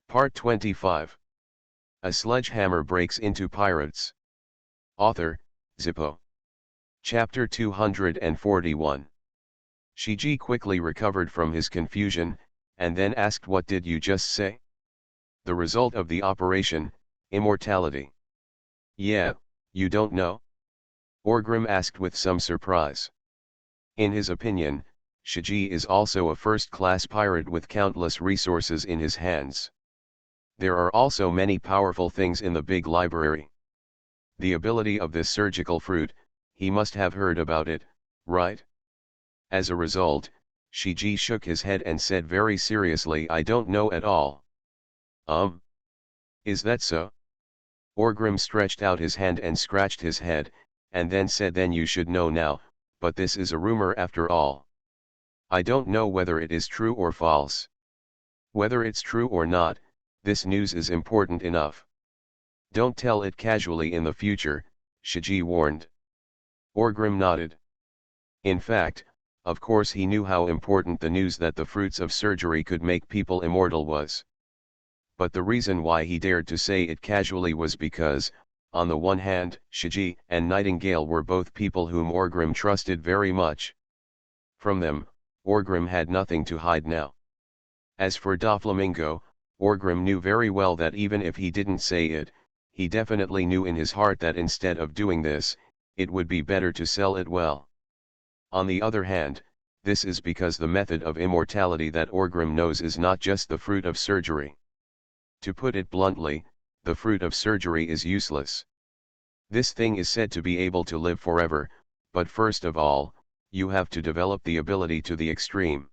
Part 25. A Sledgehammer Breaks into Pirates. Author, Zippo. Chapter 241. Shiji quickly recovered from his confusion, and then asked, "What did you just say?" "The result of the operation, immortality." "Yeah, you don't know?" Orgrim asked with some surprise. In his opinion, Shiji is also a first-class pirate with countless resources in his hands. There are also many powerful things in the big library. The ability of this surgical fruit, he must have heard about it, right? As a result, Shiji shook his head and said very seriously, "I don't know at all." Is that so?" Orgrim stretched out his hand and scratched his head, and then said, "Then you should know now, but this is a rumor after all. I don't know whether it is true or false. Whether it's true or not, this news is important enough. Don't tell it casually in the future," Shiji warned. Orgrim nodded. In fact, of course he knew how important the news that the fruits of surgery could make people immortal was. But the reason why he dared to say it casually was because, on the one hand, Shiji and Nightingale were both people whom Orgrim trusted very much. From them, Orgrim had nothing to hide now. As for Doflamingo, Orgrim knew very well that even if he didn't say it, he definitely knew in his heart that instead of doing this, it would be better to sell it well. On the other hand, this is because the method of immortality that Orgrim knows is not just the fruit of surgery. To put it bluntly, the fruit of surgery is useless. This thing is said to be able to live forever, but first of all, you have to develop the ability to the extreme.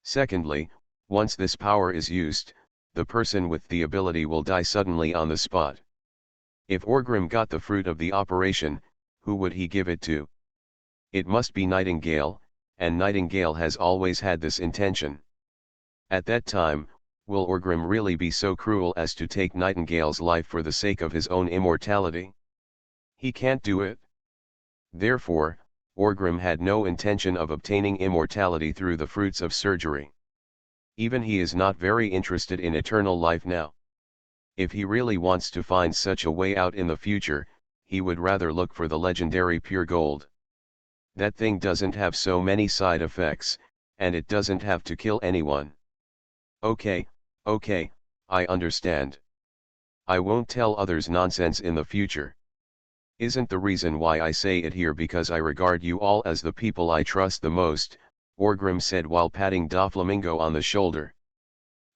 Secondly, once this power is used, the person with the ability will die suddenly on the spot. If Orgrim got the fruit of the operation, who would he give it to? It must be Nightingale, and Nightingale has always had this intention. At that time, will Orgrim really be so cruel as to take Nightingale's life for the sake of his own immortality? He can't do it. Therefore, Orgrim had no intention of obtaining immortality through the fruits of surgery. Even he is not very interested in eternal life now. If he really wants to find such a way out in the future, he would rather look for the legendary pure gold. That thing doesn't have so many side effects, and it doesn't have to kill anyone. Okay, I understand. I won't tell others nonsense in the future. Isn't the reason why I say it here because I regard you all as the people I trust the most?" Orgrim said while patting Doflamingo on the shoulder.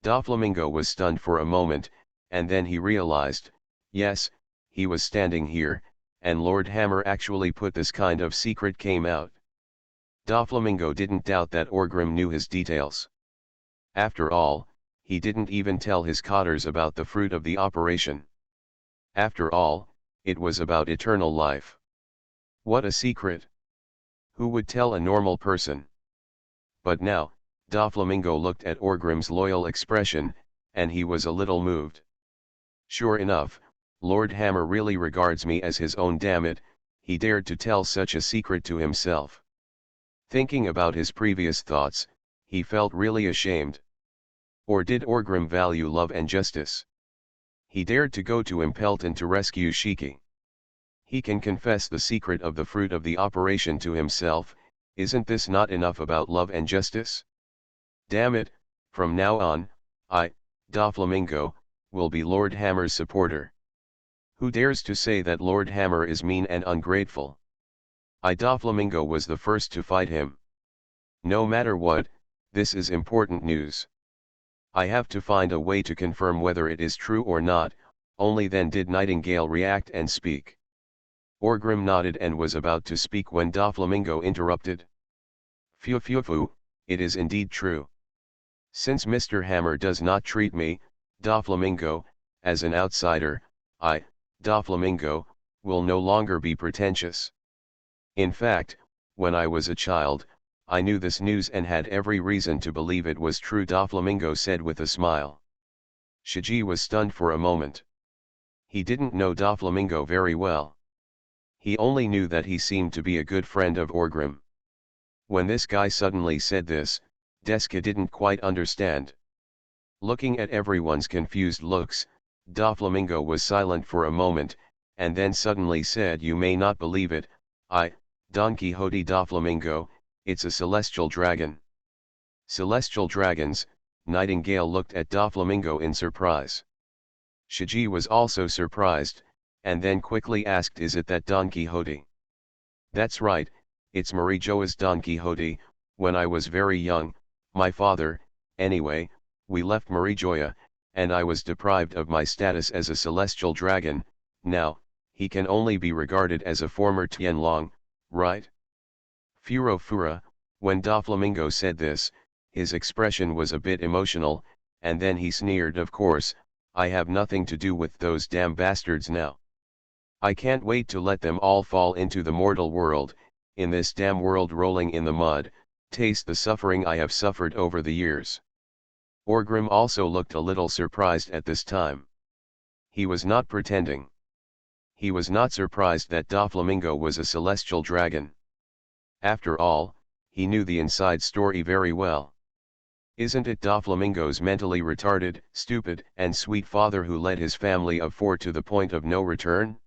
Doflamingo was stunned for a moment, and then he realized, yes, he was standing here, and Lord Hammer actually put this kind of secret came out. Doflamingo didn't doubt that Orgrim knew his details. After all, he didn't even tell his cotters about the fruit of the operation. After all, it was about eternal life. What a secret! Who would tell a normal person? But now, Doflamingo looked at Orgrim's loyal expression, and he was a little moved. Sure enough, Lord Hammer really regards me as his own. Damn it, he dared to tell such a secret to himself. Thinking about his previous thoughts, he felt really ashamed. Or did Orgrim value love and justice? He dared to go to Impelton to rescue Shiki. He can confess the secret of the fruit of the operation to himself. Isn't this not enough about love and justice? Damn it, from now on, I, Doflamingo, will be Lord Hammer's supporter. Who dares to say that Lord Hammer is mean and ungrateful? I, Doflamingo, was the first to fight him. No matter what, this is important news. I have to find a way to confirm whether it is true or not. Only then did Nightingale react and speak. Orgrim nodded and was about to speak when Doflamingo interrupted. Phew, it is indeed true. Since Mr. Hammer does not treat me, Doflamingo, as an outsider, I, Doflamingo, will no longer be pretentious. In fact, when I was a child, I knew this news and had every reason to believe it was true, Doflamingo said with a smile. Shiji was stunned for a moment. He didn't know Doflamingo very well. He only knew that he seemed to be a good friend of Orgrim. When this guy suddenly said this, Deska didn't quite understand. Looking at everyone's confused looks, Doflamingo was silent for a moment, and then suddenly said, "You may not believe it, Don Quixote Doflamingo, it's a celestial dragon." Celestial dragons. Nightingale looked at Doflamingo in surprise. Shiji was also surprised, and then quickly asked, "Is it that Don Quixote?" "That's right, it's Marijoa's Don Quixote. When I was very young, my father, anyway, we left Marijoa, and I was deprived of my status as a celestial dragon. Now, he can only be regarded as a former Tianlong, right?" Furo Fura. When Doflamingo said this, his expression was a bit emotional, and then he sneered, "Of course, I have nothing to do with those damn bastards now. I can't wait to let them all fall into the mortal world, in this damn world rolling in the mud, taste the suffering I have suffered over the years." Orgrim also looked a little surprised at this time. He was not pretending. He was not surprised that Doflamingo was a celestial dragon. After all, he knew the inside story very well. Isn't it Doflamingo's mentally retarded, stupid, and sweet father who led his family of four to the point of no return?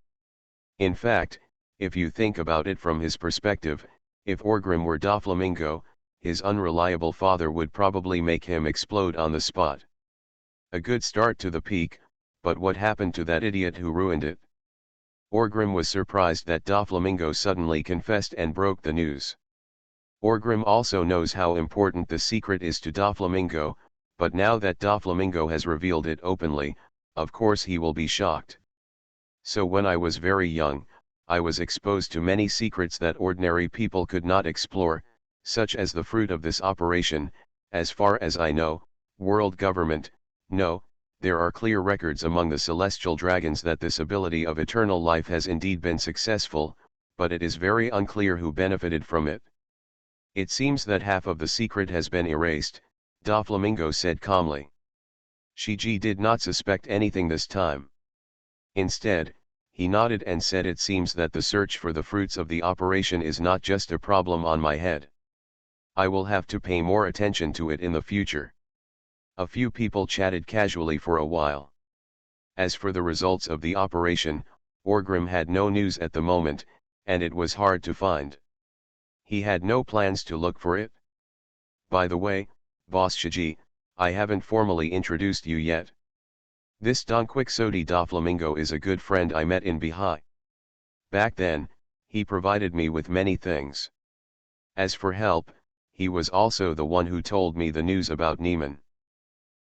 In fact, if you think about it from his perspective, if Orgrim were Doflamingo, his unreliable father would probably make him explode on the spot. A good start to the peak, but what happened to that idiot who ruined it? Orgrim was surprised that Doflamingo suddenly confessed and broke the news. Orgrim also knows how important the secret is to Doflamingo, but now that Doflamingo has revealed it openly, of course he will be shocked. "So when I was very young, I was exposed to many secrets that ordinary people could not explore, such as the fruit of this operation. As far as I know, world government, no, there are clear records among the celestial dragons that this ability of eternal life has indeed been successful, but it is very unclear who benefited from it." "It seems that half of the secret has been erased," Doflamingo said calmly. Shiji did not suspect anything this time. Instead, he nodded and said, "It seems that the search for the fruits of the operation is not just a problem on my head. I will have to pay more attention to it in the future." A few people chatted casually for a while. As for the results of the operation, Orgrim had no news at the moment, and it was hard to find. He had no plans to look for it. "By the way, Boss Shiji, I haven't formally introduced you yet. This Don Quixote Doflamingo is a good friend I met in Bihai. Back then, he provided me with many things. As for help, he was also the one who told me the news about Neiman.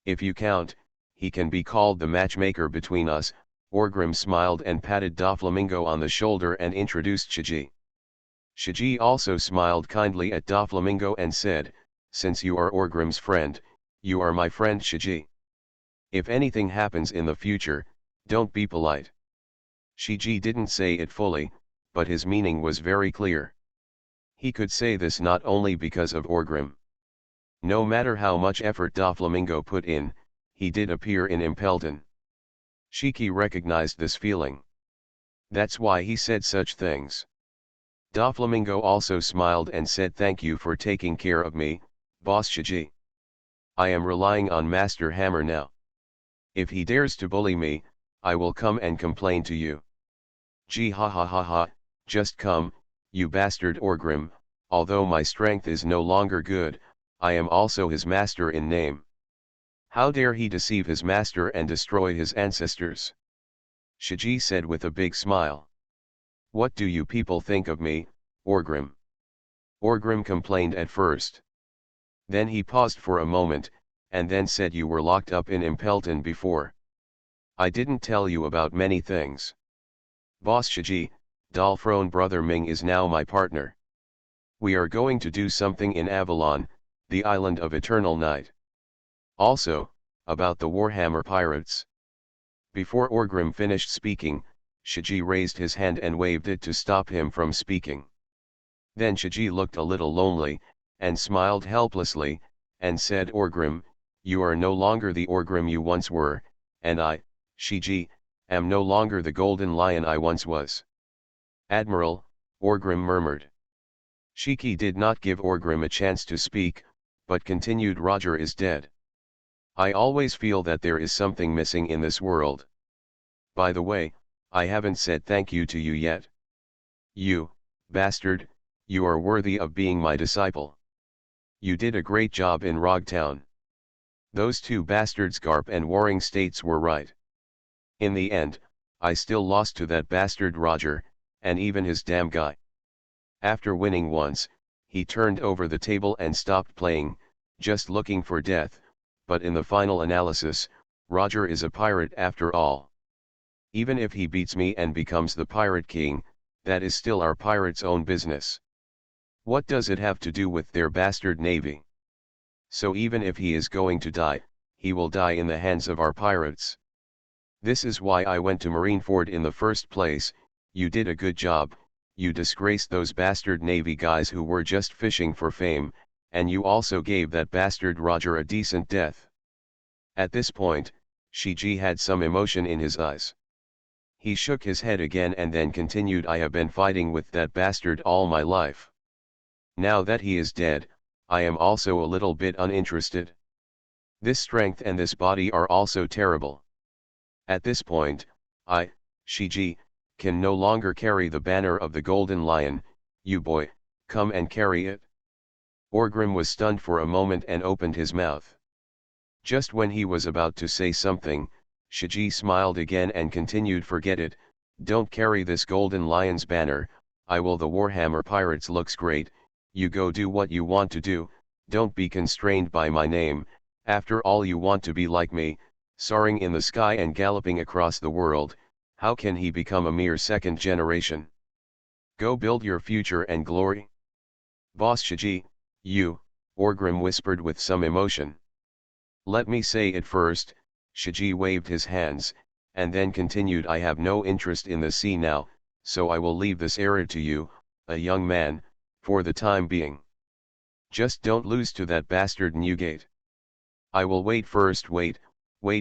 If you count, he can be called the matchmaker between us." Orgrim smiled and patted Doflamingo on the shoulder and introduced Shiji. Shiji also smiled kindly at Doflamingo and said, "Since you are Orgrim's friend, you are my friend Shiji. If anything happens in the future, don't be polite." Shiji didn't say it fully, but his meaning was very clear. He could say this not only because of Orgrim. No matter how much effort Doflamingo put in, he did appear in Impelton. Shiki recognized this feeling. That's why he said such things. Doflamingo also smiled and said, "Thank you for taking care of me, Boss Shiji. I am relying on Master Hammer now. If he dares to bully me, I will come and complain to you." "Gee ha ha ha ha, just come, you bastard Orgrim, although my strength is no longer good, I am also his master in name. How dare he deceive his master and destroy his ancestors?" Shiji said with a big smile. "What do you people think of me, Orgrim?" Orgrim complained at first. Then he paused for a moment, and then said, "You were locked up in Impelton before. I didn't tell you about many things. Boss Shiji, Dalfrone brother Ming is now my partner. We are going to do something in Avalon, the island of eternal night. Also, about the Warhammer pirates." Before Orgrim finished speaking, Shiji raised his hand and waved it to stop him from speaking. Then Shiji looked a little lonely, and smiled helplessly, and said, "Orgrim, you are no longer the Orgrim you once were, and I, Shiji, am no longer the golden lion I once was." "Admiral," Orgrim murmured. Shiki did not give Orgrim a chance to speak, but continued, "Roger is dead." I always feel that there is something missing in this world. By the way, I haven't said thank you to you yet. You, bastard, you are worthy of being my disciple. You did a great job in Rogtown. Those two bastards Garp and Warring States were right. In the end, I still lost to that bastard Roger, and even his damn guy. After winning once, he turned over the table and stopped playing, just looking for death, but in the final analysis, Roger is a pirate after all. Even if he beats me and becomes the Pirate King, that is still our pirates' own business. What does it have to do with their bastard navy? So even if he is going to die, he will die in the hands of our pirates. This is why I went to Marineford in the first place. You did a good job, you disgraced those bastard navy guys who were just fishing for fame, and you also gave that bastard Roger a decent death. At this point, Shiji had some emotion in his eyes. He shook his head again and then continued, I have been fighting with that bastard all my life. Now that he is dead, I am also a little bit uninterested. This strength and this body are also terrible. At this point, I, Shiji, can no longer carry the banner of the Golden Lion. You boy, come and carry it. Orgrim was stunned for a moment and opened his mouth. Just when he was about to say something, Shiji smiled again and continued, forget it, don't carry this Golden Lion's banner, I will. The Warhammer Pirates looks great, you go do what you want to do, don't be constrained by my name, after all you want to be like me, soaring in the sky and galloping across the world. How can he become a mere second generation? Go build your future and glory. Boss Shiji, you, Orgrim whispered with some emotion. Let me say it first, Shiji waved his hands, and then continued, I have no interest in the sea now, so I will leave this era to you, a young man, for the time being. Just don't lose to that bastard Newgate. I will wait first, wait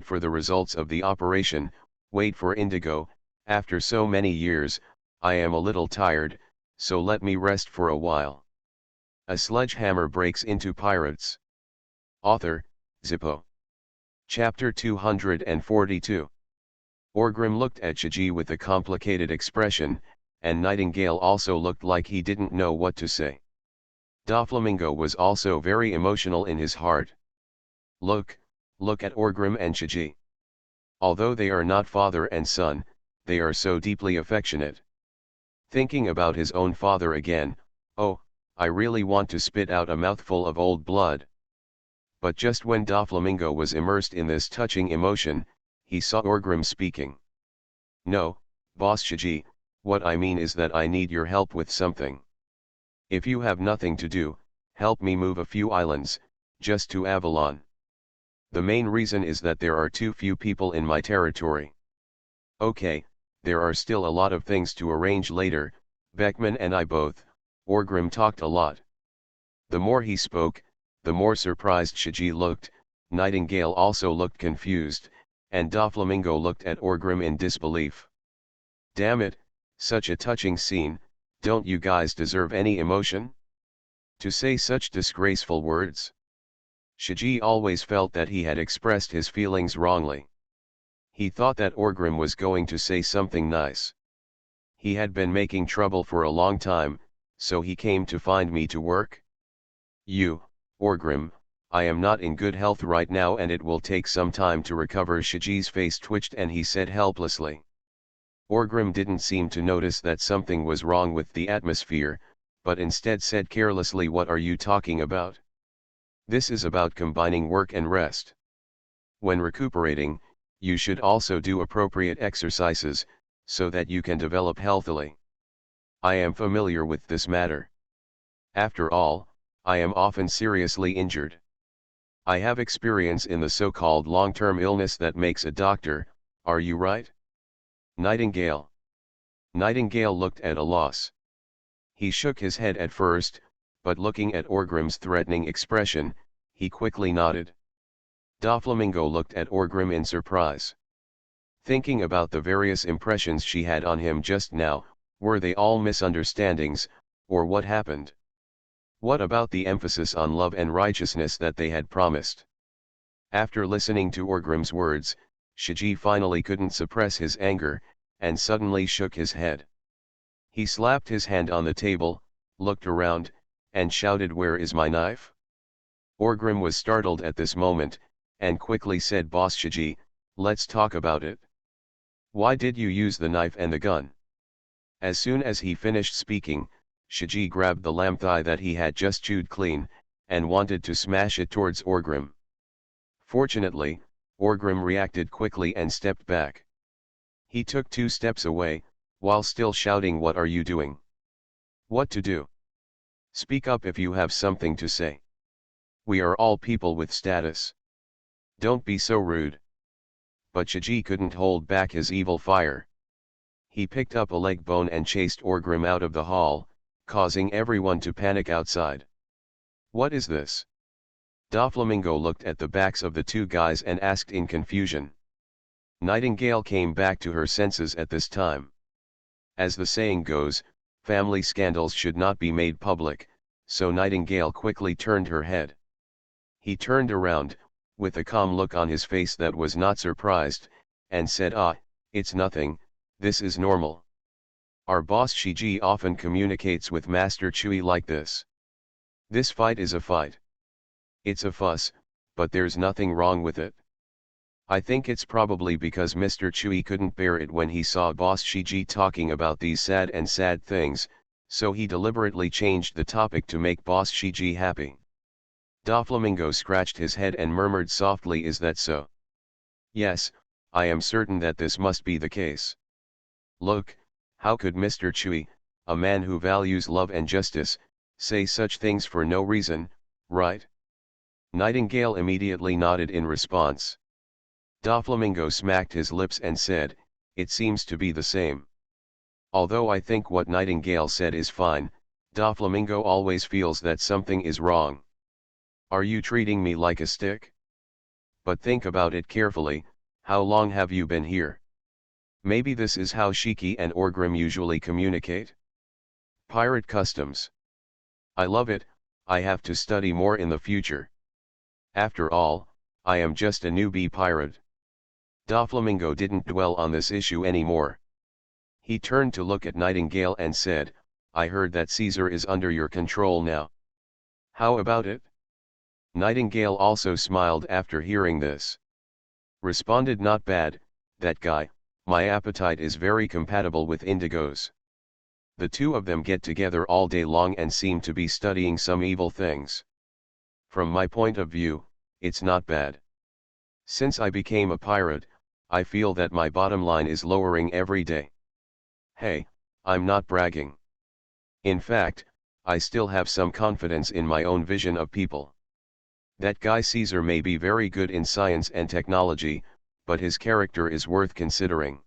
for the results of the operation, wait for Indigo. After so many years, I am a little tired, so let me rest for a while. A Sledgehammer Breaks into Pirates. Author, Zippo. Chapter 242. Orgrim looked at Shiji with a complicated expression, and Nightingale also looked like he didn't know what to say. Doflamingo was also very emotional in his heart. Look at Orgrim and Shiji. Although they are not father and son, they are so deeply affectionate. Thinking about his own father again, oh, I really want to spit out a mouthful of old blood. But just when Doflamingo was immersed in this touching emotion, he saw Orgrim speaking. No, Boss Shiji, what I mean is that I need your help with something. If you have nothing to do, help me move a few islands, just to Avalon. The main reason is that there are too few people in my territory. Okay, there are still a lot of things to arrange later. Beckman and I both, Orgrim talked a lot. The more he spoke, the more surprised Shiji looked. Nightingale also looked confused, and Doflamingo looked at Orgrim in disbelief. Damn it, such a touching scene, don't you guys deserve any emotion? To say such disgraceful words? Shiji always felt that he had expressed his feelings wrongly. He thought that Orgrim was going to say something nice. He had been making trouble for a long time, so he came to find me to work? You, Orgrim, I am not in good health right now and it will take some time to recover. Shiji's face twitched and he said helplessly. Orgrim didn't seem to notice that something was wrong with the atmosphere, but instead said carelessly, what are you talking about? This is about combining work and rest. When recuperating, you should also do appropriate exercises, so that you can develop healthily. I am familiar with this matter. After all, I am often seriously injured. I have experience in the so-called long-term illness that makes a doctor, are you right? Nightingale. Nightingale looked at a loss. He shook his head at first, but looking at Orgrim's threatening expression, he quickly nodded. Doflamingo looked at Orgrim in surprise. Thinking about the various impressions she had on him just now, were they all misunderstandings, or what happened? What about the emphasis on love and righteousness that they had promised? After listening to Orgrim's words, Shiji finally couldn't suppress his anger, and suddenly shook his head. He slapped his hand on the table, looked around, and shouted, "Where is my knife?" Orgrim was startled at this moment, and quickly said, "Boss Shiji, let's talk about it. Why did you use the knife and the gun?" As soon as he finished speaking, Shiji grabbed the lamb thigh that he had just chewed clean, and wanted to smash it towards Orgrim. Fortunately, Orgrim reacted quickly and stepped back. He took 2 steps away, while still shouting, "What are you doing? What to do? Speak up if you have something to say. We are all people with status. Don't be so rude." But Shiji couldn't hold back his evil fire. He picked up a leg bone and chased Orgrim out of the hall, causing everyone to panic outside. "What is this?" Doflamingo looked at the backs of the 2 guys and asked in confusion. Nightingale came back to her senses at this time. As the saying goes, family scandals should not be made public, so Nightingale quickly turned her head. He turned around, with a calm look on his face that was not surprised, and said, "Ah, it's nothing, this is normal. Our boss Shiji often communicates with Master Chui like this. This fight is a fight. It's a fuss, but there's nothing wrong with it. I think it's probably because Mr. Chui couldn't bear it when he saw Boss Shiji talking about these sad things, so he deliberately changed the topic to make Boss Shiji happy." Doflamingo scratched his head and murmured softly, "Is that so? Yes, I am certain that this must be the case. Look, how could Mr. Chui, a man who values love and justice, say such things for no reason, right?" Nightingale immediately nodded in response. Doflamingo smacked his lips and said, "It seems to be the same. Although I think what Nightingale said is fine, Doflamingo always feels that something is wrong. Are you treating me like a stick? But think about it carefully, how long have you been here? Maybe this is how Shiki and Orgrim usually communicate? Pirate customs. I love it, I have to study more in the future. After all, I am just a newbie pirate." Doflamingo didn't dwell on this issue anymore. He turned to look at Nightingale and said, "I heard that Caesar is under your control now. How about it?" Nightingale also smiled after hearing this. Responded, "Not bad, that guy, my appetite is very compatible with Indigo's. The 2 of them get together all day long and seem to be studying some evil things. From my point of view, it's not bad. Since I became a pirate, I feel that my bottom line is lowering every day. Hey, I'm not bragging. In fact, I still have some confidence in my own vision of people. That guy Caesar may be very good in science and technology, but his character is worth considering.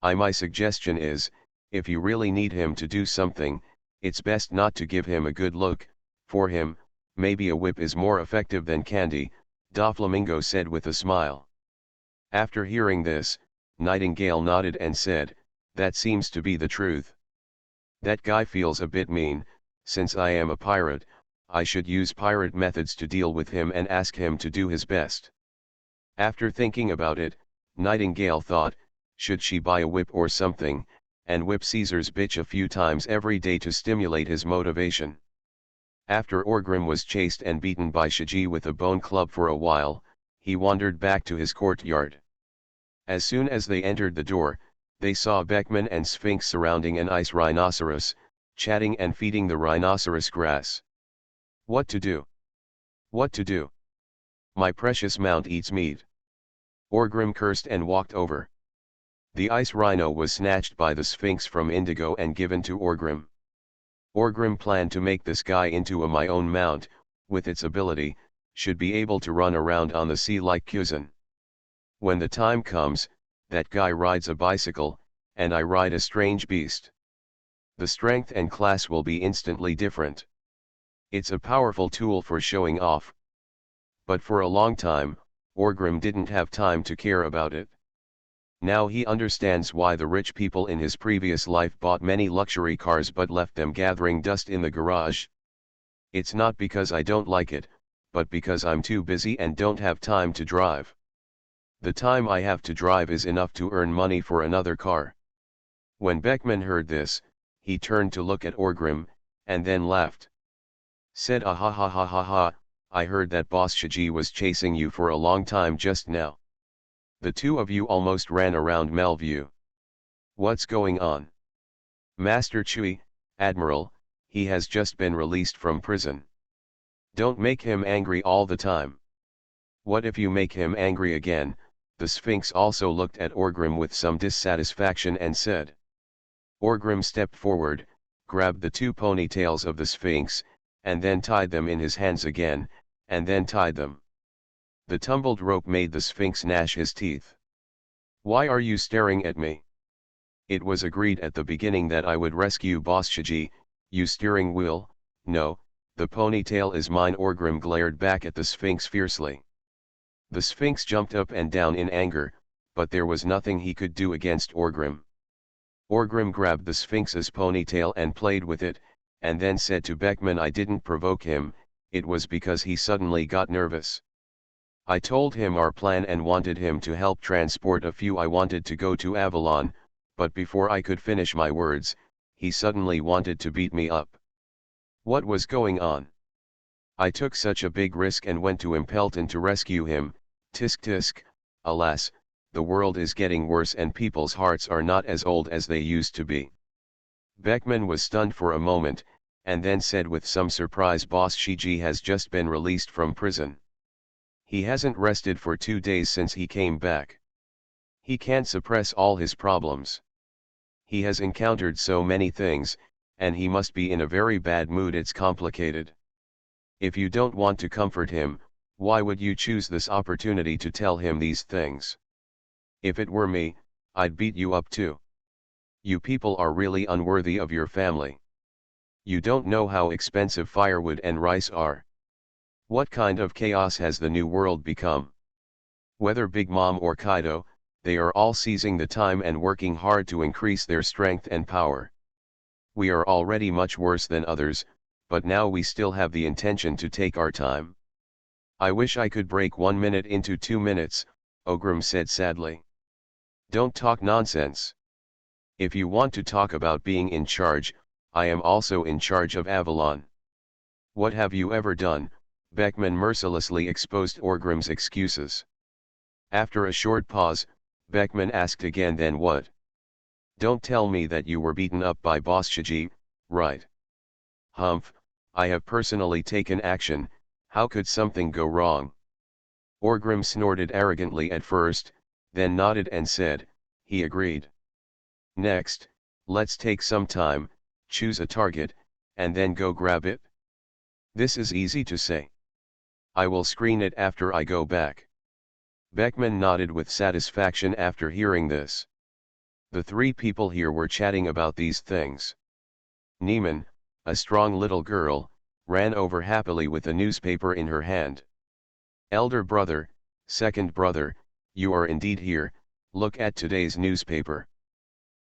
My suggestion is, if you really need him to do something, it's best not to give him a good look. For him, maybe a whip is more effective than candy," Doflamingo said with a smile. After hearing this, Nightingale nodded and said, "That seems to be the truth. That guy feels a bit mean. Since I am a pirate, I should use pirate methods to deal with him and ask him to do his best." After thinking about it, Nightingale thought, should she buy a whip or something, and whip Caesar's bitch a few times every day to stimulate his motivation? After Orgrim was chased and beaten by Shiji with a bone club for a while, he wandered back to his courtyard. As soon as they entered the door, they saw Beckman and Sphinx surrounding an ice rhinoceros, chatting and feeding the rhinoceros grass. "What to do? What to do? My precious mount eats meat." Orgrim cursed and walked over. The ice rhino was snatched by the Sphinx from Indigo and given to Orgrim. Orgrim planned to make this guy into a my own mount, with its ability, should be able to run around on the sea like Kuzan. When the time comes, that guy rides a bicycle, and I ride a strange beast. The strength and class will be instantly different. It's a powerful tool for showing off. But for a long time, Orgrim didn't have time to care about it. Now he understands why the rich people in his previous life bought many luxury cars but left them gathering dust in the garage. It's not because I don't like it, but because I'm too busy and don't have time to drive. The time I have to drive is enough to earn money for another car. When Beckman heard this, he turned to look at Orgrim, and then laughed. Said, "Ah ha ha ha ha ha, I heard that Boss Shiji was chasing you for a long time just now. The two of you almost ran around Melview. What's going on?" "Master Chui, Admiral, he has just been released from prison." "Don't make him angry all the time." "What if you make him angry again?" The Sphinx also looked at Orgrim with some dissatisfaction and said. Orgrim stepped forward, grabbed the two ponytails of the Sphinx, and then tied them in his hands again, and then tied them. The tumbled rope made the Sphinx gnash his teeth. "Why are you staring at me? It was agreed at the beginning that I would rescue Boss Shiji, you steering wheel. No, the ponytail is mine." Orgrim glared back at the Sphinx fiercely. The Sphinx jumped up and down in anger, but there was nothing he could do against Orgrim. Orgrim grabbed the Sphinx's ponytail and played with it, and then said to Beckman, "I didn't provoke him, it was because he suddenly got nervous. I told him our plan and wanted him to help transport a few I wanted to go to Avalon, but before I could finish my words, he suddenly wanted to beat me up. What was going on? I took such a big risk and went to Impelton to rescue him." Tisk tisk, alas, the world is getting worse and people's hearts are not as old as they used to be. Beckman was stunned for a moment, and then said with some surprise, "Boss Shiji has just been released from prison. He hasn't rested for 2 days since he came back. He can't suppress all his problems. He has encountered so many things, and he must be in a very bad mood. It's complicated. If you don't want to comfort him, why would you choose this opportunity to tell him these things? If it were me, I'd beat you up too. You people are really unworthy of your family. You don't know how expensive firewood and rice are. What kind of chaos has the new world become? Whether Big Mom or Kaido, they are all seizing the time and working hard to increase their strength and power. We are already much worse than others, but now we still have the intention to take our time. I wish I could break 1 minute into 2 minutes, Orgrim said sadly. Don't talk nonsense. If you want to talk about being in charge, I am also in charge of Avalon. What have you ever done? Beckman mercilessly exposed Orgrim's excuses. After a short pause, Beckman asked again, "Then what? Don't tell me that you were beaten up by Boss Shiji, right?" "Humph, I have personally taken action, how could something go wrong?" Orgrim snorted arrogantly at first, then nodded and said, "He agreed. Next, let's take some time, choose a target, and then go grab it." "This is easy to say. I will screen it after I go back." Beckman nodded with satisfaction after hearing this. The three people here were chatting about these things. Neiman, a strong little girl, ran over happily with a newspaper in her hand. "Elder brother, second brother, you are indeed here, look at today's newspaper,"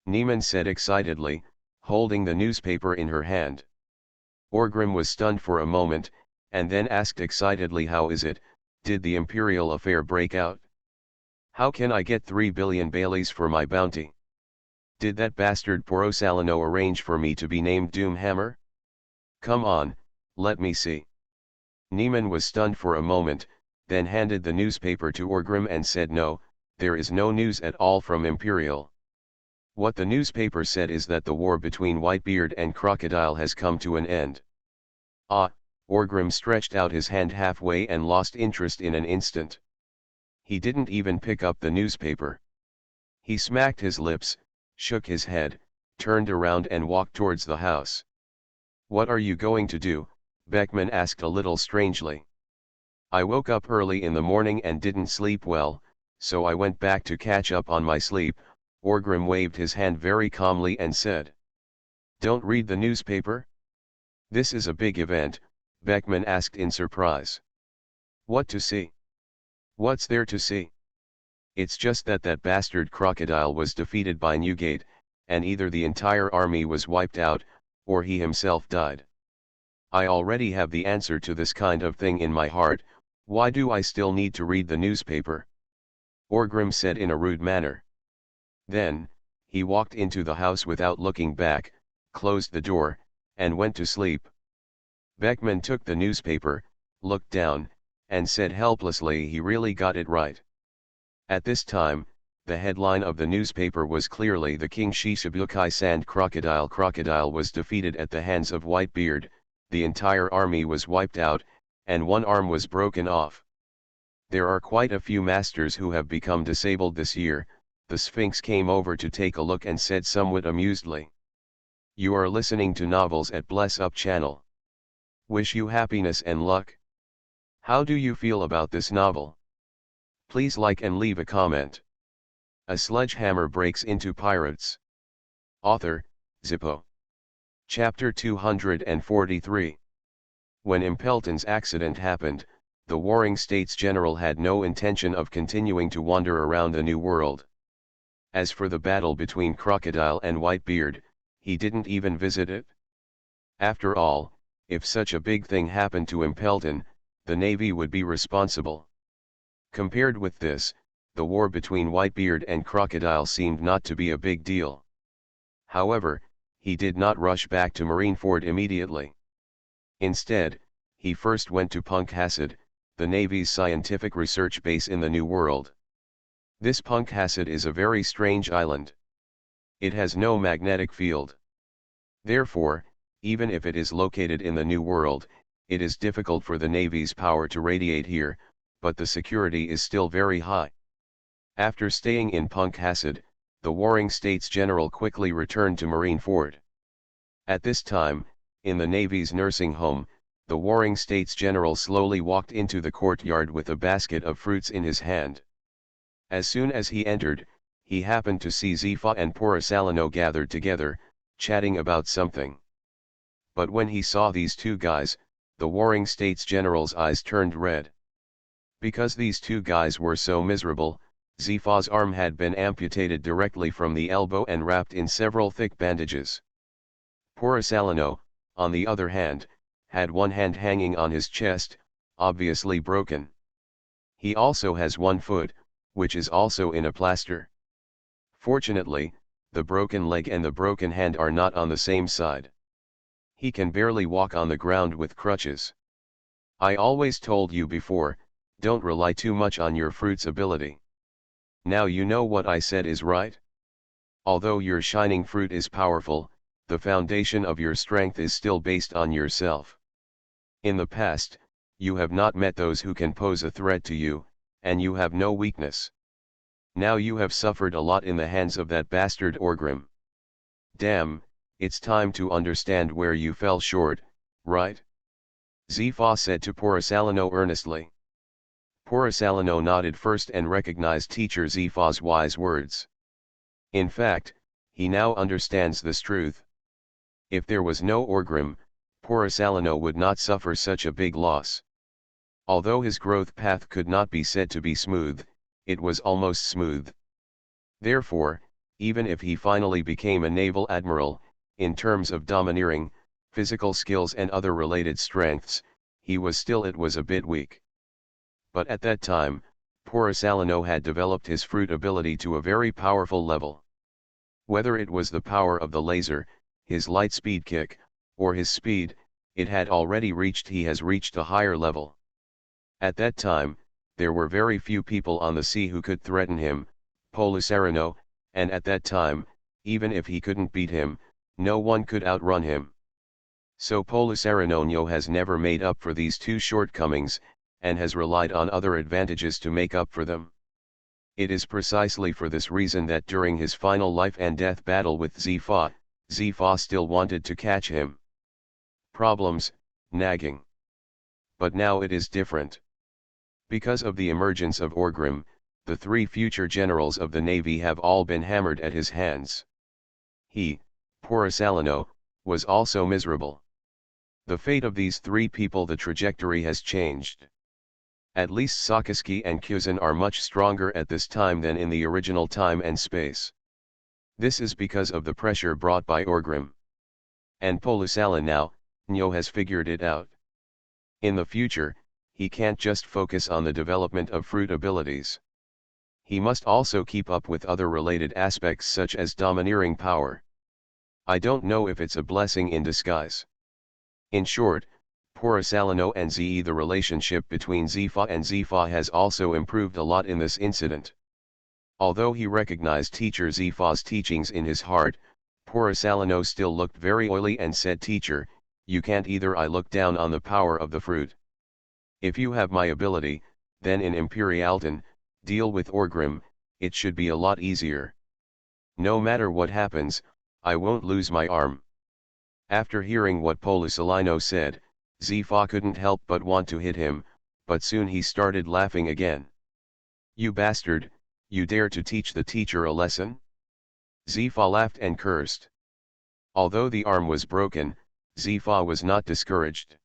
Neiman said excitedly, holding the newspaper in her hand. Orgrim was stunned for a moment, and then asked excitedly, "How is it, did the Imperial affair break out? How can I get 3 billion Baileys for my bounty? Did that bastard Porosalino arrange for me to be named Doomhammer? Come on, let me see." Neiman was stunned for a moment, then handed the newspaper to Orgrim and said, "No, there is no news at all from Imperial. What the newspaper said is that the war between Whitebeard and Crocodile has come to an end." "Ah," Orgrim stretched out his hand halfway and lost interest in an instant. He didn't even pick up the newspaper. He smacked his lips, shook his head, turned around and walked towards the house. "What are you going to do?" Beckman asked a little strangely. "I woke up early in the morning and didn't sleep well, so I went back to catch up on my sleep." Orgrim waved his hand very calmly and said. "Don't read the newspaper? This is a big event," Beckman asked in surprise. "What to see? What's there to see? It's just that that bastard Crocodile was defeated by Newgate, and either the entire army was wiped out, or he himself died. I already have the answer to this kind of thing in my heart, why do I still need to read the newspaper? Orgrim said in a rude manner. Then, he walked into the house without looking back, closed the door, and went to sleep. Beckman took the newspaper, looked down, and said helplessly he really got it right. At this time, the headline of the newspaper was clearly "The King Shishibukai Sand Crocodile." Crocodile was defeated at the hands of Whitebeard, the entire army was wiped out, and one arm was broken off. There are quite a few masters who have become disabled this year. The Sphinx came over to take a look and said somewhat amusedly. You are listening to Novels at Bless Up channel. Wish you happiness and luck. How do you feel about this novel? Please like and leave a comment. A sledgehammer breaks into pirates. Author, Zippo. Chapter 243. When Impelton's accident happened, the Warring States General had no intention of continuing to wander around the New World. As for the battle between Crocodile and Whitebeard, he didn't even visit it. After all, if such a big thing happened to Impelton, the Navy would be responsible. Compared with this, the war between Whitebeard and Crocodile seemed not to be a big deal. However, he did not rush back to Marineford immediately. Instead, he first went to Punkhasad, the Navy's scientific research base in the New World. This Punkhasad is a very strange island. It has no magnetic field. Therefore, even if it is located in the New World, it is difficult for the Navy's power to radiate here, but the security is still very high. After staying in Punkhasad, the Warring States General quickly returned to Marineford. At this time, in the Navy's nursing home, the Warring States General slowly walked into the courtyard with a basket of fruits in his hand. As soon as he entered, he happened to see Zifa and Porisalino gathered together, chatting about something. But when he saw these two guys, the Warring States General's eyes turned red. Because these two guys were so miserable, Zifa's arm had been amputated directly from the elbow and wrapped in several thick bandages. Porisalino, on the other hand, had one hand hanging on his chest, obviously broken. He also has one foot, which is also in a plaster. Fortunately, the broken leg and the broken hand are not on the same side. He can barely walk on the ground with crutches. I always told you before, don't rely too much on your fruit's ability. Now you know what I said is right? Although your shining fruit is powerful, the foundation of your strength is still based on yourself. In the past, you have not met those who can pose a threat to you, and you have no weakness. Now you have suffered a lot in the hands of that bastard Orgrim. Damn, it's time to understand where you fell short, right? Zifa said to Porisalino earnestly. Porisalino nodded first and recognized teacher Zifa's wise words. In fact, he now understands this truth. If there was no Orgrim, Porisalino would not suffer such a big loss. Although his growth path could not be said to be smooth, it was almost smooth. Therefore, even if he finally became a naval admiral, in terms of domineering, physical skills and other related strengths, it was a bit weak. But at that time, Porisalino had developed his fruit ability to a very powerful level. Whether it was the power of the laser, his light speed kick, or his speed, he has reached a higher level. At that time, there were very few people on the sea who could threaten him, Porisalino, and at that time, even if he couldn't beat him, no one could outrun him. So Porisalino has never made up for these two shortcomings, and has relied on other advantages to make up for them. It is precisely for this reason that during his final life and death battle with Zifa, Zifa still wanted to catch him. Problems, nagging. But now it is different. Because of the emergence of Orgrim, the three future generals of the Navy have all been hammered at his hands. He, Porisalino, was also miserable. The fate of these three people, the trajectory has changed. At least Sakaski and Kuzan are much stronger at this time than in the original time and space. This is because of the pressure brought by Orgrim. And Porisalino now, Nyo has figured it out. In the future, he can't just focus on the development of fruit abilities. He must also keep up with other related aspects such as domineering power. I don't know if it's a blessing in disguise. In short, Porosalino and Ze, the relationship between Zifa and Zifa has also improved a lot in this incident. Although he recognized teacher Zifa's teachings in his heart, Porosalino still looked very oily and said, "Teacher, you can't either. I look down on the power of the fruit. If you have my ability, then in Imperialton, deal with Orgrim, it should be a lot easier. No matter what happens, I won't lose my arm." After hearing what Porosalino said, Zifa couldn't help but want to hit him, but soon he started laughing again. "You bastard, you dare to teach the teacher a lesson?" Zifa laughed and cursed. Although the arm was broken, Zifa was not discouraged.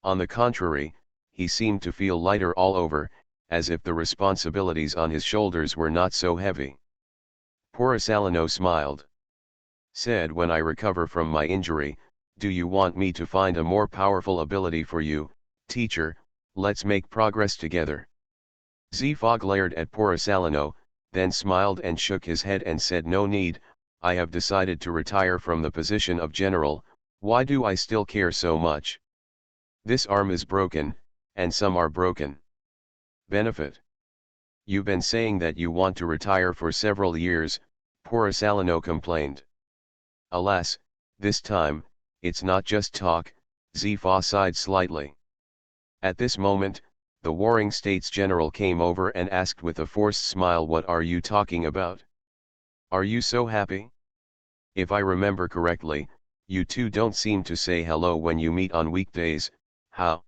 On the contrary, he seemed to feel lighter all over, as if the responsibilities on his shoulders were not so heavy. Porosalino smiled. Said, "When I recover from my injury, do you want me to find a more powerful ability for you, teacher? Let's make progress together." Zifa glared at Porosalino, then smiled and shook his head and said, "No need, I have decided to retire from the position of general. Why do I still care so much? This arm is broken, and some are broken. Benefit? You've been saying that you want to retire for several years," Porosalino complained. "Alas, this time, it's not just talk," Zifa sighed slightly. At this moment, the Warring States General came over and asked with a forced smile, "What are you talking about? Are you so happy? If I remember correctly, you two don't seem to say hello when you meet on weekdays. How?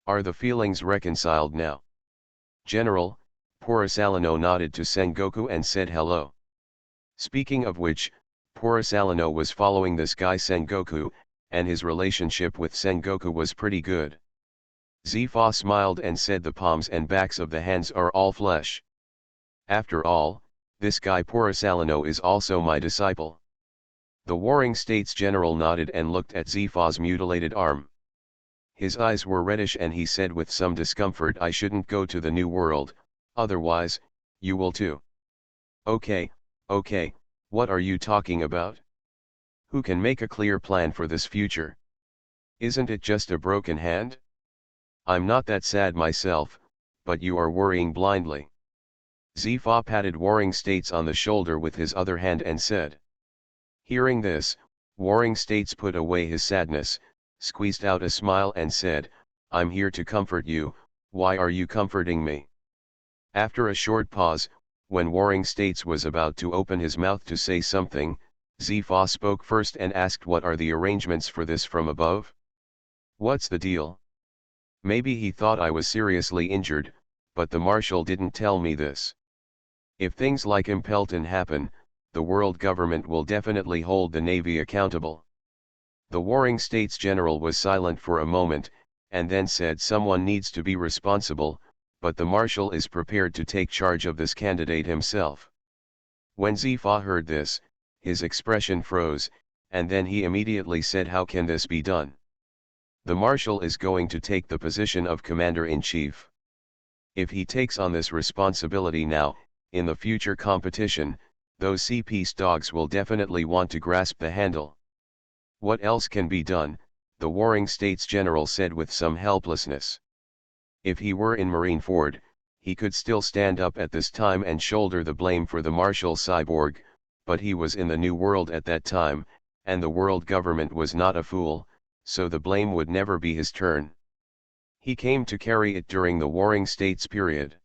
Are the feelings reconciled now?" "General," Porosalino nodded to Sengoku and said hello. Speaking of which, Porosalino was following this guy Sengoku, and his relationship with Sengoku was pretty good. Zifa smiled and said, "The palms and backs of the hands are all flesh. After all, this guy Porosalino is also my disciple." The Warring States General nodded and looked at Zifa's mutilated arm. His eyes were reddish and he said with some discomfort, "I shouldn't go to the New World, otherwise, you will too." Okay, what are you talking about? Who can make a clear plan for this future? Isn't it just a broken hand? I'm not that sad myself, but you are worrying blindly." Zifa patted Warring States on the shoulder with his other hand and said. Hearing this, Warring States put away his sadness, squeezed out a smile and said, "I'm here to comfort you. Why are you comforting me?" After a short pause, when Warring States was about to open his mouth to say something, Zifa spoke first and asked, "What are the arrangements for this from above? What's the deal? Maybe he thought I was seriously injured, but the Marshal didn't tell me this. If things like Impelton happen, the world government will definitely hold the Navy accountable." The Warring States General was silent for a moment, and then said, "Someone needs to be responsible, but the Marshal is prepared to take charge of this candidate himself." When Zifa heard this, his expression froze, and then he immediately said, "How can this be done? The Marshal is going to take the position of Commander-in-Chief. If he takes on this responsibility now, in the future competition, those sea peace dogs will definitely want to grasp the handle." "What else can be done?" the Warring States General said with some helplessness. If he were in Marineford, he could still stand up at this time and shoulder the blame for the Marshal cyborg, but he was in the New World at that time, and the world government was not a fool, so the blame would never be his turn. He came to carry it during the Warring States period.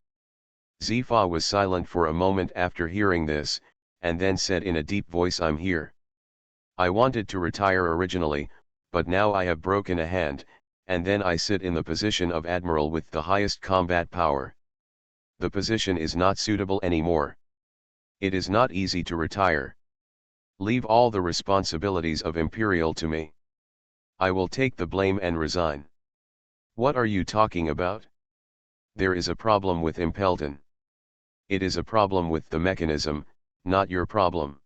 Zifa was silent for a moment after hearing this, and then said in a deep voice, "I'm here. I wanted to retire originally, but now I have broken a hand, and then I sit in the position of Admiral with the highest combat power. The position is not suitable anymore. It is not easy to retire. Leave all the responsibilities of Imperial to me. I will take the blame and resign." "What are you talking about? There is a problem with Impelton. It is a problem with the mechanism, not your problem.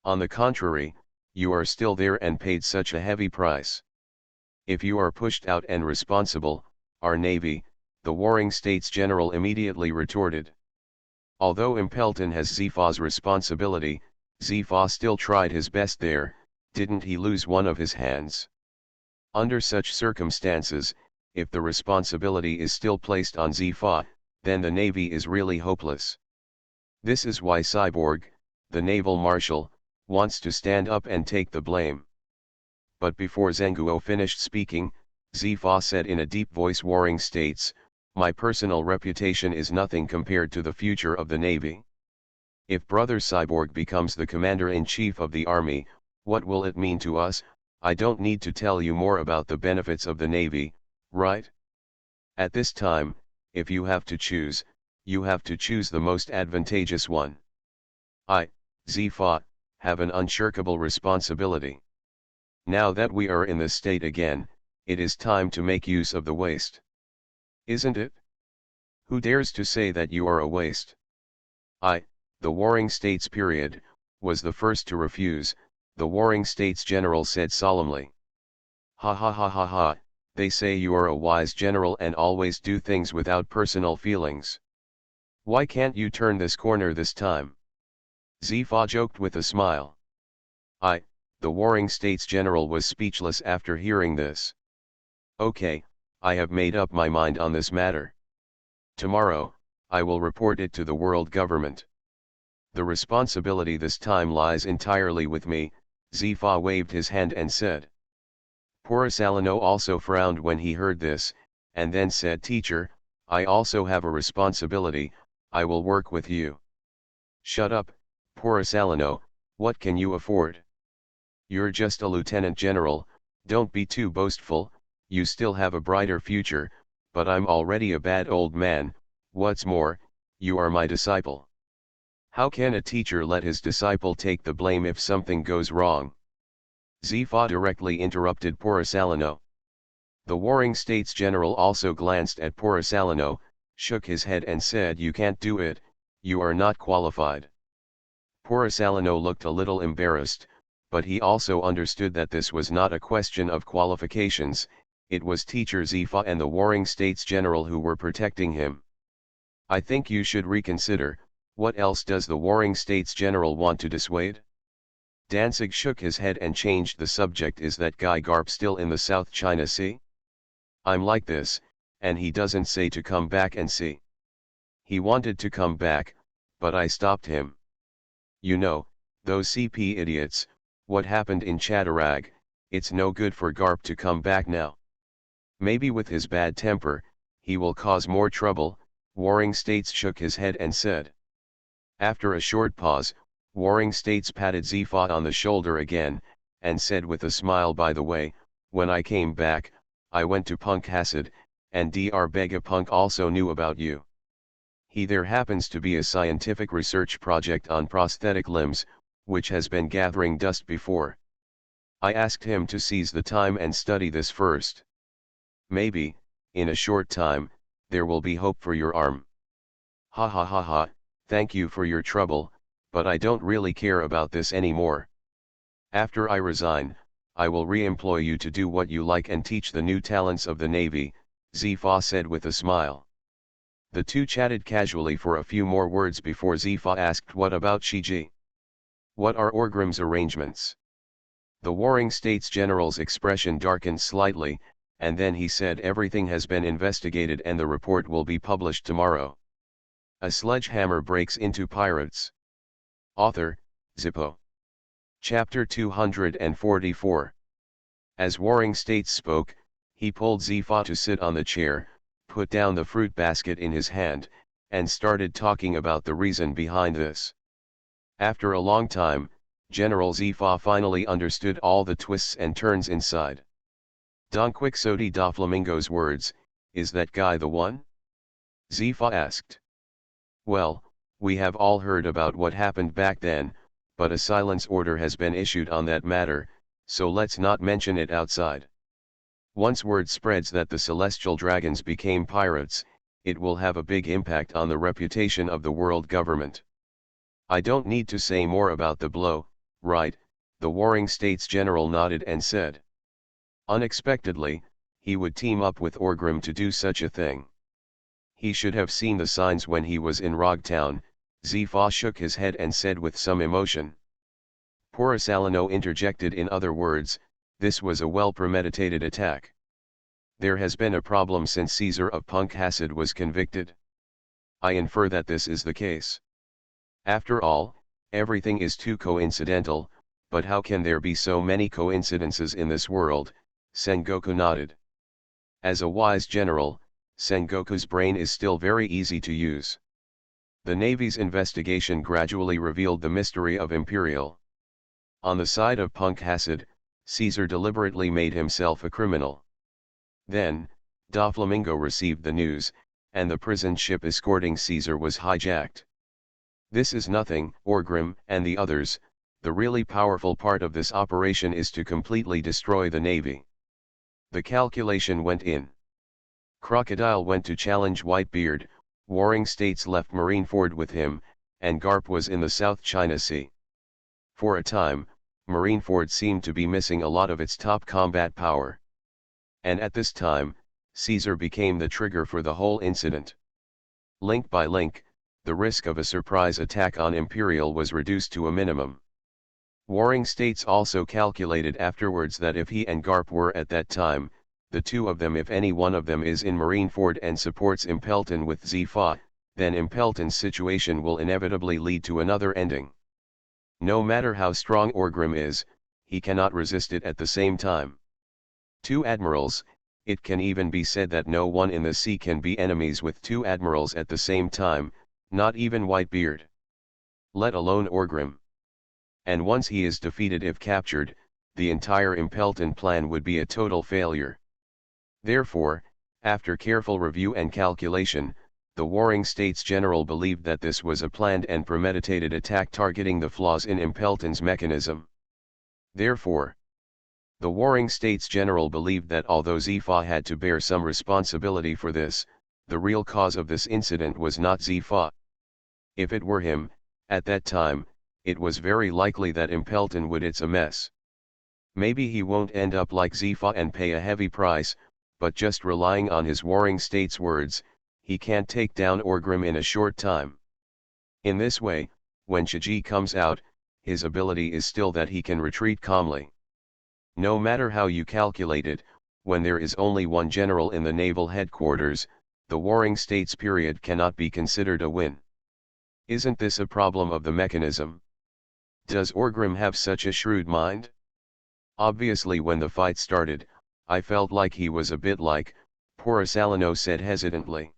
On the contrary, you are still there and paid such a heavy price. If you are pushed out and responsible, our Navy, the Warring States General immediately retorted. Although Impelton has Zifa's responsibility, Zifa still tried his best there, didn't he lose one of his hands? Under such circumstances, if the responsibility is still placed on Zifa, then the Navy is really hopeless. This is why Cyborg, the naval marshal, wants to stand up and take the blame. But before Zhenguo finished speaking, Zifa said in a deep voice, Warring States, my personal reputation is nothing compared to the future of the Navy. If Brother Cyborg becomes the commander-in-chief of the army, what will it mean to us? I don't need to tell you more about the benefits of the Navy, right? At this time, if you have to choose, you have to choose the most advantageous one. I, Zifa, have an unshirkable responsibility. Now that we are in this state again, it is time to make use of the waste. Isn't it? Who dares to say that you are a waste? I, the Warring States period, was the first to refuse, the Warring States General said solemnly. Ha ha ha ha ha, they say you are a wise general and always do things without personal feelings. Why can't you turn this corner this time? Zifa joked with a smile. I, the Warring States General, was speechless after hearing this. Okay, I have made up my mind on this matter. Tomorrow, I will report it to the world government. The responsibility this time lies entirely with me, Zifa waved his hand and said. Porisalino also frowned when he heard this, and then said, Teacher, I also have a responsibility, I will work with you. Shut up, Porisalino, what can you afford? You're just a lieutenant general, don't be too boastful, you still have a brighter future, but I'm already a bad old man, what's more, you are my disciple. How can a teacher let his disciple take the blame if something goes wrong? Zifa directly interrupted Porisalino. The Warring States General also glanced at Porisalino, shook his head and said, You can't do it, you are not qualified. Porisalino looked a little embarrassed, but he also understood that this was not a question of qualifications, it was Teacher Zifa and the Warring States General who were protecting him. I think you should reconsider, what else does the Warring States General want to dissuade? Danzig shook his head and changed the subject. Is that guy Garp still in the South China Sea? I'm like this, and he doesn't say to come back and see. He wanted to come back, but I stopped him. You know, those CP idiots, what happened in Chaturag, it's no good for Garp to come back now. Maybe with his bad temper, he will cause more trouble, Warring States shook his head and said. After a short pause, Warring States patted Zifa on the shoulder again, and said with a smile, by the way, when I came back, I went to Punk Hasid, and Dr. Begapunk also knew about you. There happens to be a scientific research project on prosthetic limbs, which has been gathering dust before. I asked him to seize the time and study this first. Maybe, in a short time, there will be hope for your arm. Ha ha ha ha, thank you for your trouble, but I don't really care about this anymore. After I resign, I will re-employ you to do what you like and teach the new talents of the Navy, Zifa said with a smile. The two chatted casually for a few more words before Zifa asked, what about Shiji? What are Orgrim's arrangements? The Warring States General's expression darkened slightly, and then he said, everything has been investigated and the report will be published tomorrow. A sledgehammer breaks into pirates. Author, Zippo. Chapter 244. As Warring States spoke, he pulled Zifa to sit on the chair, put down the fruit basket in his hand, and started talking about the reason behind this. After a long time, General Zifa finally understood all the twists and turns inside. Don Quixote da Flamingo's words, is that guy the one? Zifa asked. Well, we have all heard about what happened back then, but a silence order has been issued on that matter, so let's not mention it outside. Once word spreads that the celestial dragons became pirates, it will have a big impact on the reputation of the world government. I don't need to say more about the blow, right? The Warring States General nodded and said. Unexpectedly, he would team up with Orgrim to do such a thing. He should have seen the signs when he was in Rogtown. Zifa shook his head and said with some emotion. Porisalino interjected, in other words, this was a well-premeditated attack. There has been a problem since Caesar of Punkhasad was convicted. I infer that this is the case. After all, everything is too coincidental, but how can there be so many coincidences in this world? Sengoku nodded. As a wise general, Sengoku's brain is still very easy to use. The Navy's investigation gradually revealed the mystery of Imperial. On the side of Punkhasad, Caesar deliberately made himself a criminal. Then, Doflamingo received the news, and the prison ship escorting Caesar was hijacked. This is nothing, Orgrim and the others. The really powerful part of this operation is to completely destroy the Navy. The calculation went in. Crocodile went to challenge Whitebeard, Warring States left Marineford with him, and Garp was in the South China Sea. For a time, Marineford seemed to be missing a lot of its top combat power. And at this time, Caesar became the trigger for the whole incident. Link by link, the risk of a surprise attack on Imperial was reduced to a minimum. Warring States also calculated afterwards that if he and Garp were at that time, the two of them, if any one of them is in Marineford and supports Impelton with Zifa, then Impelton's situation will inevitably lead to another ending. No matter how strong Orgrim is, he cannot resist it at the same time. Two admirals, it can even be said that no one in the sea can be enemies with two admirals at the same time, not even Whitebeard. Let alone Orgrim. And once he is defeated, if captured, the entire Impelton plan would be a total failure. Therefore, after careful review and calculation, the Warring States General believed that this was a planned and premeditated attack targeting the flaws in Impelton's mechanism. Therefore, the Warring States General believed that although Zifa had to bear some responsibility for this, the real cause of this incident was not Zifa. If it were him, at that time, it was very likely that Impelton would it's a mess. Maybe he won't end up like Zifa and pay a heavy price, but just relying on his Warring States words, he can't take down Orgrim in a short time. In this way, when Shiji comes out, his ability is still that he can retreat calmly. No matter how you calculate it, when there is only one general in the naval headquarters, the Warring States period cannot be considered a win. Isn't this a problem of the mechanism? Does Orgrim have such a shrewd mind? Obviously, when the fight started, I felt like he was a bit like, Porisalino said hesitantly.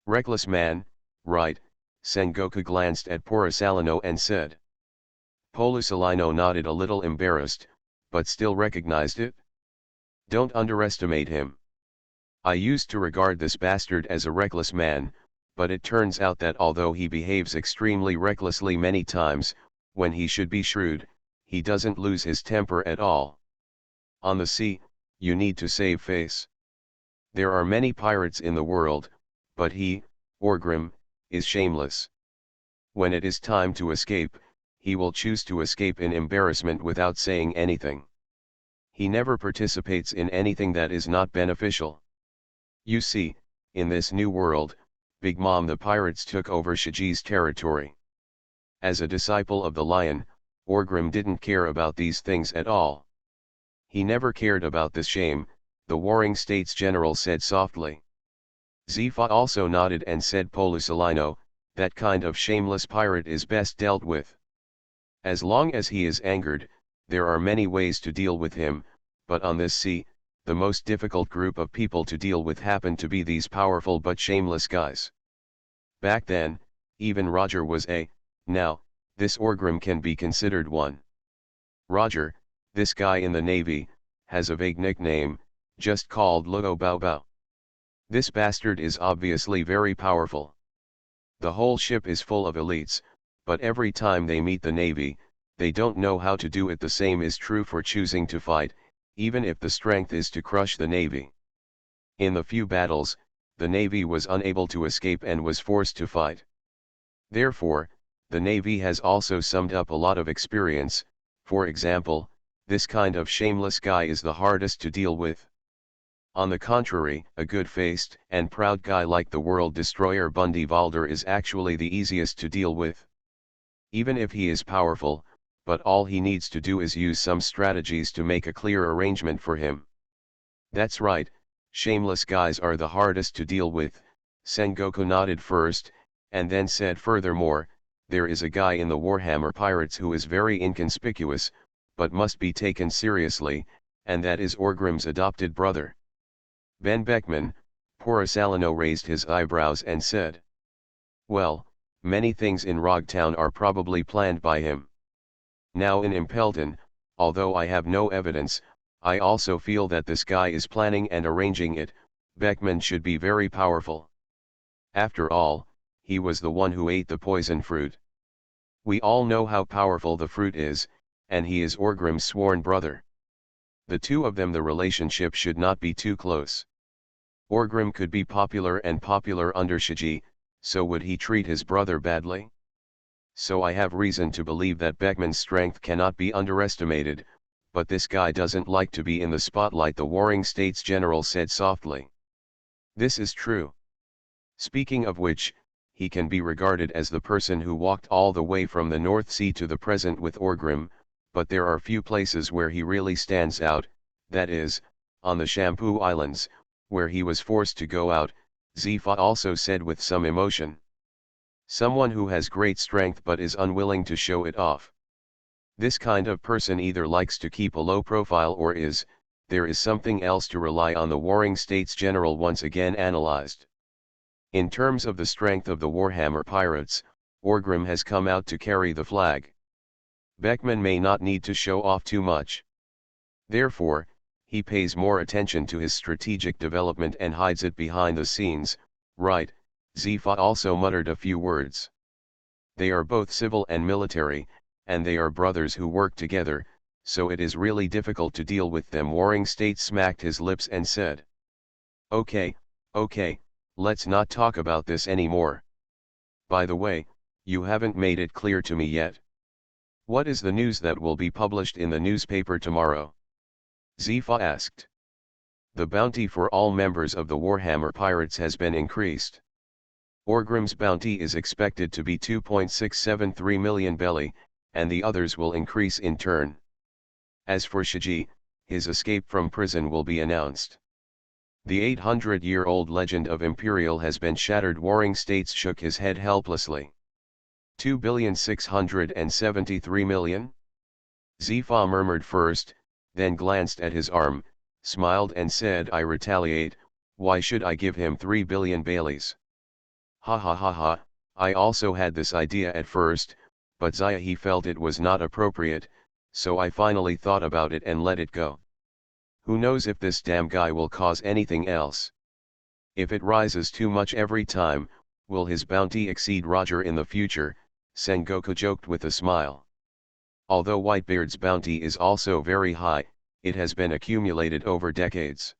Reckless man, right? Sengoku glanced at Porisalino and said. Porisalino nodded, a little embarrassed, but still recognized it. Don't underestimate him. I used to regard this bastard as a reckless man, but it turns out that although he behaves extremely recklessly many times, when he should be shrewd, he doesn't lose his temper at all. On the sea, you need to save face. There are many pirates in the world, but he, Orgrim, is shameless. When it is time to escape, he will choose to escape in embarrassment without saying anything. He never participates in anything that is not beneficial. You see, in this new world, Big Mom, the pirates took over Shiji's territory. As a disciple of the lion, Orgrim didn't care about these things at all. He never cared about this shame, the Warring States General said softly. Zifa also nodded and said, Porisalino, that kind of shameless pirate is best dealt with. As long as he is angered, there are many ways to deal with him, but on this sea, the most difficult group of people to deal with happen to be these powerful but shameless guys. Back then, even Roger was now, this Orgrim can be considered one. Roger, this guy in the Navy, has a vague nickname, just called Luo Bao Bao. This bastard is obviously very powerful. The whole ship is full of elites, but every time they meet the Navy, they don't know how to do it. The same is true for choosing to fight, even if the strength is to crush the Navy. In the few battles, the Navy was unable to escape and was forced to fight. Therefore, the Navy has also summed up a lot of experience. For example, This kind of shameless guy is the hardest to deal with. On the contrary, a good-faced and proud guy like the world destroyer Bundy Valder is actually the easiest to deal with. Even if he is powerful, but all he needs to do is use some strategies to make a clear arrangement for him. That's right, shameless guys are the hardest to deal with. Sengoku nodded first, and then said furthermore, there is a guy in the Warhammer Pirates who is very inconspicuous, but must be taken seriously, and that is Orgrim's adopted brother. Ben Beckman, Porisalino raised his eyebrows and said. Well, many things in Rogtown are probably planned by him. Now in Impelton, although I have no evidence, I also feel that this guy is planning and arranging it. Beckman should be very powerful. After all, he was the one who ate the poison fruit. We all know how powerful the fruit is, and he is Orgrim's sworn brother. The two of them, the relationship should not be too close. Orgrim could be popular and popular under Shiji, so would he treat his brother badly? So I have reason to believe that Beckman's strength cannot be underestimated, but this guy doesn't like to be in the spotlight, the Warring States General said softly. This is true. Speaking of which, he can be regarded as the person who walked all the way from the North Sea to the present with Orgrim, but there are few places where he really stands out, that is, on the Shampoo Islands, where he was forced to go out, Zifa also said with some emotion. Someone who has great strength but is unwilling to show it off. This kind of person either likes to keep a low profile or there is something else to rely on, the Warring States General once again analyzed. In terms of the strength of the Warhammer Pirates, Orgrim has come out to carry the flag. Beckman may not need to show off too much. Therefore, he pays more attention to his strategic development and hides it behind the scenes, right? Zifa also muttered a few words. They are both civil and military, and they are brothers who work together, so it is really difficult to deal with them. Warring States smacked his lips and said. Okay, let's not talk about this anymore. By the way, you haven't made it clear to me yet. What is the news that will be published in the newspaper tomorrow? Zifa asked. The bounty for all members of the Warhammer Pirates has been increased. Orgrim's bounty is expected to be 2.673 million belly, and the others will increase in turn. As for Shiji, his escape from prison will be announced. The 800-year-old legend of Imperial has been shattered. Warring States shook his head helplessly. 2,673,000,000? Zifa murmured first, then glanced at his arm, smiled and said, I retaliate, why should I give him 3 billion baileys? Ha ha ha ha, I also had this idea at first, but he felt it was not appropriate, so I finally thought about it and let it go. Who knows if this damn guy will cause anything else? If it rises too much every time, will his bounty exceed Roger in the future? Sengoku joked with a smile. Although Whitebeard's bounty is also very high, it has been accumulated over decades.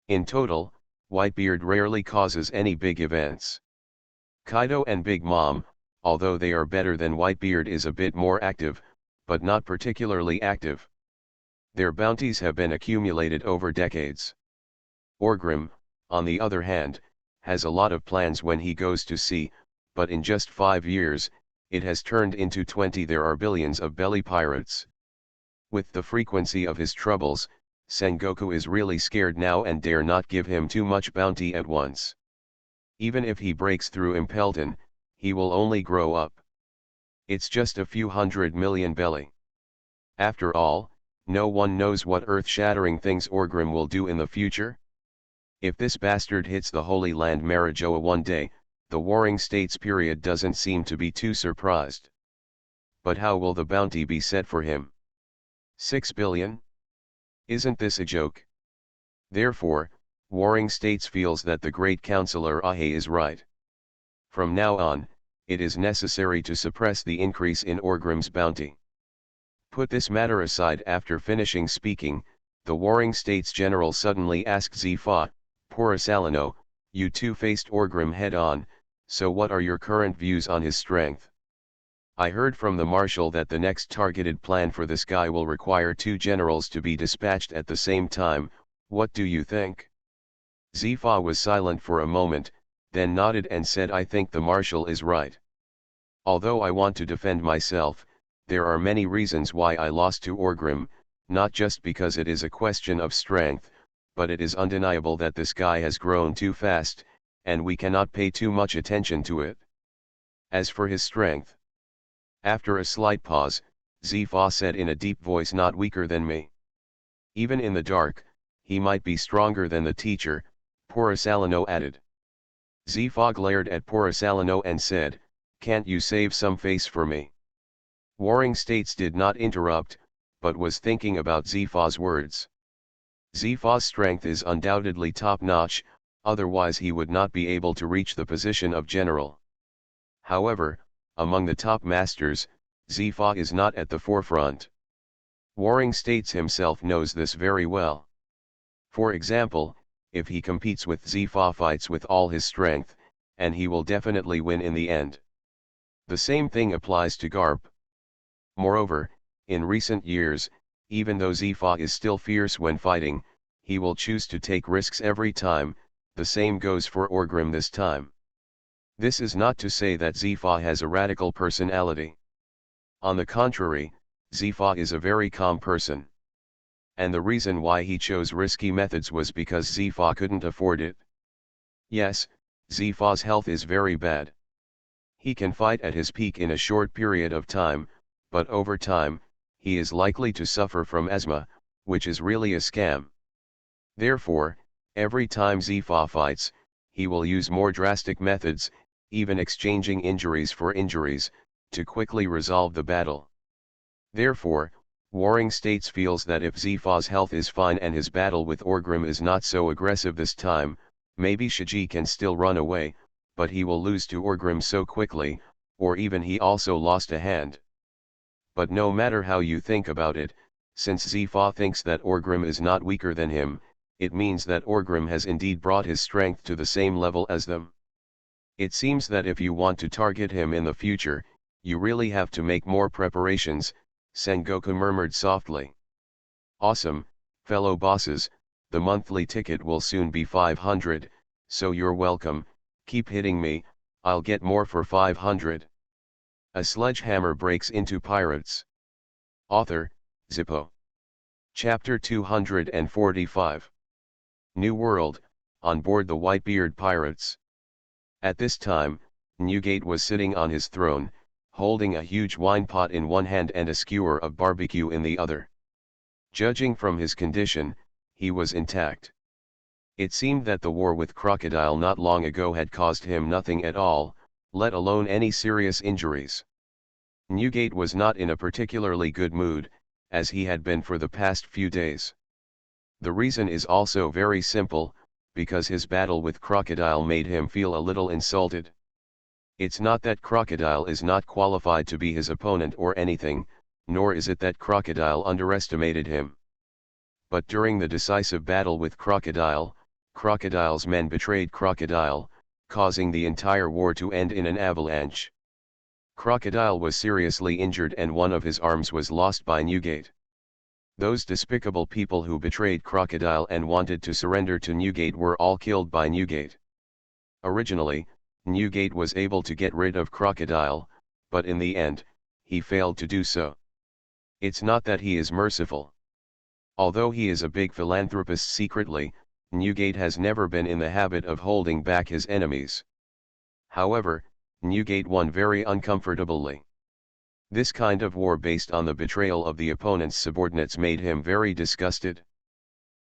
In total, Whitebeard rarely causes any big events. Kaido and Big Mom, although they are better than Whitebeard, is a bit more active, but not particularly active. Their bounties have been accumulated over decades. Orgrim, on the other hand, has a lot of plans when he goes to sea, but in just 5 years, it has turned into 20. There are billions of belly pirates. With the frequency of his troubles, Sengoku is really scared now and dare not give him too much bounty at once. Even if he breaks through Impelton, he will only grow up. It's just a few 100 million belly. After all, no one knows what earth-shattering things Orgrim will do in the future. If this bastard hits the Holy Land Marijoa one day, the Warring States period doesn't seem to be too surprised. But how will the bounty be set for him? 6 billion? Isn't this a joke? Therefore, Warring States feels that the Great Counselor Ahe is right. From now on, it is necessary to suppress the increase in Orgrim's bounty. Put this matter aside. After finishing speaking, the Warring States General suddenly asked Zifa, Porisalino, you two faced Orgrim head-on, so what are your current views on his strength? I heard from the marshal that the next targeted plan for this guy will require 2 generals to be dispatched at the same time. What do you think? Zifa was silent for a moment, then nodded and said, I think the marshal is right. Although I want to defend myself, there are many reasons why I lost to Orgrim, not just because it is a question of strength, but it is undeniable that this guy has grown too fast, and we cannot pay too much attention to it. As for his strength. After a slight pause, Zifa said in a deep voice, not weaker than me. Even in the dark, he might be stronger than the teacher, Porisalino added. Zifa glared at Porisalino and said, can't you save some face for me? Warring States did not interrupt, but was thinking about Zifa's words. Zifa's strength is undoubtedly top-notch, otherwise he would not be able to reach the position of general. However, among the top masters, Zifa is not at the forefront. Warring States himself knows this very well. For example, if he competes with Zifa, fights with all his strength, and he will definitely win in the end. The same thing applies to Garp. Moreover, in recent years, even though Zifa is still fierce when fighting, he will choose to take risks every time. The same goes for Orgrim this time. This is not to say that Zifa has a radical personality. On the contrary, Zifa is a very calm person. And the reason why he chose risky methods was because Zifa couldn't afford it. Yes, Zifa's health is very bad. He can fight at his peak in a short period of time, but over time, he is likely to suffer from asthma, which is really a scam. Therefore, every time Zifa fights, he will use more drastic methods, even exchanging injuries for injuries, to quickly resolve the battle. Therefore, Warring States feels that if Zifa's health is fine and his battle with Orgrim is not so aggressive this time, maybe Shiji can still run away, but he will lose to Orgrim so quickly, or even he also lost a hand. But no matter how you think about it, since Zifa thinks that Orgrim is not weaker than him, it means that Orgrim has indeed brought his strength to the same level as them. It seems that if you want to target him in the future, you really have to make more preparations, Sengoku murmured softly. Awesome, fellow bosses, the monthly ticket will soon be 500, so you're welcome, keep hitting me, I'll get more for 500. A sledgehammer breaks into pirates. Author, Zippo. Chapter 245. New World, on board the Whitebeard pirates. At this time, Newgate was sitting on his throne, holding a huge wine pot in one hand and a skewer of barbecue in the other. Judging from his condition, he was intact. It seemed that the war with Crocodile not long ago had caused him nothing at all, let alone any serious injuries. Newgate was not in a particularly good mood, as he had been for the past few days. The reason is also very simple, because his battle with Crocodile made him feel a little insulted. It's not that Crocodile is not qualified to be his opponent or anything, nor is it that Crocodile underestimated him. But during the decisive battle with Crocodile, Crocodile's men betrayed Crocodile, causing the entire war to end in an avalanche. Crocodile was seriously injured and one of his arms was lost by Newgate. Those despicable people who betrayed Crocodile and wanted to surrender to Newgate were all killed by Newgate. Originally, Newgate was able to get rid of Crocodile, but in the end, he failed to do so. It's not that he is merciful. Although he is a big philanthropist secretly, Newgate has never been in the habit of holding back his enemies. However, Newgate won very uncomfortably. This kind of war based on the betrayal of the opponent's subordinates made him very disgusted.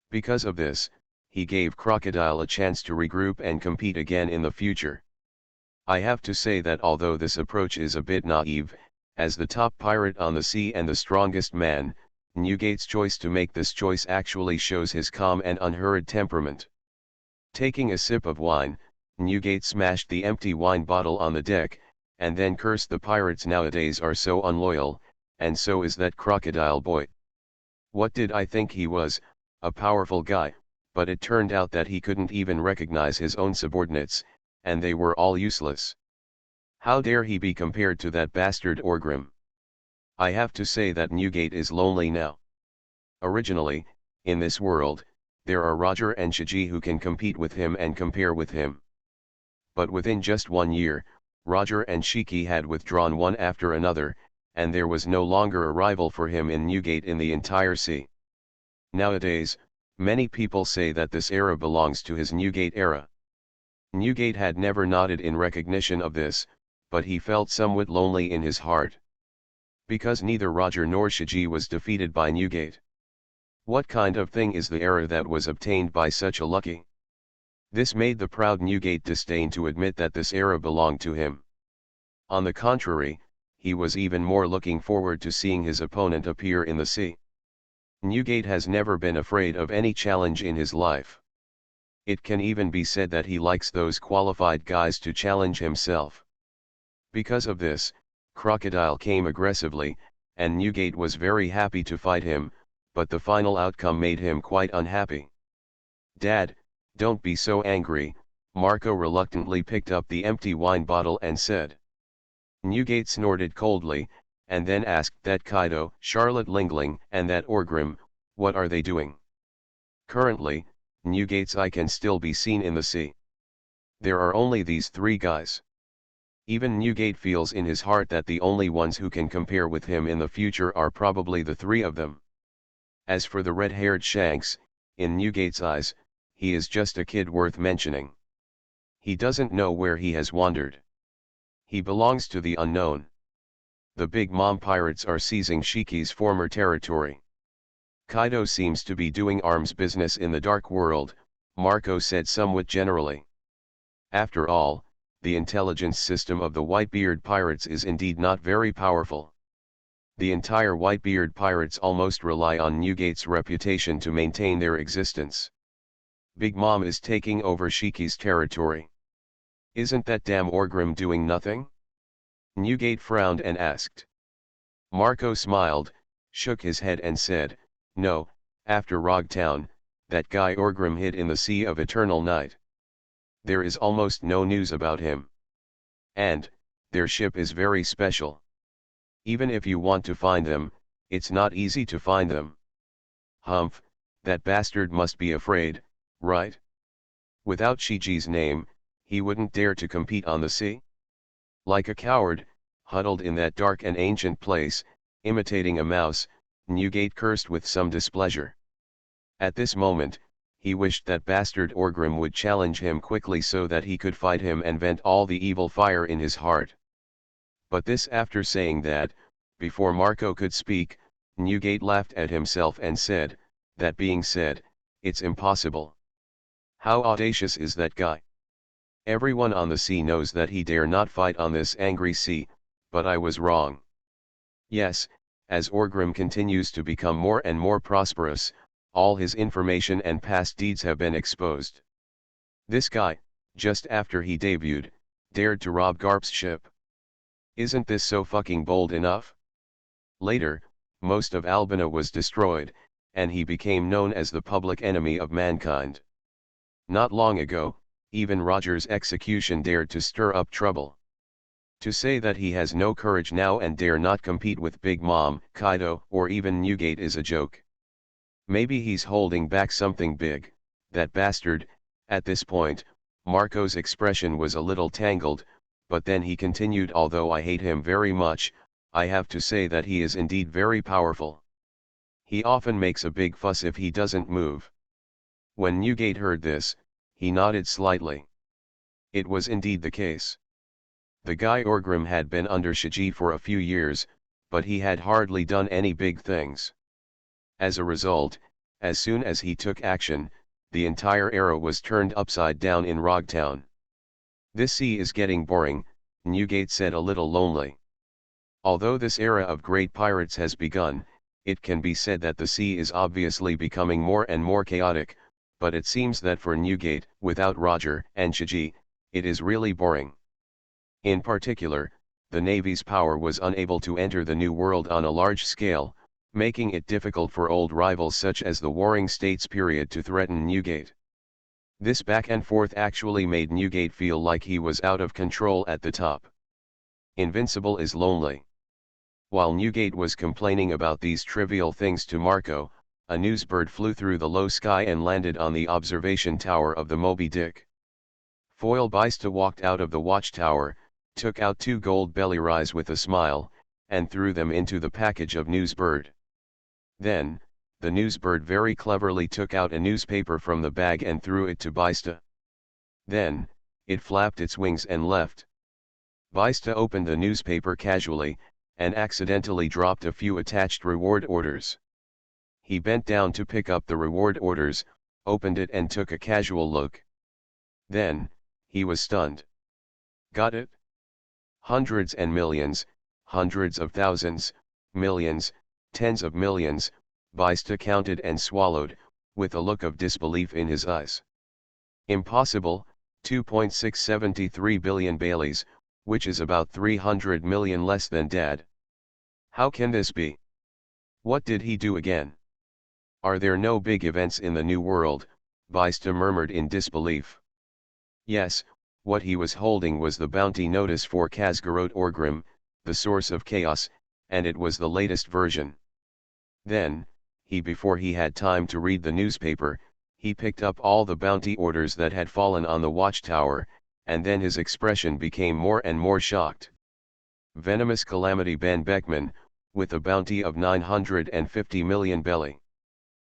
Because of this, he gave Crocodile a chance to regroup and compete again in the future. I have to say that although this approach is a bit naive, as the top pirate on the sea and the strongest man, Newgate's choice to make this choice actually shows his calm and unhurried temperament. Taking a sip of wine, Newgate smashed the empty wine bottle on the deck, and then cursed the pirates nowadays are so unloyal, and so is that Crocodile boy. What did I think he was, a powerful guy, but it turned out that he couldn't even recognize his own subordinates, and they were all useless. How dare he be compared to that bastard Orgrim? I have to say that Newgate is lonely now. Originally, in this world, there are Roger and Shiji who can compete with him and compare with him. But within just 1 year, Roger and Shiki had withdrawn one after another, and there was no longer a rival for him in Newgate in the entire sea. Nowadays, many people say that this era belongs to his Newgate era. Newgate had never nodded in recognition of this, but he felt somewhat lonely in his heart. Because neither Roger nor Shiji was defeated by Newgate. What kind of thing is the era that was obtained by such a lucky? This made the proud Newgate disdain to admit that this era belonged to him. On the contrary, he was even more looking forward to seeing his opponent appear in the sea. Newgate has never been afraid of any challenge in his life. It can even be said that he likes those qualified guys to challenge himself. Because of this, Crocodile came aggressively, and Newgate was very happy to fight him, but the final outcome made him quite unhappy. "Dad, don't be so angry," Marco reluctantly picked up the empty wine bottle and said. Newgate snorted coldly, and then asked that Kaido, Charlotte Lingling, and that Orgrim, what are they doing? Currently, Newgate's eye can still be seen in the sea. There are only these 3 guys. Even Newgate feels in his heart that the only ones who can compare with him in the future are probably the 3 of them. As for the red-haired Shanks, in Newgate's eyes, he is just a kid worth mentioning. He doesn't know where he has wandered. He belongs to the unknown. The Big Mom pirates are seizing Shiki's former territory. Kaido seems to be doing arms business in the dark world, Marco said somewhat generally. After all, the intelligence system of the Whitebeard pirates is indeed not very powerful. The entire Whitebeard pirates almost rely on Newgate's reputation to maintain their existence. Big Mom is taking over Shiki's territory. Isn't that damn Orgrim doing nothing? Newgate frowned and asked. Marco smiled, shook his head and said, no, after Rogtown, that guy Orgrim hid in the Sea of Eternal Night. There is almost no news about him. And, their ship is very special. Even if you want to find them, it's not easy to find them. Humph, that bastard must be afraid, right? Without Shiji's name, he wouldn't dare to compete on the sea? Like a coward, huddled in that dark and ancient place, imitating a mouse, Newgate cursed with some displeasure. At this moment, he wished that bastard Orgrim would challenge him quickly so that he could fight him and vent all the evil fire in his heart. But this after saying that, before Marco could speak, Newgate laughed at himself and said, that being said, it's impossible. How audacious is that guy? Everyone on the sea knows that he dare not fight on this angry sea, but I was wrong. Yes, as Orgrim continues to become more and more prosperous, all his information and past deeds have been exposed. This guy, just after he debuted, dared to rob Garp's ship. Isn't this so fucking bold enough? Later, most of Albina was destroyed, and he became known as the public enemy of mankind. Not long ago, even Roger's execution dared to stir up trouble. To say that he has no courage now and dare not compete with Big Mom, Kaido, or even Newgate is a joke. Maybe he's holding back something big, that bastard. At this point, Marco's expression was a little tangled, but then he continued, although I hate him very much, I have to say that he is indeed very powerful. He often makes a big fuss if he doesn't move. When Newgate heard this, he nodded slightly. It was indeed the case. The guy Orgrim had been under Shiji for a few years, but he had hardly done any big things. As a result, as soon as he took action, the entire era was turned upside down in Rogtown. This sea is getting boring, Newgate said a little lonely. Although this era of great pirates has begun, it can be said that the sea is obviously becoming more and more chaotic, but it seems that for Newgate, without Roger and Shiji, it is really boring. In particular, the Navy's power was unable to enter the New World on a large scale, making it difficult for old rivals such as the Warring States period to threaten Newgate. This back and forth actually made Newgate feel like he was out of control at the top. Invincible is lonely. While Newgate was complaining about these trivial things to Marco, a newsbird flew through the low sky and landed on the observation tower of the Moby Dick. Foyle Bysta walked out of the watchtower, took out 2 gold belly rice with a smile, and threw them into the package of newsbird. Then, the newsbird very cleverly took out a newspaper from the bag and threw it to Bysta. Then, it flapped its wings and left. Bysta opened the newspaper casually, and accidentally dropped a few attached reward orders. He bent down to pick up the reward orders, opened it and took a casual look. Then, he was stunned. Got it? Hundreds and millions, hundreds of thousands, millions, tens of millions, Bysta counted and swallowed, with a look of disbelief in his eyes. Impossible, 2.673 billion Baileys, which is about 300 million less than Dad. How can this be? What did he do again? Are there no big events in the New World? Bysta murmured in disbelief. Yes, what he was holding was the bounty notice for Kazgarot Orgrim, the source of chaos, and it was the latest version. Then, before he had time to read the newspaper, he picked up all the bounty orders that had fallen on the watchtower, and then his expression became more and more shocked. Venomous Calamity Ben Beckman, with a bounty of 950 million belly.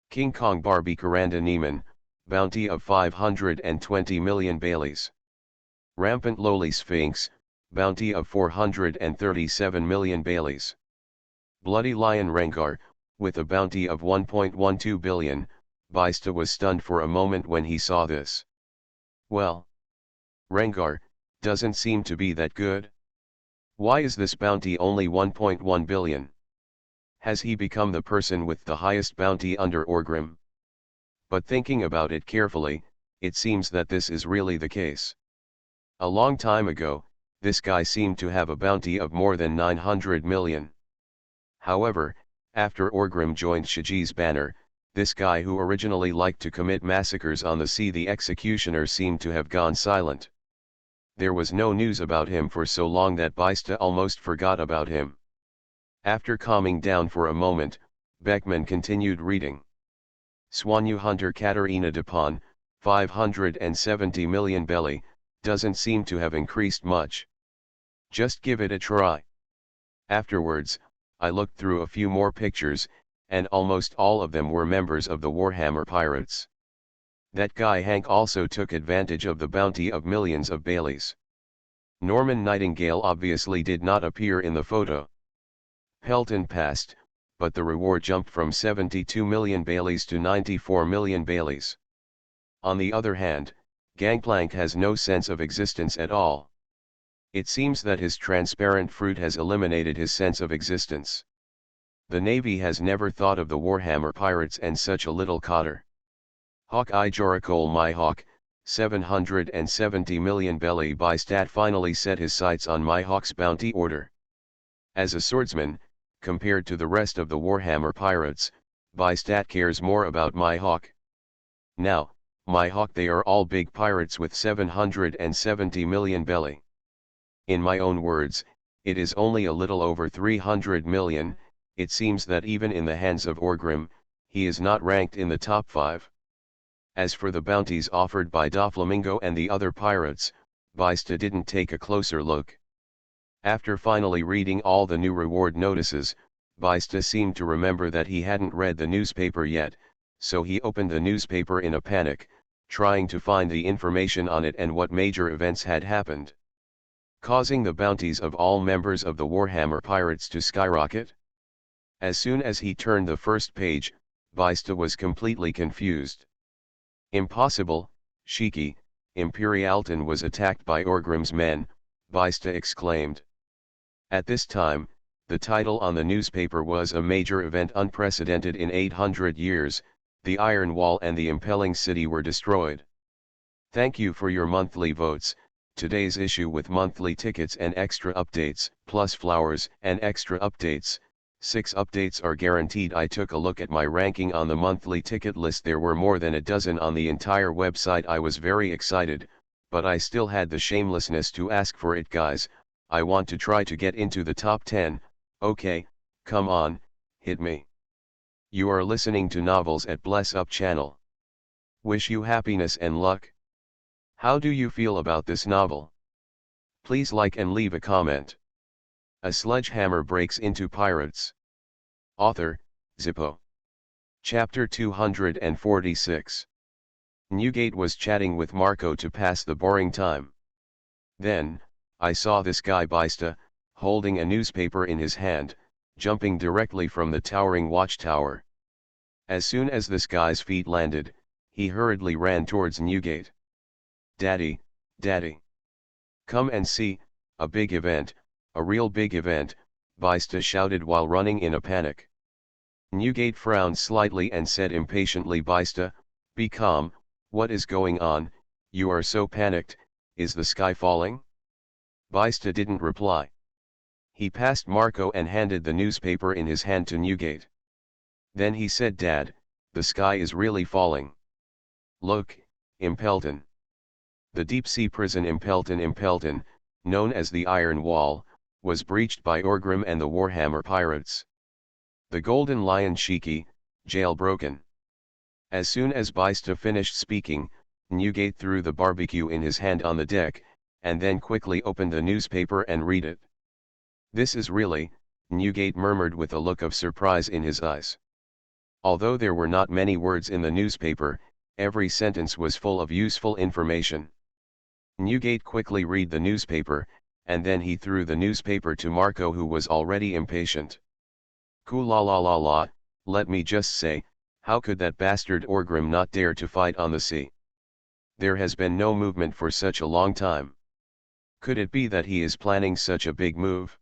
King Kong Barbie Karanda Neiman, bounty of 520 million Baileys. Rampant Lowly Sphinx, bounty of 437 million Baileys. Bloody Lion Rengar, with a bounty of 1.12 billion, Bysta was stunned for a moment when he saw this. Well, Rengar, doesn't seem to be that good. Why is this bounty only 1.1 billion? Has he become the person with the highest bounty under Orgrim? But thinking about it carefully, it seems that this is really the case. A long time ago, this guy seemed to have a bounty of more than 900 million. However, after Orgrim joined Shiji's banner, this guy who originally liked to commit massacres on the sea, the executioner, seemed to have gone silent. There was no news about him for so long that Bysta almost forgot about him. After calming down for a moment, Beckman continued reading. Swanyu Hunter Katarina Dupont, 570 million belly, doesn't seem to have increased much. Just give it a try. Afterwards, I looked through a few more pictures, and almost all of them were members of the Warhammer Pirates. That guy Hank also took advantage of the bounty of millions of Baileys. Norman Nightingale obviously did not appear in the photo. Pelton passed, but the reward jumped from 72 million Baileys to 94 million Baileys. On the other hand, Gangplank has no sense of existence at all. It seems that his transparent fruit has eliminated his sense of existence. The Navy has never thought of the Warhammer Pirates and such a little cotter. Hawkeye Jorakol Myhawk, 770 million belly. Bysta finally set his sights on Myhawk's bounty order. As a swordsman, compared to the rest of the Warhammer Pirates, Bysta cares more about Myhawk. Now, Myhawk, they are all big pirates with 770 million belly. In my own words, it is only a little over 300 million. It seems that even in the hands of Orgrim, he is not ranked in the top 5. As for the bounties offered by Doflamingo and the other pirates, Bysta didn't take a closer look. After finally reading all the new reward notices, Bysta seemed to remember that he hadn't read the newspaper yet, so he opened the newspaper in a panic, trying to find the information on it and what major events had happened, causing the bounties of all members of the Warhammer Pirates to skyrocket. As soon as he turned the first page, Bysta was completely confused. Impossible, Shiki, Imperialton was attacked by Orgrim's men, Bysta exclaimed. At this time, the title on the newspaper was a major event unprecedented in 800 years, the Iron Wall and the impelling city were destroyed. Thank you for your monthly votes. Today's issue with monthly tickets and extra updates, plus flowers and extra updates. 6 updates are guaranteed. I took a look at my ranking on the monthly ticket list. There were more than a dozen on the entire website. I was very excited, but I still had the shamelessness to ask for it, guys. I want to try to get into the top 10, okay, come on, hit me. You are listening to Novels at Bless Up channel. Wish you happiness and luck. How do you feel about this novel? Please like and leave a comment. A sledgehammer breaks into pirates. Author, Zippo. Chapter 246. Newgate was chatting with Marco to pass the boring time. Then, I saw this guy Bista, holding a newspaper in his hand, jumping directly from the towering watchtower. As soon as this guy's feet landed, he hurriedly ran towards Newgate. Daddy, Daddy. Come and see, a big event, a real big event, Bista shouted while running in a panic. Newgate frowned slightly and said impatiently, Bista, be calm, what is going on, you are so panicked, is the sky falling? Bista didn't reply. He passed Marco and handed the newspaper in his hand to Newgate. Then he said, Dad, the sky is really falling. Look, Impelton. The deep-sea prison Impelton, known as the Iron Wall, was breached by Orgrim and the Warhammer pirates. The Golden Lion Shiki, jailbroken. As soon as Bista finished speaking, Newgate threw the barbecue in his hand on the deck, and then quickly opened the newspaper and read it. This is really, Newgate murmured with a look of surprise in his eyes. Although there were not many words in the newspaper, every sentence was full of useful information. Newgate quickly read the newspaper, and then he threw the newspaper to Marco, who was already impatient. Koo-la-la-la-la, let me just say, how could that bastard Orgrim not dare to fight on the sea? There has been no movement for such a long time. Could it be that he is planning such a big move?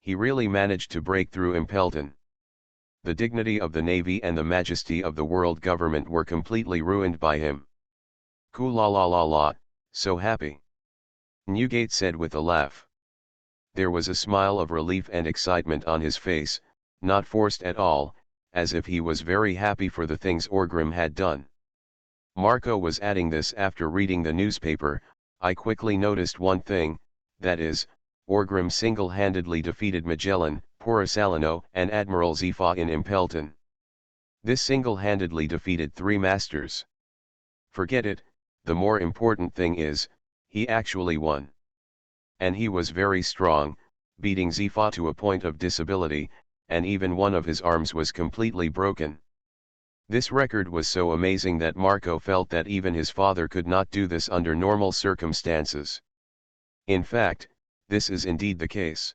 He really managed to break through Impelton. The dignity of the navy and the majesty of the world government were completely ruined by him. Koo-la-la-la-la, so happy. Newgate said with a laugh. There was a smile of relief and excitement on his face, not forced at all, as if he was very happy for the things Orgrim had done. Marco was adding this after reading the newspaper. I quickly noticed one thing, that is, Orgrim single-handedly defeated Magellan, Purisalano and Admiral Zifa in Impelton. This single-handedly defeated 3 masters. Forget it, the more important thing is, he actually won. And he was very strong, beating Zifa to a point of disability, and even one of his arms was completely broken. This record was so amazing that Marco felt that even his father could not do this under normal circumstances. In fact, this is indeed the case.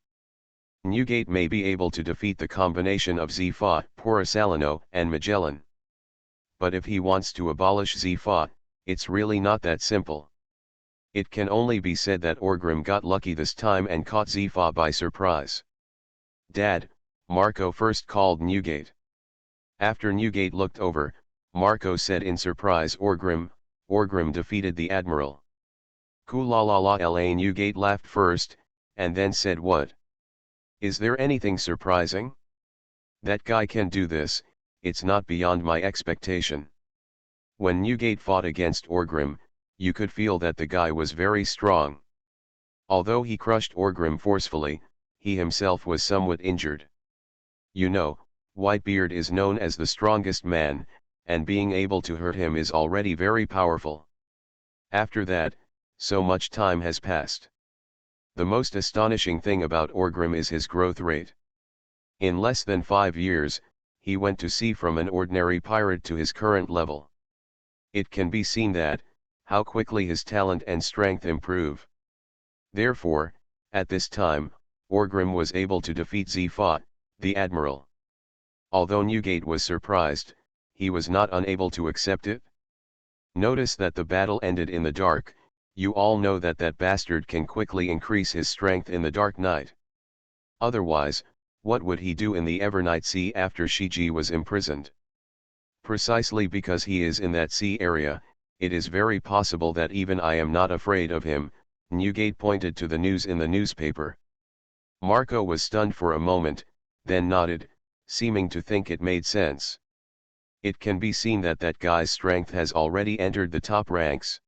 Newgate may be able to defeat the combination of Zifa, Purisalano and Magellan. But if he wants to abolish Zifa, it's really not that simple. It can only be said that Orgrim got lucky this time and caught Zifa by surprise. Dad, Marco first called Newgate. After Newgate looked over, Marco said in surprise, Orgrim defeated the Admiral. Koo-la-la-la-la. Newgate laughed first, and then said, what? Is there anything surprising? That guy can do this, it's not beyond my expectation. When Newgate fought against Orgrim, you could feel that the guy was very strong. Although he crushed Orgrim forcefully, he himself was somewhat injured. You know, Whitebeard is known as the strongest man, and being able to hurt him is already very powerful. After that, so much time has passed. The most astonishing thing about Orgrim is his growth rate. In less than 5 years, he went to sea from an ordinary pirate to his current level. It can be seen that, how quickly his talent and strength improve. Therefore, at this time, Orgrim was able to defeat Zifa, the Admiral. Although Newgate was surprised, he was not unable to accept it. Notice that the battle ended in the dark. You all know that that bastard can quickly increase his strength in the dark night. Otherwise, what would he do in the Evernight Sea after Shiji was imprisoned? Precisely because he is in that sea area, it is very possible that even I am not afraid of him. Newgate pointed to the news in the newspaper. Marco was stunned for a moment, then nodded, seeming to think it made sense. It can be seen that that guy's strength has already entered the top ranks.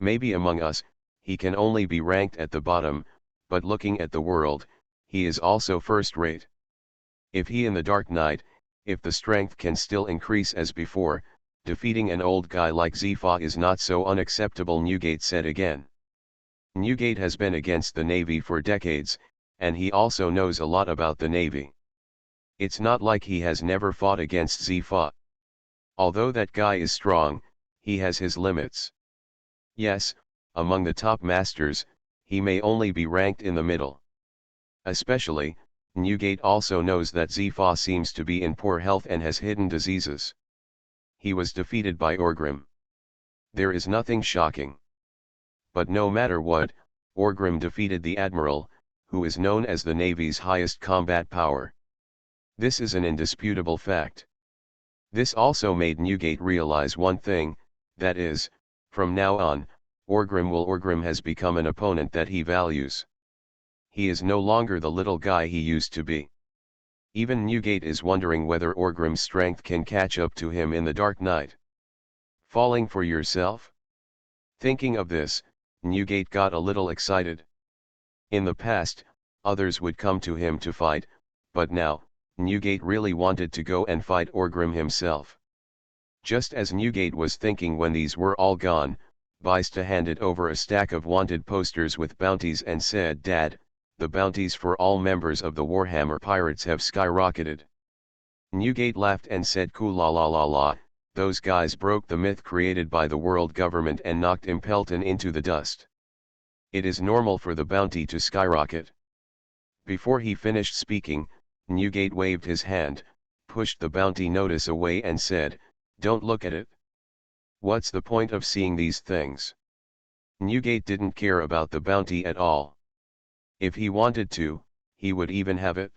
Maybe among us, he can only be ranked at the bottom, but looking at the world, he is also first-rate. If he in the dark night, if the strength can still increase as before, defeating an old guy like Sci-fi is not so unacceptable, Newgate said again. Newgate has been against the Navy for decades, and he also knows a lot about the Navy. It's not like he has never fought against Sci-fi. Although that guy is strong, he has his limits. Yes, among the top masters, he may only be ranked in the middle. Especially, Newgate also knows that Sci-fi seems to be in poor health and has hidden diseases. He was defeated by Orgrim. There is nothing shocking. But no matter what, Orgrim defeated the Admiral, who is known as the Navy's highest combat power. This is an indisputable fact. This also made Newgate realize one thing, that is, from now on, Orgrim has become an opponent that he values. He is no longer the little guy he used to be. Even Newgate is wondering whether Orgrim's strength can catch up to him in the dark night. Falling for yourself? Thinking of this, Newgate got a little excited. In the past, others would come to him to fight, but now, Newgate really wanted to go and fight Orgrim himself. Just as Newgate was thinking when these were all gone, Bista handed over a stack of wanted posters with bounties and said, "Dad, the bounties for all members of the Warhammer Pirates have skyrocketed." Newgate laughed and said, "Cool, la la la la, those guys broke the myth created by the world government and knocked Impelton into the dust. It is normal for the bounty to skyrocket." Before he finished speaking, Newgate waved his hand, pushed the bounty notice away and said, "Don't look at it. What's the point of seeing these things?" Newgate didn't care about the bounty at all. If he wanted to, he would even have it.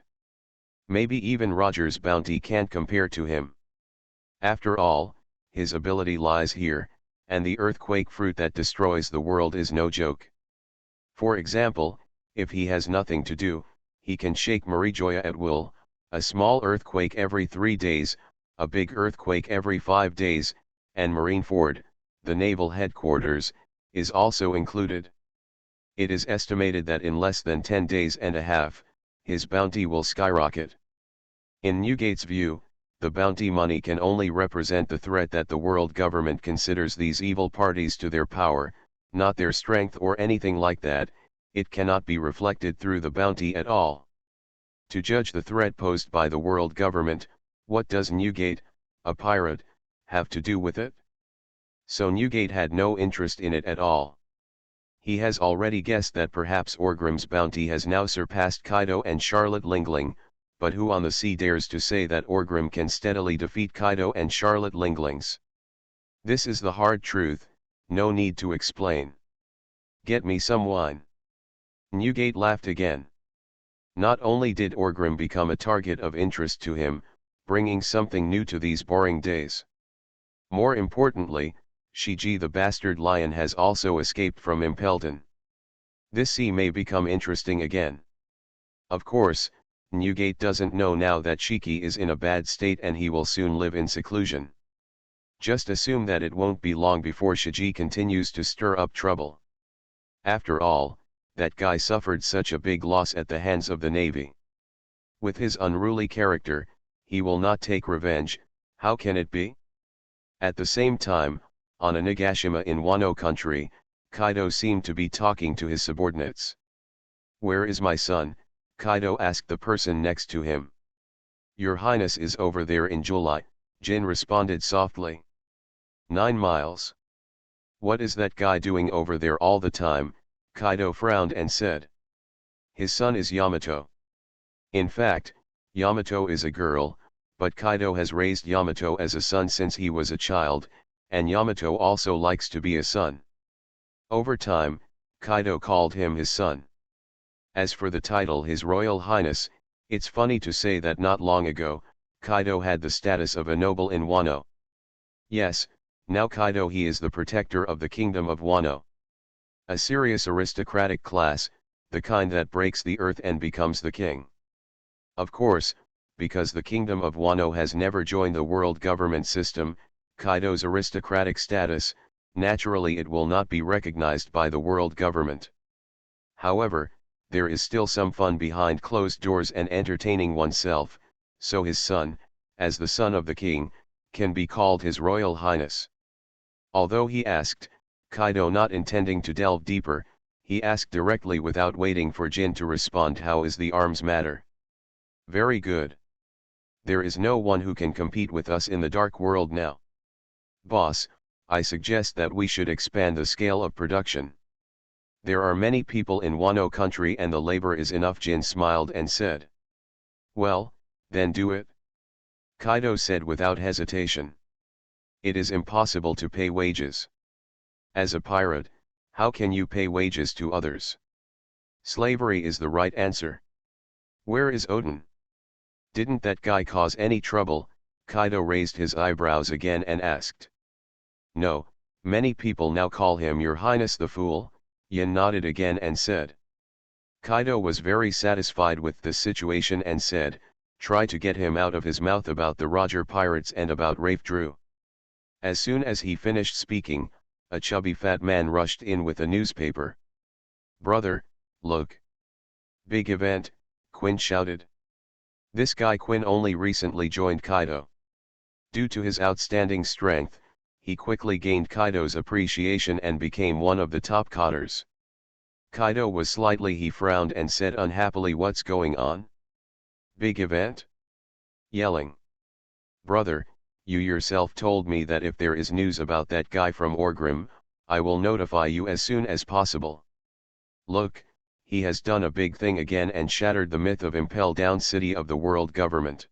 Maybe even Roger's bounty can't compare to him. After all, his ability lies here, and the earthquake fruit that destroys the world is no joke. For example, if he has nothing to do, he can shake Marijoya at will, a small earthquake every 3 days, a big earthquake every 5 days, and Marineford, the naval headquarters, is also included. It is estimated that in less than 10 days and a half, his bounty will skyrocket. In Newgate's view, the bounty money can only represent the threat that the world government considers these evil parties to their power, not their strength or anything like that. It cannot be reflected through the bounty at all. To judge the threat posed by the world government, what does Newgate, a pirate, have to do with it? So Newgate had no interest in it at all. He has already guessed that perhaps Orgrim's bounty has now surpassed Kaido and Charlotte Lingling, but who on the sea dares to say that Orgrim can steadily defeat Kaido and Charlotte Linglings? This is the hard truth, no need to explain. Get me some wine. Newgate laughed again. Not only did Orgrim become a target of interest to him, bringing something new to these boring days. More importantly, Shiji the bastard lion has also escaped from Impelton. This sea may become interesting again. Of course, Newgate doesn't know now that Shiki is in a bad state and he will soon live in seclusion. Just assume that it won't be long before Shiji continues to stir up trouble. After all, that guy suffered such a big loss at the hands of the Navy. With his unruly character, he will not take revenge. How can it be? At the same time, on a Nagashima in Wano country, Kaido seemed to be talking to his subordinates. "Where is my son?" Kaido asked the person next to him. "Your Highness is over there in Julai," Jin responded softly. 9 miles. "What is that guy doing over there all the time?" Kaido frowned and said. "His son is Yamato." In fact, Yamato is a girl, but Kaido has raised Yamato as a son since he was a child, and Yamato also likes to be a son. Over time, Kaido called him his son. As for the title His Royal Highness, it's funny to say that not long ago, Kaido had the status of a noble in Wano. Yes, now Kaido he is the protector of the kingdom of Wano. A serious aristocratic class, the kind that breaks the earth and becomes the king. Of course, because the kingdom of Wano has never joined the world government system, Kaido's aristocratic status, naturally it will not be recognized by the world government. However, there is still some fun behind closed doors and entertaining oneself, so his son, as the son of the king, can be called His Royal Highness. Although he asked, Kaido not intending to delve deeper, he asked directly without waiting for Jin to respond, how is the arms matter? Very good. There is no one who can compete with us in the dark world now. Boss, I suggest that we should expand the scale of production. There are many people in Wano country and the labor is enough. Jin smiled and said. Well, then do it. Kaido said without hesitation. It is impossible to pay wages. As a pirate, how can you pay wages to others? Slavery is the right answer. Where is Odin? Didn't that guy cause any trouble? Kaido raised his eyebrows again and asked. No, many people now call him Your Highness the Fool. Yin nodded again and said. Kaido was very satisfied with the situation and said, try to get him out of his mouth about the Roger pirates and about Rafe Drew. As soon as he finished speaking, a chubby fat man rushed in with a newspaper. Brother, look. Big event, Quinn shouted. This guy Quinn only recently joined Kaido. Due to his outstanding strength, he quickly gained Kaido's appreciation and became one of the top cotters. Kaido was he frowned and said unhappily, what's going on? Big event? Yelling. Brother, you yourself told me that if there is news about that guy from Orgrim, I will notify you as soon as possible. Look, he has done a big thing again and shattered the myth of Impel Down City of the world government.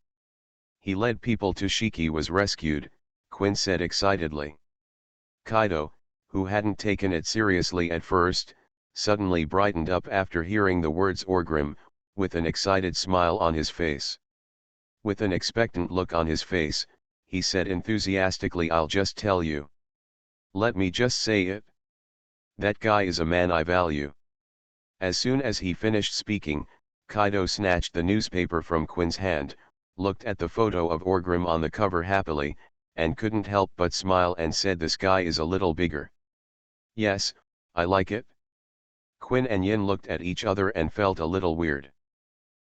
He led people to Shiki was rescued, Quinn said excitedly. Kaido, who hadn't taken it seriously at first, suddenly brightened up after hearing the words Orgrim, with an excited smile on his face. With an expectant look on his face, he said enthusiastically, I'll just tell you. Let me just say it. That guy is a man I value. As soon as he finished speaking, Kaido snatched the newspaper from Quinn's hand, looked at the photo of Orgrim on the cover happily, and couldn't help but smile and said, this guy is a little bigger. Yes, I like it. Quinn and Yin looked at each other and felt a little weird.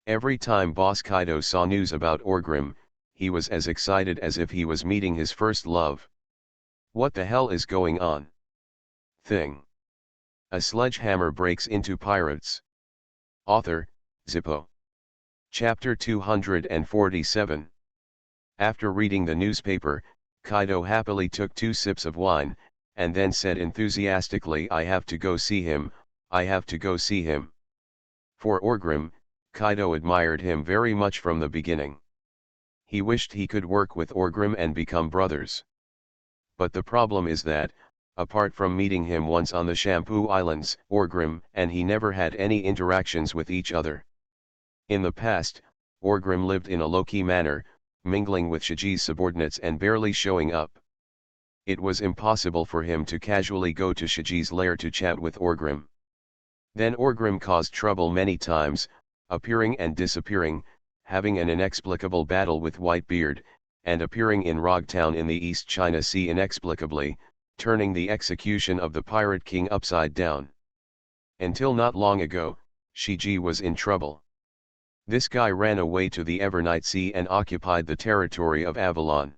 Every time Boss Kaido saw news about Orgrim, he was as excited as if he was meeting his first love. What the hell is going on? Thing. A sledgehammer breaks into pirates. Author, Zippo. Chapter 247. After reading the newspaper, Kaido happily took 2 sips of wine, and then said enthusiastically, I have to go see him, I have to go see him. For Orgrim, Kaido admired him very much from the beginning. He wished he could work with Orgrim and become brothers. But the problem is that, apart from meeting him once on the Shampoo Islands, Orgrim and he never had any interactions with each other. In the past, Orgrim lived in a low-key manner, mingling with Shiji's subordinates and barely showing up. It was impossible for him to casually go to Shiji's lair to chat with Orgrim. Then Orgrim caused trouble many times, appearing and disappearing, having an inexplicable battle with Whitebeard, and appearing in Rogtown in the East China Sea inexplicably, turning the execution of the Pirate King upside down. Until not long ago, Shiji was in trouble. This guy ran away to the Evernight Sea and occupied the territory of Avalon.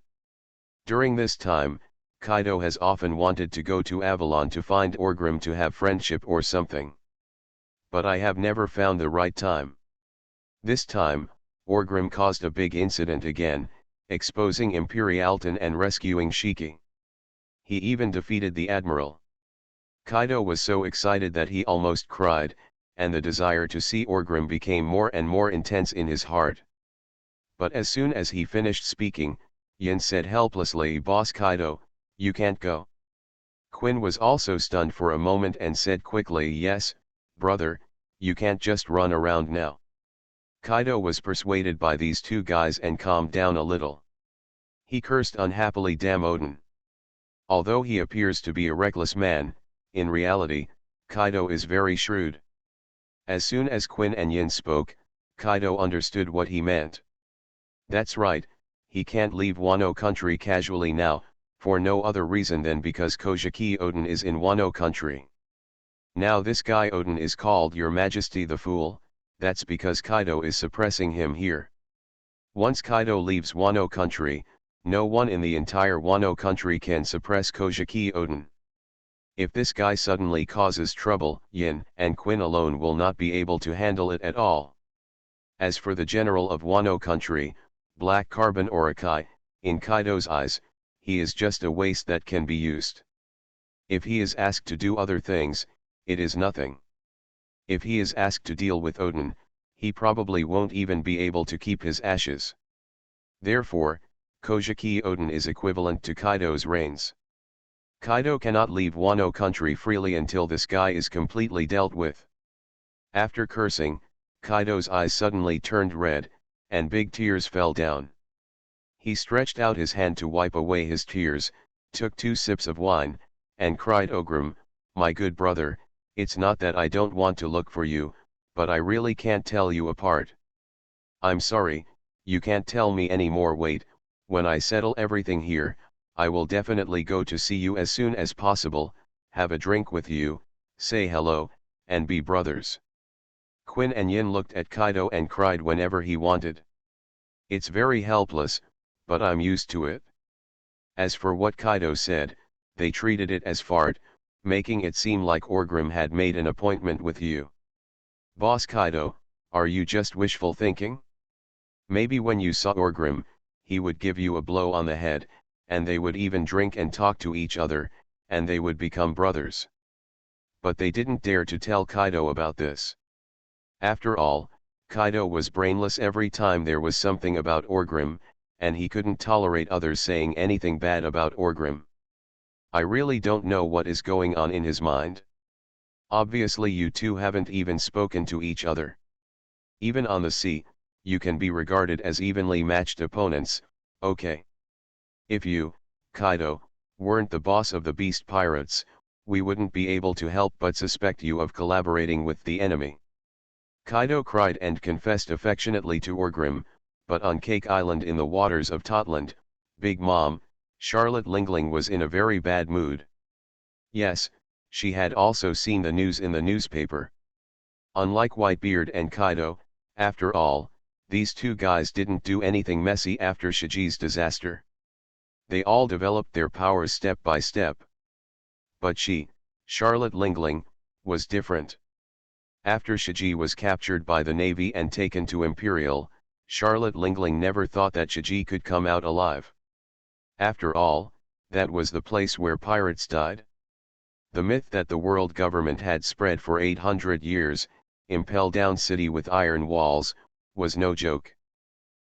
During this time, Kaido has often wanted to go to Avalon to find Orgrim to have friendship or something. But I have never found the right time. This time, Orgrim caused a big incident again, exposing Imperialton and rescuing Shiki. He even defeated the Admiral. Kaido was so excited that he almost cried, and the desire to see Orgrim became more and more intense in his heart. But as soon as he finished speaking, Yin said helplessly, Boss Kaido, you can't go. Quinn was also stunned for a moment and said quickly, yes, brother, you can't just run around now. Kaido was persuaded by these 2 guys and calmed down a little. He cursed unhappily, damn Odin. Although he appears to be a reckless man, in reality, Kaido is very shrewd. As soon as Quinn and Yin spoke, Kaido understood what he meant. That's right, he can't leave Wano country casually now, for no other reason than because Kojiki Odin is in Wano country. Now this guy Odin is called Your Majesty the Fool, that's because Kaido is suppressing him here. Once Kaido leaves Wano country, no one in the entire Wano country can suppress Kojiki Odin. If this guy suddenly causes trouble, Yin and Quinn alone will not be able to handle it at all. As for the general of Wano country, Black Carbon or Akai, in Kaido's eyes, he is just a waste that can be used. If he is asked to do other things, it is nothing. If he is asked to deal with Odin, he probably won't even be able to keep his ashes. Therefore, Kojiki Odin is equivalent to Kaido's reigns. Kaido cannot leave Wano country freely until this guy is completely dealt with. After cursing, Kaido's eyes suddenly turned red, and big tears fell down. He stretched out his hand to wipe away his tears, took 2 sips of wine, and cried, "Ogrim, my good brother, it's not that I don't want to look for you, but I really can't tell you apart. I'm sorry, you can't tell me any more. Wait, when I settle everything here, I will definitely go to see you as soon as possible, have a drink with you, say hello, and be brothers." Quinn and Yin looked at Kaido and cried whenever he wanted. It's very helpless, but I'm used to it. As for what Kaido said, they treated it as fart, making it seem like Orgrim had made an appointment with you. Boss Kaido, are you just wishful thinking? Maybe when you saw Orgrim, he would give you a blow on the head, and they would even drink and talk to each other, and they would become brothers. But they didn't dare to tell Kaido about this. After all, Kaido was brainless every time there was something about Orgrim, and he couldn't tolerate others saying anything bad about Orgrim. I really don't know what is going on in his mind. Obviously you two haven't even spoken to each other. Even on the sea, you can be regarded as evenly matched opponents, okay? If you, Kaido, weren't the boss of the beast pirates, we wouldn't be able to help but suspect you of collaborating with the enemy. Kaido cried and confessed affectionately to Orgrim, but on Cake Island in the waters of Totland, Big Mom, Charlotte Lingling was in a very bad mood. Yes, she had also seen the news in the newspaper. Unlike Whitebeard and Kaido, after all, these two guys didn't do anything messy after Shiji's disaster. They all developed their powers step by step. But she, Charlotte Lingling, was different. After Shiji was captured by the Navy and taken to Imperial, Charlotte Lingling never thought that Shiji could come out alive. After all, that was the place where pirates died. The myth that the world government had spread for 800 years, Impel Down City with iron walls, was no joke.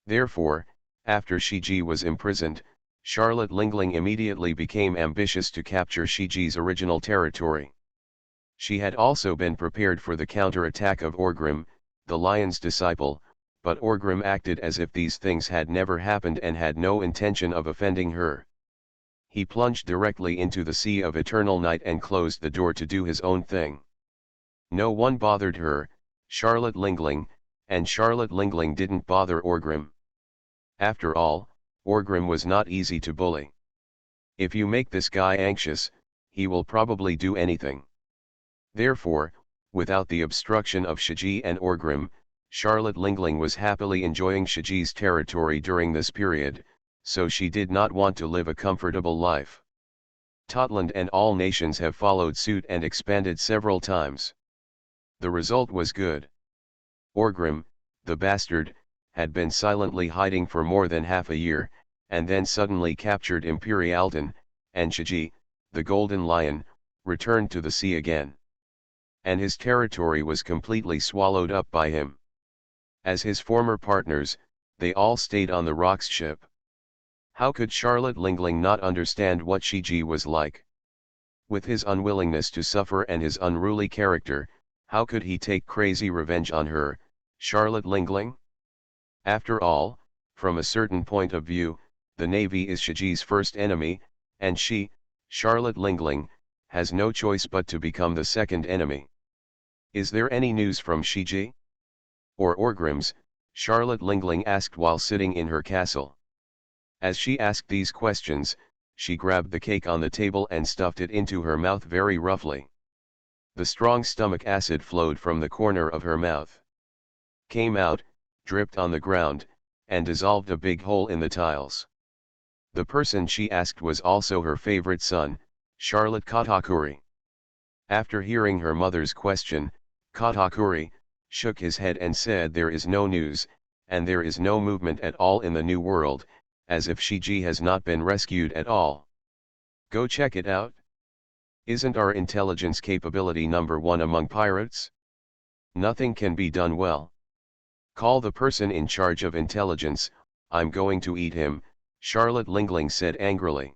Therefore, after Shiji was imprisoned, Charlotte Lingling immediately became ambitious to capture Shiji's original territory. She had also been prepared for the counter-attack of Orgrim, the lion's disciple, but Orgrim acted as if these things had never happened and had no intention of offending her. He plunged directly into the sea of eternal night and closed the door to do his own thing. No one bothered her, Charlotte Lingling, and Charlotte Lingling didn't bother Orgrim. After all, Orgrim was not easy to bully. If you make this guy anxious, he will probably do anything. Therefore, without the obstruction of Shiji and Orgrim, Charlotte Lingling was happily enjoying Shiji's territory during this period, so she did not want to live a comfortable life. Totland and all nations have followed suit and expanded several times. The result was good. Orgrim, the bastard, had been silently hiding for more than half a year, and then suddenly captured Imperialton, and Shiji, the Golden Lion, returned to the sea again. And his territory was completely swallowed up by him. As his former partners, they all stayed on the Rocks ship. How could Charlotte Lingling not understand what Shiji was like? With his unwillingness to suffer and his unruly character, how could he take crazy revenge on her, Charlotte Lingling? After all, from a certain point of view, the Navy is Shiji's first enemy, and she, Charlotte Lingling, has no choice but to become the second enemy. Is there any news from Shiji? Or Orgrim's? Charlotte Lingling asked while sitting in her castle. As she asked these questions, she grabbed the cake on the table and stuffed it into her mouth very roughly. The strong stomach acid flowed from the corner of her mouth, came out, dripped on the ground, and dissolved a big hole in the tiles. The person she asked was also her favorite son, Charlotte Katakuri. After hearing her mother's question, Katakuri shook his head and said there is no news, and there is no movement at all in the new world, as if Shiji has not been rescued at all. Go check it out. Isn't our intelligence capability number one among pirates? Nothing can be done well. Call the person in charge of intelligence, I'm going to eat him, Charlotte Lingling said angrily.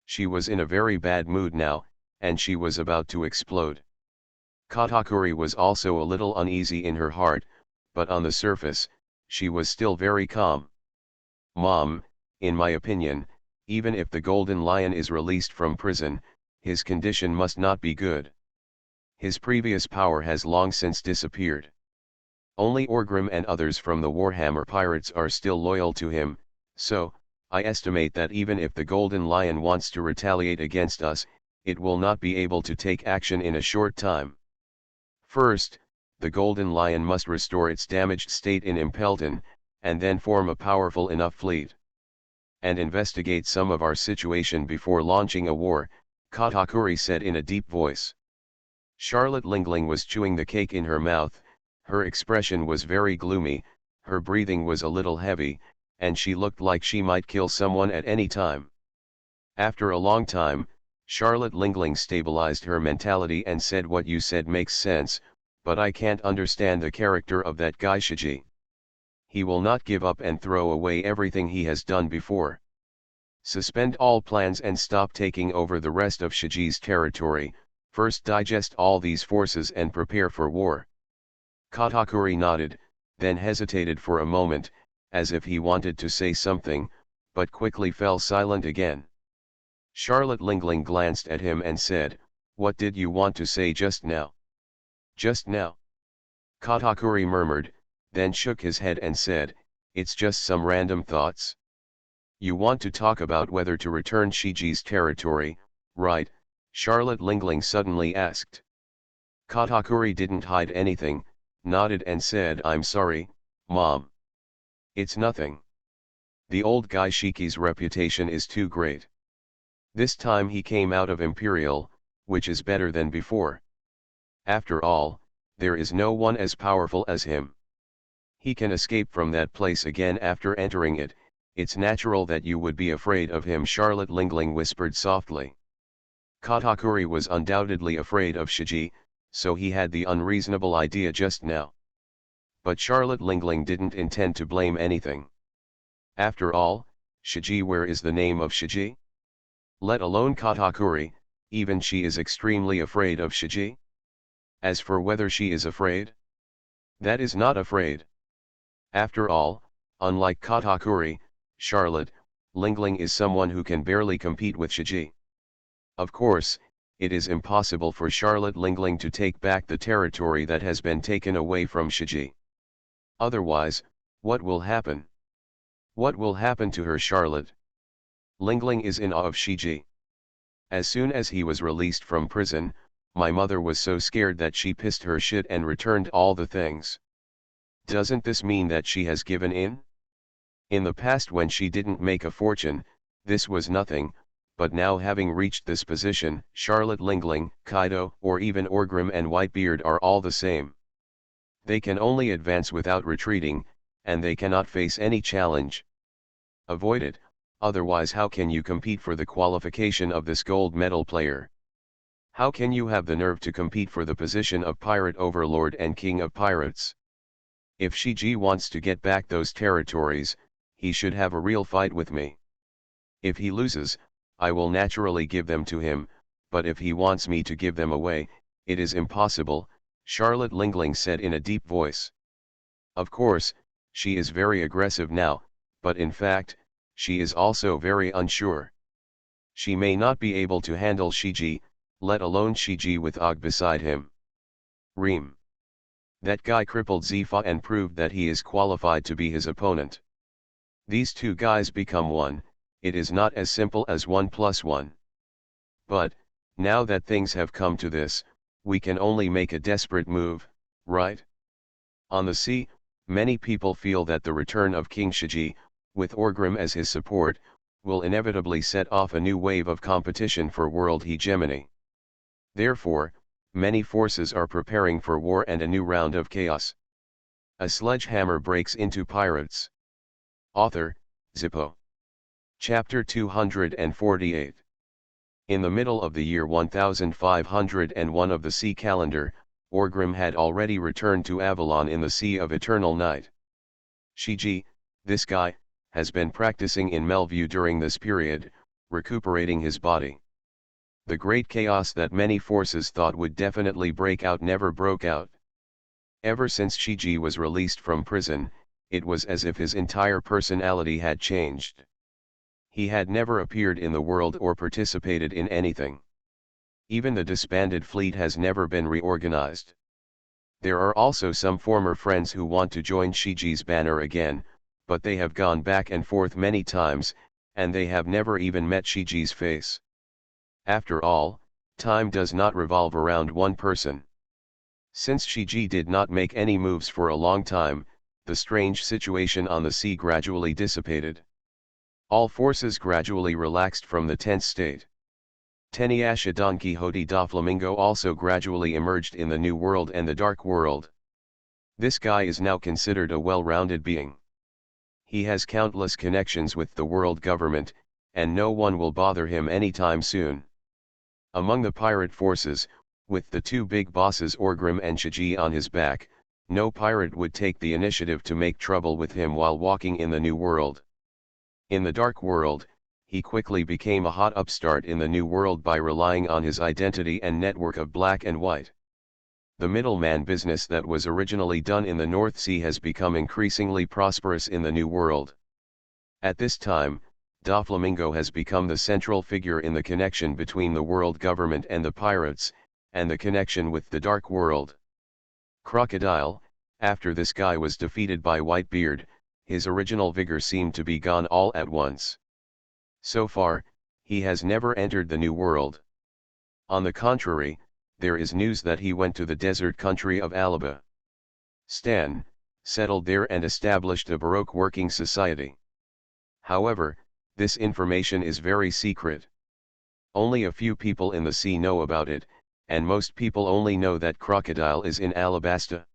She was in a very bad mood now, and she was about to explode. Katakuri was also a little uneasy in her heart, but on the surface, she was still very calm. Mom, in my opinion, even if the Golden Lion is released from prison, his condition must not be good. His previous power has long since disappeared. Only Orgrim and others from the Warhammer pirates are still loyal to him, so, I estimate that even if the Golden Lion wants to retaliate against us, it will not be able to take action in a short time. First, the Golden Lion must restore its damaged state in Impelton, and then form a powerful enough fleet. And investigate some of our situation before launching a war, Katakuri said in a deep voice. Charlotte Lingling was chewing the cake in her mouth, her expression was very gloomy, her breathing was a little heavy, and she looked like she might kill someone at any time. After a long time, Charlotte Lingling stabilized her mentality and said, what you said makes sense, but I can't understand the character of that guy Shiji. He will not give up and throw away everything he has done before. Suspend all plans and stop taking over the rest of Shiji's territory, first digest all these forces and prepare for war. Katakuri nodded, then hesitated for a moment, as if he wanted to say something, but quickly fell silent again. Charlotte Lingling glanced at him and said, what did you want to say just now? Just now? Katakuri murmured, then shook his head and said, it's just some random thoughts. You want to talk about whether to return Shiji's territory, right? Charlotte Lingling suddenly asked. Katakuri didn't hide anything, nodded and said, I'm sorry, Mom. It's nothing. The old guy Shiki's reputation is too great. This time he came out of Imperial, which is better than before. After all, there is no one as powerful as him. He can escape from that place again after entering it, it's natural that you would be afraid of him, Charlotte Lingling whispered softly. Katakuri was undoubtedly afraid of Shiji, so he had the unreasonable idea just now. But Charlotte Lingling didn't intend to blame anything. After all, Shiji, where is the name of Shiji? Let alone Katakuri, even she is extremely afraid of Shiji. As for whether she is afraid, that is not afraid. After all, unlike Katakuri, Charlotte Lingling is someone who can barely compete with Shiji. Of course, it is impossible for Charlotte Lingling to take back the territory that has been taken away from Shiji. Otherwise, what will happen? What will happen to her? Charlotte Lingling is in awe of Shiji. As soon as he was released from prison, my mother was so scared that she pissed her shit and returned all the things. Doesn't this mean that she has given in? In the past, when she didn't make a fortune, this was nothing, but now, having reached this position, Charlotte Lingling, Kaido, or even Orgrim and Whitebeard are all the same. They can only advance without retreating, and they cannot face any challenge. Avoid it, otherwise how can you compete for the qualification of this gold medal player? How can you have the nerve to compete for the position of pirate overlord and king of pirates? If Shiji wants to get back those territories, he should have a real fight with me. If he loses, I will naturally give them to him, but if he wants me to give them away, it is impossible, Charlotte Lingling said in a deep voice. Of course, she is very aggressive now, but in fact, she is also very unsure. She may not be able to handle Shiji, let alone Shiji with Og beside him. Reem. That guy crippled Zifa and proved that he is qualified to be his opponent. These two guys become one, it is not as simple as 1 + 1. But, now that things have come to this, we can only make a desperate move, right? On the sea, many people feel that the return of King Shiji, with Orgrim as his support, will inevitably set off a new wave of competition for world hegemony. Therefore, many forces are preparing for war and a new round of chaos. A sledgehammer breaks into pirates. Author, Zippo. Chapter 248. In the middle of the year 1501 of the sea calendar, Orgrim had already returned to Avalon in the Sea of Eternal Night. Shiji, this guy, has been practicing in Melview during this period, recuperating his body. The great chaos that many forces thought would definitely break out never broke out. Ever since Shiji was released from prison, it was as if his entire personality had changed. He had never appeared in the world or participated in anything. Even the disbanded fleet has never been reorganized. There are also some former friends who want to join Shiji's banner again, but they have gone back and forth many times, and they have never even met Shiji's face. After all, time does not revolve around one person. Since Shiji did not make any moves for a long time, the strange situation on the sea gradually dissipated. All forces gradually relaxed from the tense state. Teniasha Don Quixote da Flamingo also gradually emerged in the New World and the Dark World. This guy is now considered a well-rounded being. He has countless connections with the world government, and no one will bother him anytime soon. Among the pirate forces, with the two big bosses Orgrim and Shiji on his back, no pirate would take the initiative to make trouble with him while walking in the New World. In the Dark World, he quickly became a hot upstart in the New World by relying on his identity and network of black and white. The middleman business that was originally done in the North Sea has become increasingly prosperous in the New World. At this time, Doflamingo has become the central figure in the connection between the world government and the pirates, and the connection with the Dark World. Crocodile, after this guy was defeated by Whitebeard, his original vigor seemed to be gone all at once. So far, he has never entered the New World. On the contrary, there is news that he went to the desert country of Alaba. Stan, settled there and established a Baroque working society. However, this information is very secret. Only a few people in the sea know about it, and most people only know that Crocodile is in Alabasta.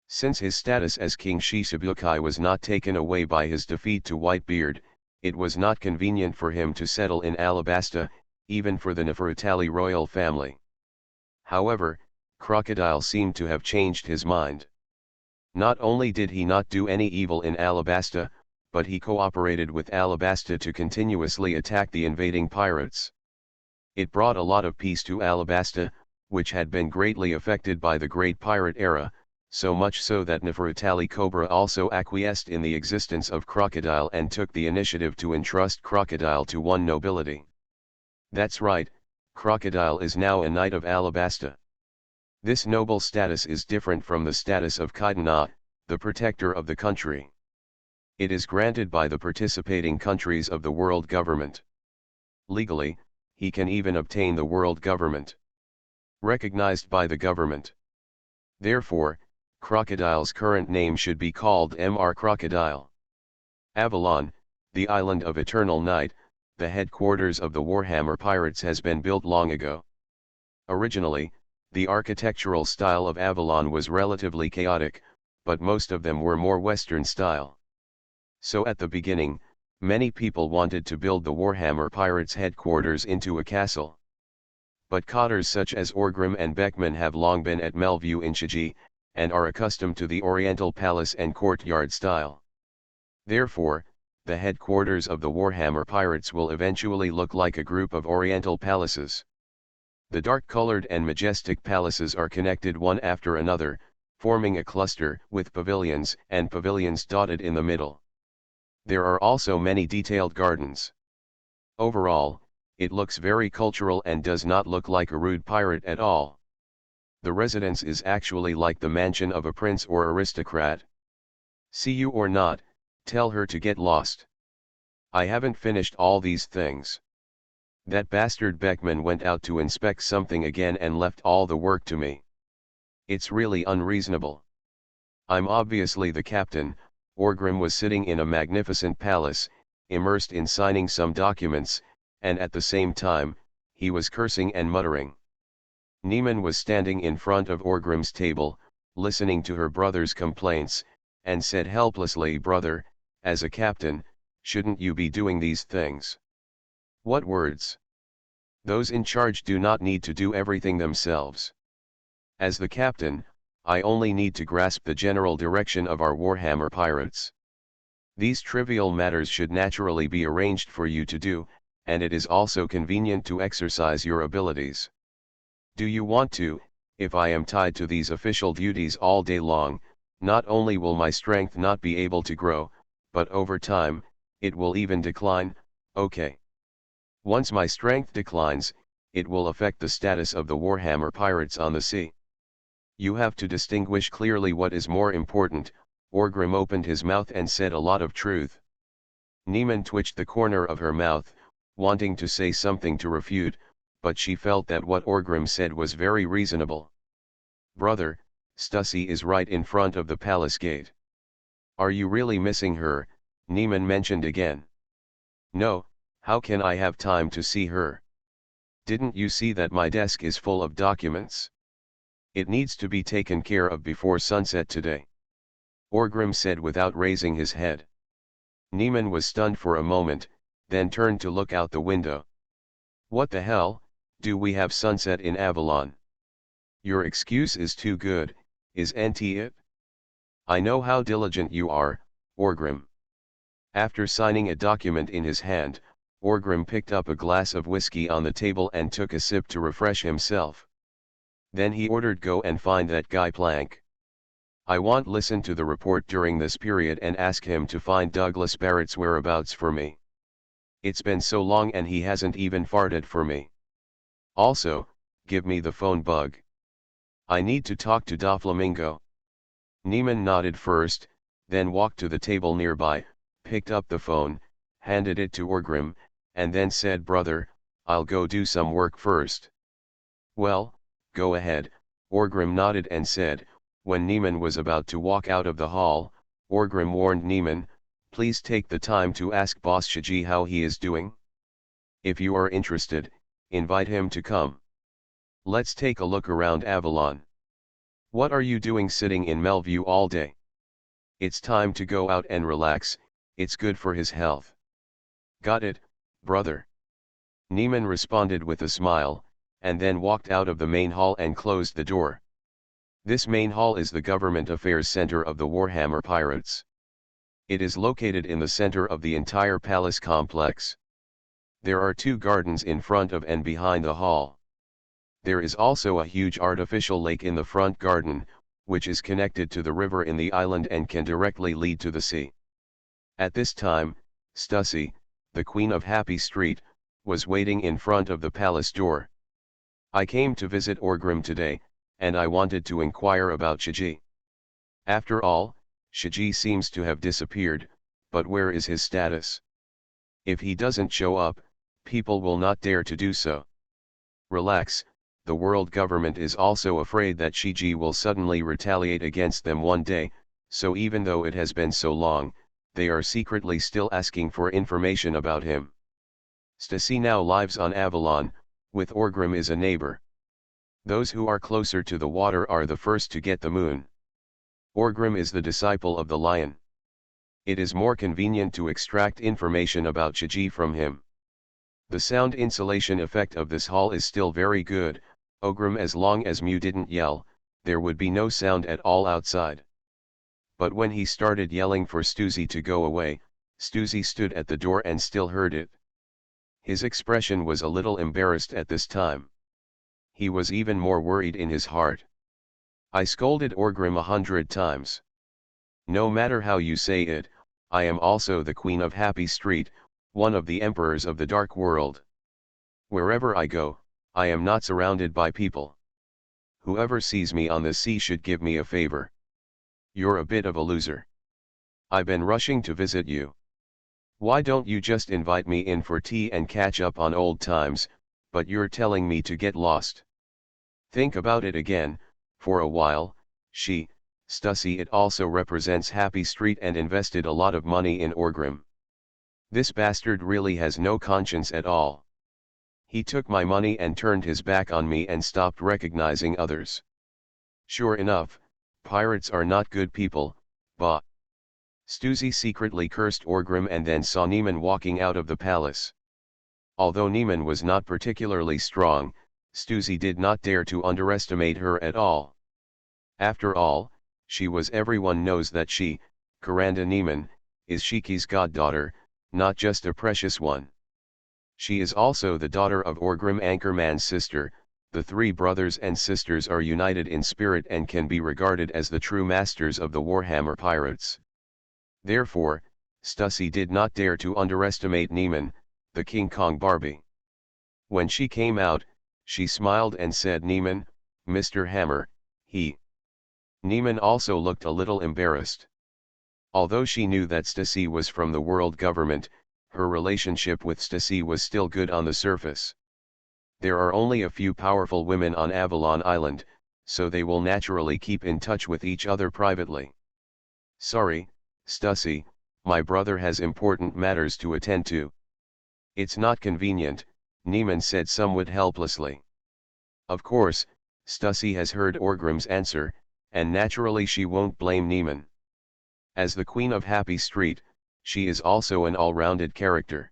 Since his status as King Shichibukai was not taken away by his defeat to Whitebeard, it was not convenient for him to settle in Alabasta, even for the Nefertali royal family. However, Crocodile seemed to have changed his mind. Not only did he not do any evil in Alabasta, but he cooperated with Alabasta to continuously attack the invading pirates. It brought a lot of peace to Alabasta, which had been greatly affected by the Great Pirate Era, so much so that Nefertali Cobra also acquiesced in the existence of Crocodile and took the initiative to entrust Crocodile to one nobility. That's right, Crocodile is now a knight of Alabasta. This noble status is different from the status of Kaitana, the protector of the country. It is granted by the participating countries of the world government. Legally, he can even obtain the world government recognized by the government. Therefore, Crocodile's current name should be called Mr. Crocodile. Avalon, the island of eternal night, the headquarters of the Warhammer pirates, has been built long ago. Originally, the architectural style of Avalon was relatively chaotic, but most of them were more Western style. So at the beginning, many people wanted to build the Warhammer pirates' headquarters into a castle. But cotters such as Orgrim and Beckman have long been at Melview in Shiji, and are accustomed to the Oriental palace and courtyard style. Therefore, the headquarters of the Warhammer pirates will eventually look like a group of Oriental palaces. The dark-colored and majestic palaces are connected one after another, forming a cluster with pavilions and pavilions dotted in the middle. There are also many detailed gardens. Overall, it looks very cultural and does not look like a rude pirate at all. The residence is actually like the mansion of a prince or aristocrat. See you or not, tell her to get lost. I haven't finished all these things. That bastard Beckman went out to inspect something again and left all the work to me. It's really unreasonable. I'm obviously the captain. Orgrim was sitting in a magnificent palace, immersed in signing some documents, and at the same time, he was cursing and muttering. Niemann was standing in front of Orgrim's table, listening to her brother's complaints, and said helplessly, "Brother, as a captain, shouldn't you be doing these things?" What words! Those in charge do not need to do everything themselves. As the captain, I only need to grasp the general direction of our Warhammer pirates. These trivial matters should naturally be arranged for you to do, and it is also convenient to exercise your abilities. Do you want to? If I am tied to these official duties all day long, not only will my strength not be able to grow, but over time, it will even decline. Okay. Once my strength declines, it will affect the status of the Warhammer pirates on the sea. You have to distinguish clearly what is more important. Orgrim opened his mouth and said a lot of truth. Niemann twitched the corner of her mouth, wanting to say something to refute, but she felt that what Orgrim said was very reasonable. Brother, Stussy is right in front of the palace gate. Are you really missing her? Niemann mentioned again. No, how can I have time to see her? Didn't you see that my desk is full of documents? It needs to be taken care of before sunset today. Orgrim said without raising his head. Niemann was stunned for a moment, then turned to look out the window. What the hell, do we have sunset in Avalon? Your excuse is too good, isn't it? I know how diligent you are, Orgrim. After signing a document in his hand, Orgrim picked up a glass of whiskey on the table and took a sip to refresh himself. Then he ordered, "Go and find that guy Plank. I want listen to the report during this period and ask him to find Douglas Barrett's whereabouts for me. It's been so long and he hasn't even farted for me. Also, give me the phone bug. I need to talk to Doflamingo." Niemann nodded first, then walked to the table nearby, picked up the phone, handed it to Orgrim, and then said, "Brother, I'll go do some work first." "Well, go ahead," Orgrim nodded and said. When Niemann was about to walk out of the hall, Orgrim warned Niemann, "Please take the time to ask Boss Shiji how he is doing. If you are interested, invite him to come. Let's take a look around Avalon. What are you doing sitting in Melview all day? It's time to go out and relax, it's good for his health." "Got it, brother." Niemann responded with a smile, and then walked out of the main hall and closed the door. This main hall is the government affairs center of the Warhammer Pirates. It is located in the center of the entire palace complex. There are two gardens in front of and behind the hall. There is also a huge artificial lake in the front garden, which is connected to the river in the island and can directly lead to the sea. At this time, Stussy, the Queen of Happy Street, was waiting in front of the palace door. "I came to visit Orgrim today, and I wanted to inquire about Shiji. After all, Shiji seems to have disappeared, but where is his status? If he doesn't show up, people will not dare to do so. Relax, the world government is also afraid that Shiji will suddenly retaliate against them one day, so even though it has been so long, they are secretly still asking for information about him. Stussy now lives on Avalon, with Orgrim is a neighbor. Those who are closer to the water are the first to get the moon. Orgrim is the disciple of the lion. It is more convenient to extract information about Shiji from him. The sound insulation effect of this hall is still very good, Orgrim. As long as Mew didn't yell, there would be no sound at all outside. But when he started yelling for Stussy to go away, Stussy stood at the door and still heard it. His expression was a little embarrassed at this time. He was even more worried in his heart. "I scolded Orgrim 100 times. No matter how you say it, I am also the Queen of Happy Street, one of the emperors of the Dark World. Wherever I go, I am not surrounded by people. Whoever sees me on the sea should give me a favor. You're a bit of a loser. I've been rushing to visit you. Why don't you just invite me in for tea and catch up on old times, but you're telling me to get lost. Think about it again, for a while, Stussy it also represents Happy Street and invested a lot of money in Orgrim. This bastard really has no conscience at all. He took my money and turned his back on me and stopped recognizing others. Sure enough, pirates are not good people, bah. Stussy secretly cursed Orgrim and then saw Niemann walking out of the palace. Although Niemann was not particularly strong, Stussy did not dare to underestimate her at all. After all, she was everyone knows that she, Karanda Niemann, is Shiki's goddaughter, not just a precious one. She is also the daughter of Orgrim Anchorman's sister. The three brothers and sisters are united in spirit and can be regarded as the true masters of the Warhammer pirates. Therefore, Stussy did not dare to underestimate Niemann, the King Kong Barbie. When she came out, she smiled and said, "Niemann, Mr. Hammer, he." Niemann also looked a little embarrassed. Although she knew that Stussy was from the world government, her relationship with Stussy was still good on the surface. There are only a few powerful women on Avalon Island, so they will naturally keep in touch with each other privately. "Sorry, Stussy, my brother has important matters to attend to." "It's not convenient," Niemann said somewhat helplessly. Of course, Stussy has heard Orgrim's answer, and naturally she won't blame Niemann. As the Queen of Happy Street, she is also an all-rounded character.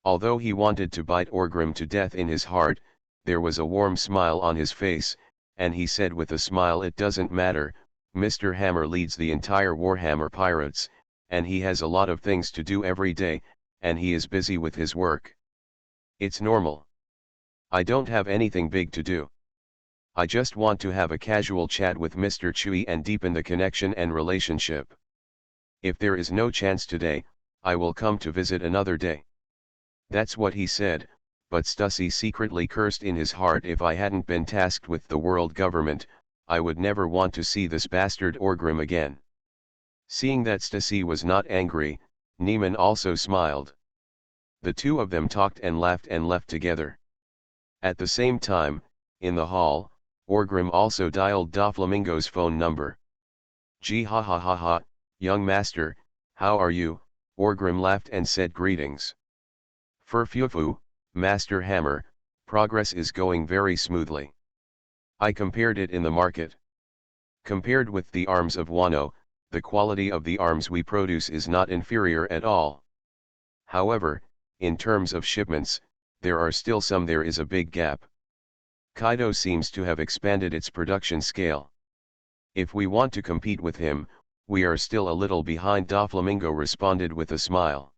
Although he wanted to bite Orgrim to death in his heart, there was a warm smile on his face, and he said with a smile, "It doesn't matter, Mr. Hammer leads the entire Warhammer Pirates, and he has a lot of things to do every day, and he is busy with his work. It's normal. I don't have anything big to do. I just want to have a casual chat with Mr. Chewie and deepen the connection and relationship. If there is no chance today, I will come to visit another day." That's what he said, but Stussy secretly cursed in his heart, "If I hadn't been tasked with the world government, I would never want to see this bastard Orgrim again." Seeing that Stussy was not angry, Niemann also smiled. The two of them talked and laughed and left together. At the same time, in the hall, Orgrim also dialed Doflamingo's phone number. "Gee ha ha ha ha, young master, how are you?" Orgrim laughed and said, "Greetings. Furfufu, Master Hammer, progress is going very smoothly. I compared it in the market. Compared with the arms of Wano, the quality of the arms we produce is not inferior at all. However, in terms of shipments, there is a big gap. Kaido seems to have expanded its production scale. If we want to compete with him, we are still a little behind." Doflamingo responded with a smile.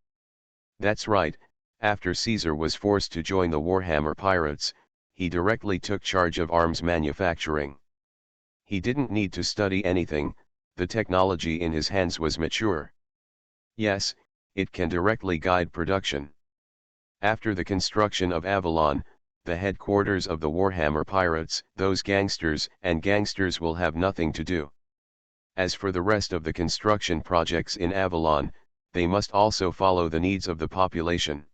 "That's right, after Caesar was forced to join the Warhammer Pirates, he directly took charge of arms manufacturing. He didn't need to study anything, the technology in his hands was mature. Yes, it can directly guide production. After the construction of Avalon, the headquarters of the Warhammer Pirates, those gangsters will have nothing to do. As for the rest of the construction projects in Avalon, they must also follow the needs of the population.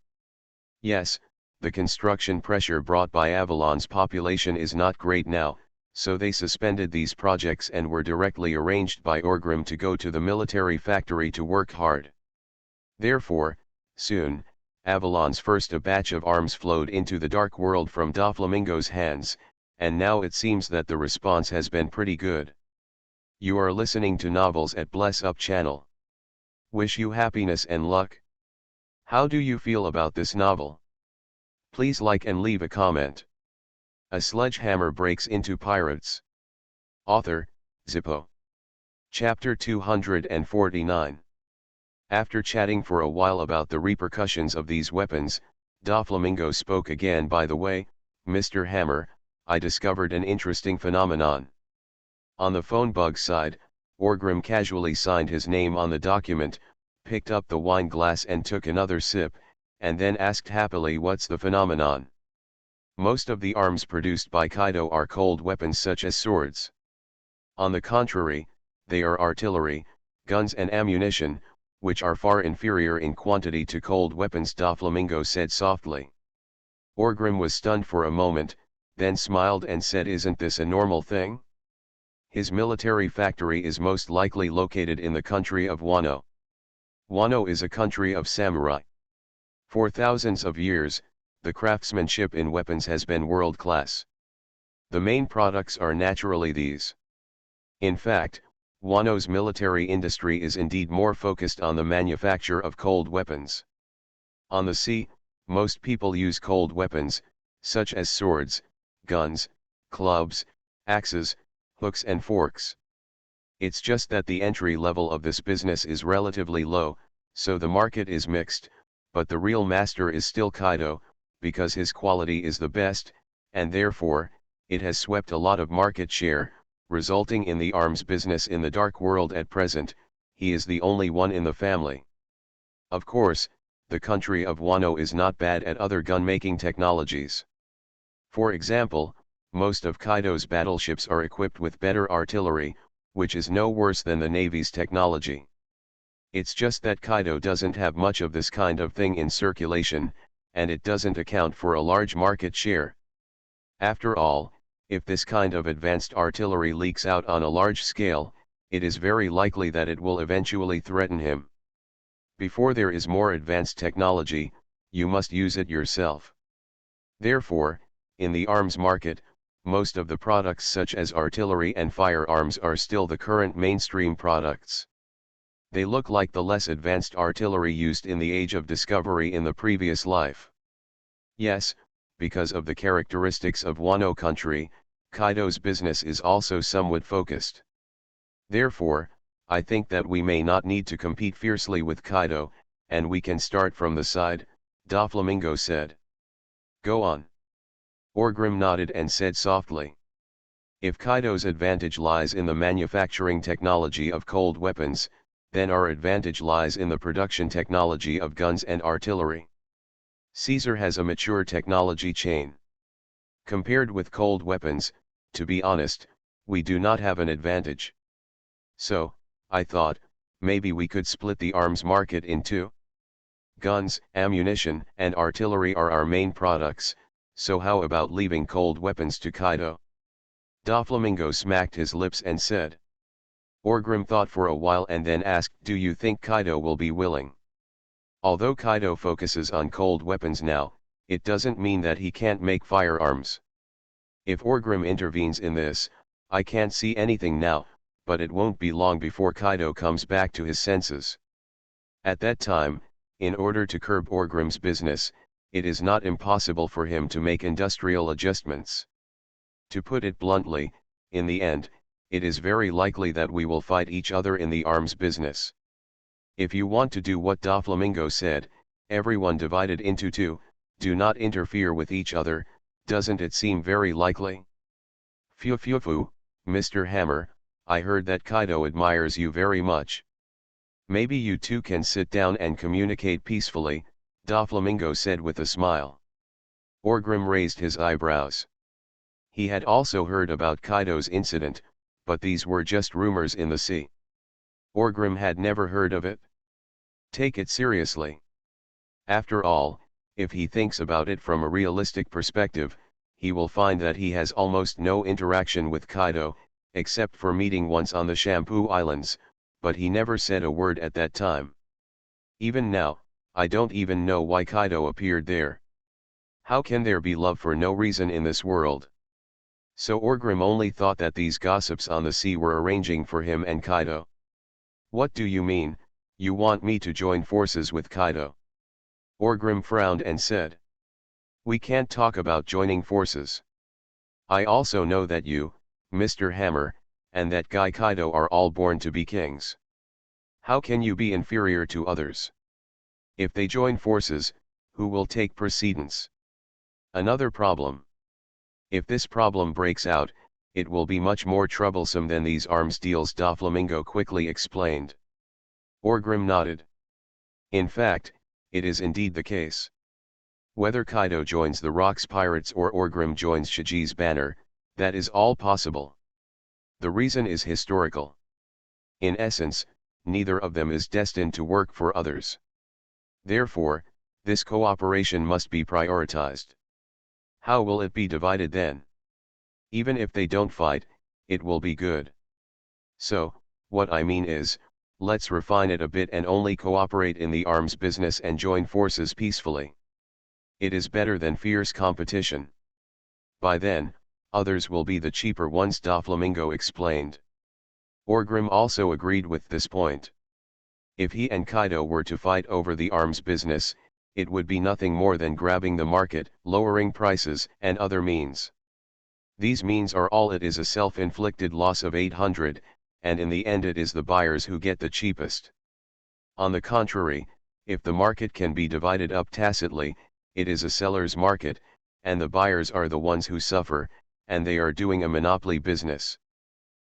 Yes, the construction pressure brought by Avalon's population is not great now, so they suspended these projects and were directly arranged by Orgrim to go to the military factory to work hard. Therefore, soon, Avalon's first batch of arms flowed into the dark world from Doflamingo's hands, and now it seems that the response has been pretty good. You are listening to Novels at Bless Up channel. Wish you happiness and luck. How do you feel about this novel? Please like and leave a comment. A Sledgehammer Breaks into Pirates. Author, Zippo. Chapter 249. After chatting for a while about the repercussions of these weapons, Doflamingo spoke again. "By the way, Mr. Hammer, I discovered an interesting phenomenon." On the phone bug side, Orgrim casually signed his name on the document, picked up the wine glass and took another sip, and then asked happily, "What's the phenomenon?" "Most of the arms produced by Kaido are cold weapons such as swords. On the contrary, they are artillery, guns and ammunition, which are far inferior in quantity to cold weapons, Doflamingo said softly. Orgrim was stunned for a moment, then smiled and said, isn't this a normal thing? His military factory is most likely located in the country of Wano. Wano is a country of samurai. For thousands of years, the craftsmanship in weapons has been world-class. The main products are naturally these. In fact, Wano's military industry is indeed more focused on the manufacture of cold weapons. On the sea, most people use cold weapons, such as swords, guns, clubs, axes, hooks and forks. It's just that the entry level of this business is relatively low, so the market is mixed, but the real master is still Kaido, because his quality is the best, and therefore, it has swept a lot of market share, resulting in the arms business in the dark world at present. He is the only one in the family. Of course, the country of Wano is not bad at other gun-making technologies. For example, most of Kaido's battleships are equipped with better artillery, which is no worse than the Navy's technology. It's just that Kaido doesn't have much of this kind of thing in circulation, and it doesn't account for a large market share. After all, if this kind of advanced artillery leaks out on a large scale, it is very likely that it will eventually threaten him. Before there is more advanced technology, you must use it yourself. Therefore, in the arms market, most of the products such as artillery and firearms are still the current mainstream products. They look like the less advanced artillery used in the Age of Discovery in the previous life. Yes, because of the characteristics of Wano country, Kaido's business is also somewhat focused. Therefore, I think that we may not need to compete fiercely with Kaido, and we can start from the side, Doflamingo said. Go on. Orgrim nodded and said softly. If Kaido's advantage lies in the manufacturing technology of cold weapons, then our advantage lies in the production technology of guns and artillery. Caesar has a mature technology chain. Compared with cold weapons, to be honest, we do not have an advantage. So, I thought, maybe we could split the arms market in two. Guns, ammunition, and artillery are our main products, so how about leaving cold weapons to Kaido? Doflamingo smacked his lips and said. Orgrim thought for a while and then asked, do you think Kaido will be willing? Although Kaido focuses on cold weapons now, it doesn't mean that he can't make firearms. If Orgrim intervenes in this, I can't see anything now, but it won't be long before Kaido comes back to his senses. At that time, in order to curb Orgrim's business, it is not impossible for him to make industrial adjustments. To put it bluntly, in the end, it is very likely that we will fight each other in the arms business. If you want to do what Doflamingo said, everyone divided into two, do not interfere with each other, doesn't it seem very likely? Phew, Mr. Hammer, I heard that Kaido admires you very much. Maybe you two can sit down and communicate peacefully, Doflamingo said with a smile. Orgrim raised his eyebrows. He had also heard about Kaido's incident, but these were just rumors in the sea. Orgrim had never heard of it. Take it seriously. After all, if he thinks about it from a realistic perspective, he will find that he has almost no interaction with Kaido, except for meeting once on the Shampoo Islands, but he never said a word at that time. Even now, I don't even know why Kaido appeared there. How can there be love for no reason in this world? So Orgrim only thought that these gossips on the sea were arranging for him and Kaido. What do you mean, you want me to join forces with Kaido? Orgrim frowned and said. We can't talk about joining forces. I also know that you, Mr. Hammer, and that guy Kaido are all born to be kings. How can you be inferior to others? If they join forces, who will take precedence? Another problem. If this problem breaks out, it will be much more troublesome than these arms deals, Doflamingo quickly explained. Orgrim nodded. In fact, it is indeed the case. Whether Kaido joins the Rocks Pirates or Orgrim joins Shiji's banner, that is all possible. The reason is historical. In essence, neither of them is destined to work for others. Therefore, this cooperation must be prioritized. How will it be divided then? Even if they don't fight, it will be good. So, what I mean is, let's refine it a bit and only cooperate in the arms business and join forces peacefully. It is better than fierce competition. By then, others will be the cheaper ones, Doflamingo explained. Orgrim also agreed with this point. If he and Kaido were to fight over the arms business, it would be nothing more than grabbing the market, lowering prices, and other means. These means are all it is, a self-inflicted loss of 800, and in the end it is the buyers who get the cheapest. On the contrary, if the market can be divided up tacitly, it is a seller's market, and the buyers are the ones who suffer, and they are doing a monopoly business.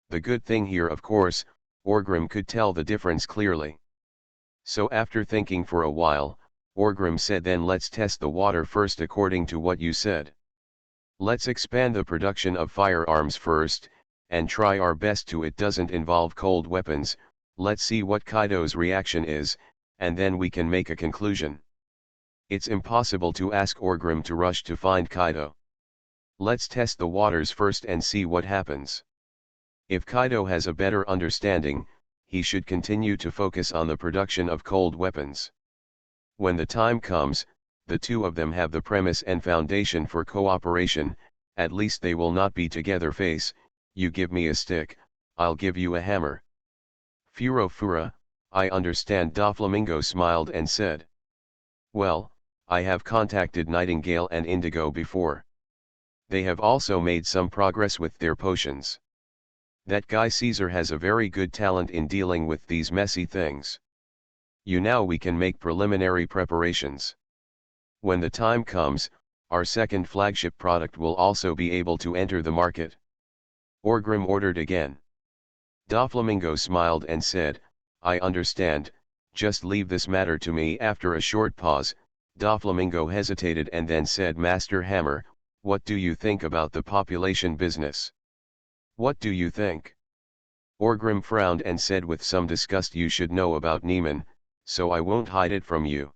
The good thing here, of course, Orgrim could tell the difference clearly. So after thinking for a while, Orgrim said, then let's test the water first according to what you said. Let's expand the production of firearms first, and try our best to it doesn't involve cold weapons. Let's see what Kaido's reaction is, and then we can make a conclusion. It's impossible to ask Orgrim to rush to find Kaido. Let's test the waters first and see what happens. If Kaido has a better understanding, he should continue to focus on the production of cold weapons. When the time comes, the two of them have the premise and foundation for cooperation. At least they will not be together. Face, you give me a stick, I'll give you a hammer. Fura, I understand. Doflamingo smiled and said. Well, I have contacted Nightingale and Indigo before. They have also made some progress with their potions. That guy Caesar has a very good talent in dealing with these messy things. Now we can make preliminary preparations. When the time comes, our second flagship product will also be able to enter the market. Orgrim ordered again. Doflamingo smiled and said, I understand, just leave this matter to me. After a short pause, Doflamingo hesitated and then said, Master Hammer, what do you think about the population business? What do you think? Orgrim frowned and said with some disgust, you should know about Neiman, so I won't hide it from you.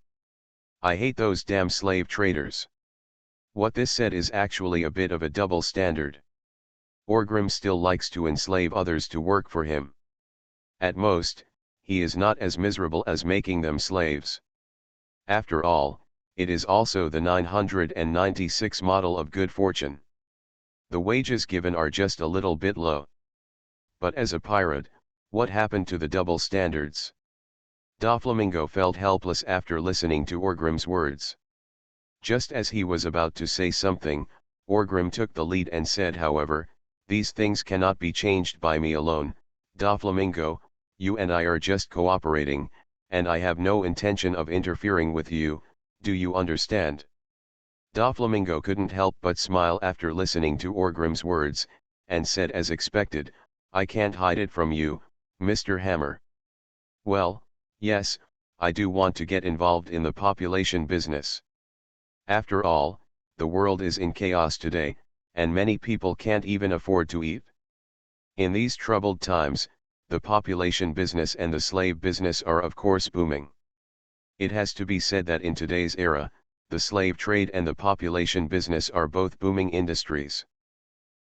I hate those damn slave traders. What this said is actually a bit of a double standard. Orgrim still likes to enslave others to work for him. At most, he is not as miserable as making them slaves. After all, it is also the 996 model of good fortune. The wages given are just a little bit low. But as a pirate, what happened to the double standards? Doflamingo felt helpless after listening to Orgrim's words. Just as he was about to say something, Orgrim took the lead and said, however, these things cannot be changed by me alone. Doflamingo, you and I are just cooperating, and I have no intention of interfering with you, do you understand? Doflamingo couldn't help but smile after listening to Orgrim's words, and said as expected, I can't hide it from you, Mr. Hammer. Well, yes, I do want to get involved in the population business. After all, the world is in chaos today, and many people can't even afford to eat. In these troubled times, the population business and the slave business are of course booming. It has to be said that in today's era, the slave trade and the population business are both booming industries.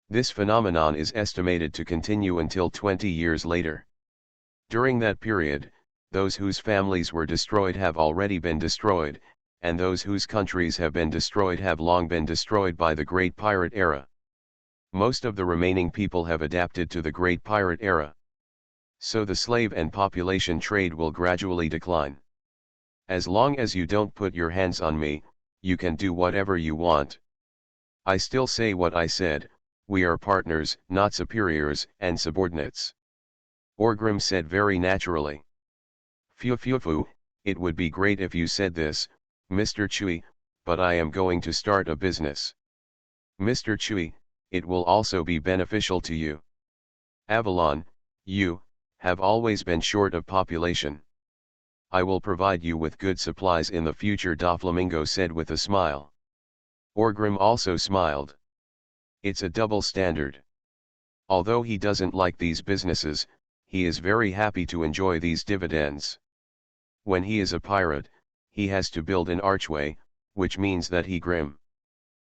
This phenomenon is estimated to continue until 20 years later. During that period, those whose families were destroyed have already been destroyed, and those whose countries have been destroyed have long been destroyed by the Great Pirate Era. Most of the remaining people have adapted to the Great Pirate Era. So the slave and population trade will gradually decline. As long as you don't put your hands on me, you can do whatever you want. I still say what I said, we are partners, not superiors and subordinates. Orgrim said very naturally. Phew, it would be great if you said this, Mr. Chui, but I am going to start a business. Mr. Chui, it will also be beneficial to you. Avalon, you, have always been short of population. I will provide you with good supplies in the future, Doflamingo said with a smile. Orgrim also smiled. It's a double standard. Although he doesn't like these businesses, he is very happy to enjoy these dividends. When he is a pirate, he has to build an archway, which means that he grim.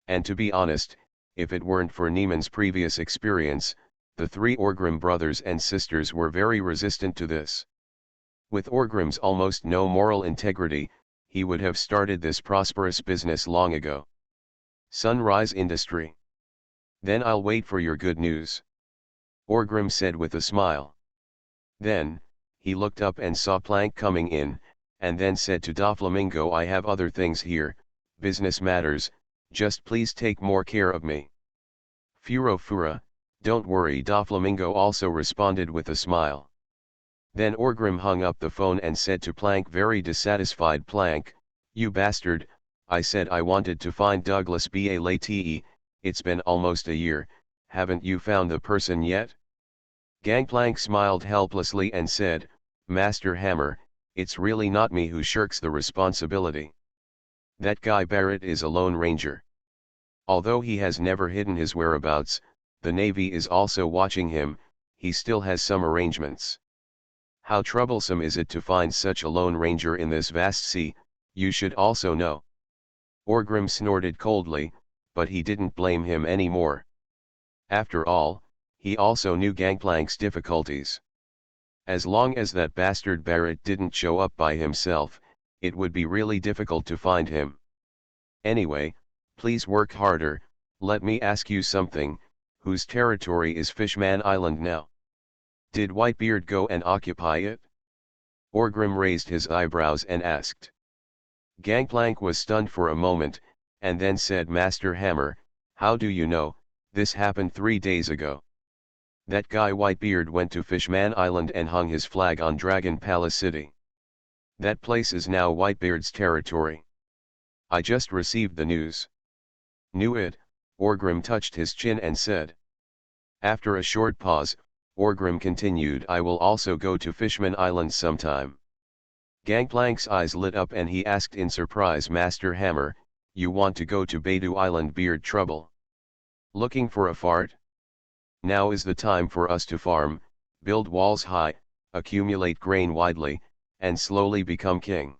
And to be honest, if it weren't for Neiman's previous experience, the three Orgrim brothers and sisters were very resistant to this. With Orgrim's almost no moral integrity, he would have started this prosperous business long ago. Sunrise Industry. Then I'll wait for your good news. Orgrim said with a smile. Then, he looked up and saw Plank coming in, and then said to Doflamingo, I have other things here, business matters, just please take more care of me. Furo Fura, don't worry, Doflamingo also responded with a smile. Then Orgrim hung up the phone and said to Plank, very dissatisfied, Plank, you bastard, I said I wanted to find Douglas Balate, it's been almost a year, haven't you found the person yet? Gangplank smiled helplessly and said, Master Hammer, it's really not me who shirks the responsibility. That guy Barrett is a lone ranger. Although he has never hidden his whereabouts, the Navy is also watching him, he still has some arrangements. How troublesome is it to find such a lone ranger in this vast sea, you should also know. Orgrim snorted coldly, but he didn't blame him anymore. After all, he also knew Gangplank's difficulties. As long as that bastard Barrett didn't show up by himself, it would be really difficult to find him. Anyway, please work harder, let me ask you something, whose territory is Fishman Island now? Did Whitebeard go and occupy it? Orgrim raised his eyebrows and asked. Gangplank was stunned for a moment, and then said, Master Hammer, how do you know, this happened 3 days ago. That guy Whitebeard went to Fishman Island and hung his flag on Dragon Palace City. That place is now Whitebeard's territory. I just received the news. Knew it, Orgrim touched his chin and said. After a short pause, Orgrim continued, I will also go to Fishman Island sometime. Gangplank's eyes lit up and he asked in surprise, Master Hammer, you want to go to Baidu Island? Beard trouble? Looking for a fart? Now is the time for us to farm, build walls high, accumulate grain widely, and slowly become king.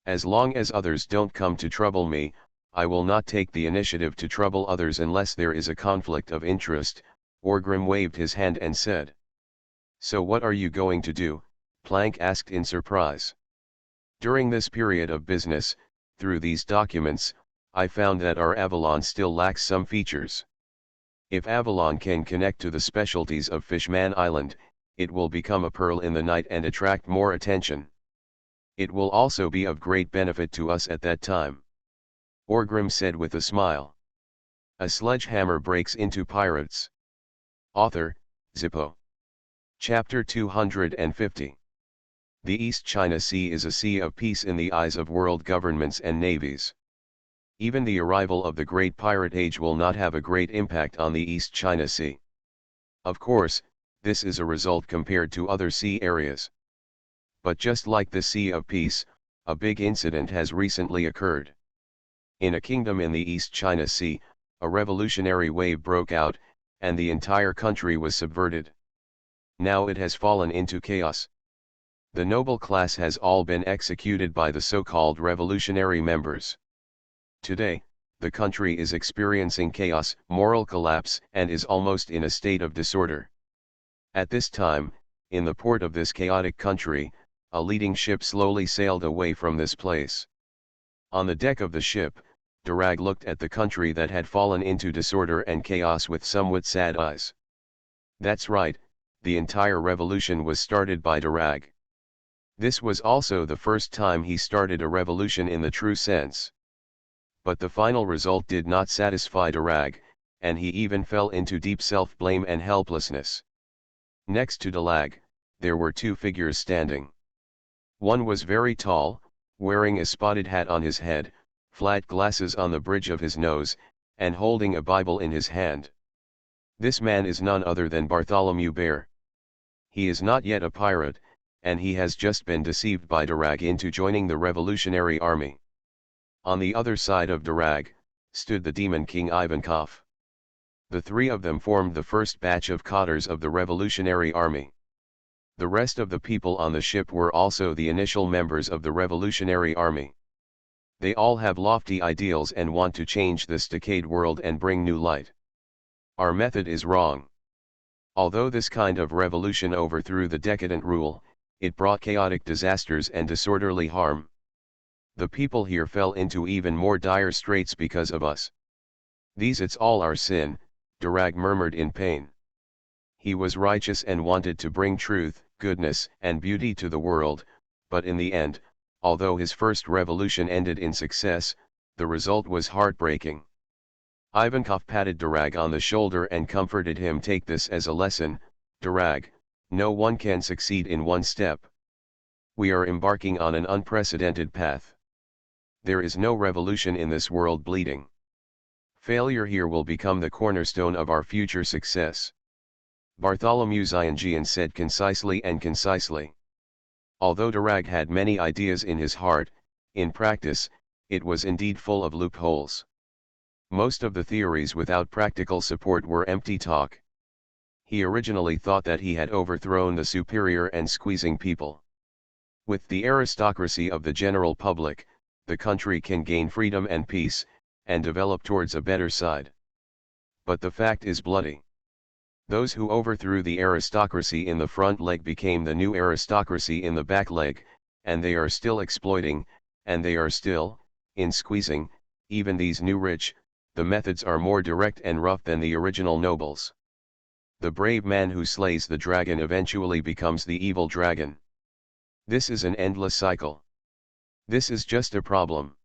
As long as others don't come to trouble me, I will not take the initiative to trouble others unless there is a conflict of interest. Orgrim waved his hand and said. So what are you going to do? Plank asked in surprise. During this period of business, through these documents, I found that our Avalon still lacks some features. If Avalon can connect to the specialties of Fishman Island, it will become a pearl in the night and attract more attention. It will also be of great benefit to us at that time. Orgrim said with a smile. A sledgehammer breaks into pirates. Author, Zippo. Chapter 250. The East China Sea is a sea of peace in the eyes of world governments and navies. Even the arrival of the Great Pirate Age will not have a great impact on the East China Sea. Of course, this is a result compared to other sea areas. But just like the Sea of Peace, a big incident has recently occurred. In a kingdom in the East China Sea, a revolutionary wave broke out, and the entire country was subverted. Now it has fallen into chaos. The noble class has all been executed by the so-called revolutionary members. Today, the country is experiencing chaos, moral collapse, and is almost in a state of disorder. At this time, in the port of this chaotic country, a leading ship slowly sailed away from this place. On the deck of the ship, Durag looked at the country that had fallen into disorder and chaos with somewhat sad eyes. That's right, the entire revolution was started by Durag. This was also the first time he started a revolution in the true sense. But the final result did not satisfy Durag, and he even fell into deep self-blame and helplessness. Next to Durag, there were two figures standing. One was very tall, wearing a spotted hat on his head, flat glasses on the bridge of his nose, and holding a Bible in his hand. This man is none other than Bartholomew Bear. He is not yet a pirate, and he has just been deceived by Durag into joining the Revolutionary Army. On the other side of Durag, stood the demon king Ivankov. The three of them formed the first batch of cadres of the Revolutionary Army. The rest of the people on the ship were also the initial members of the Revolutionary Army. They all have lofty ideals and want to change this decayed world and bring new light. Our method is wrong. Although this kind of revolution overthrew the decadent rule, it brought chaotic disasters and disorderly harm. The people here fell into even more dire straits because of us. It's all our sin, Durag murmured in pain. He was righteous and wanted to bring truth, goodness, and beauty to the world, but in the end, although his first revolution ended in success, the result was heartbreaking. Ivankov patted Durag on the shoulder and comforted him. Take this as a lesson, Durag, no one can succeed in one step. We are embarking on an unprecedented path. There is no revolution in this world bleeding. Failure here will become the cornerstone of our future success. Bartholomew Zianjian said concisely and concisely. Although Durag had many ideas in his heart, in practice, it was indeed full of loopholes. Most of the theories without practical support were empty talk. He originally thought that he had overthrown the superior and squeezing people. With the aristocracy of the general public, the country can gain freedom and peace, and develop towards a better side. But the fact is bloody. Those who overthrew the aristocracy in the front leg became the new aristocracy in the back leg, and they are still exploiting, and they are still, in squeezing, even these new rich. The methods are more direct and rough than the original nobles. The brave man who slays the dragon eventually becomes the evil dragon. This is an endless cycle. This is just a problem.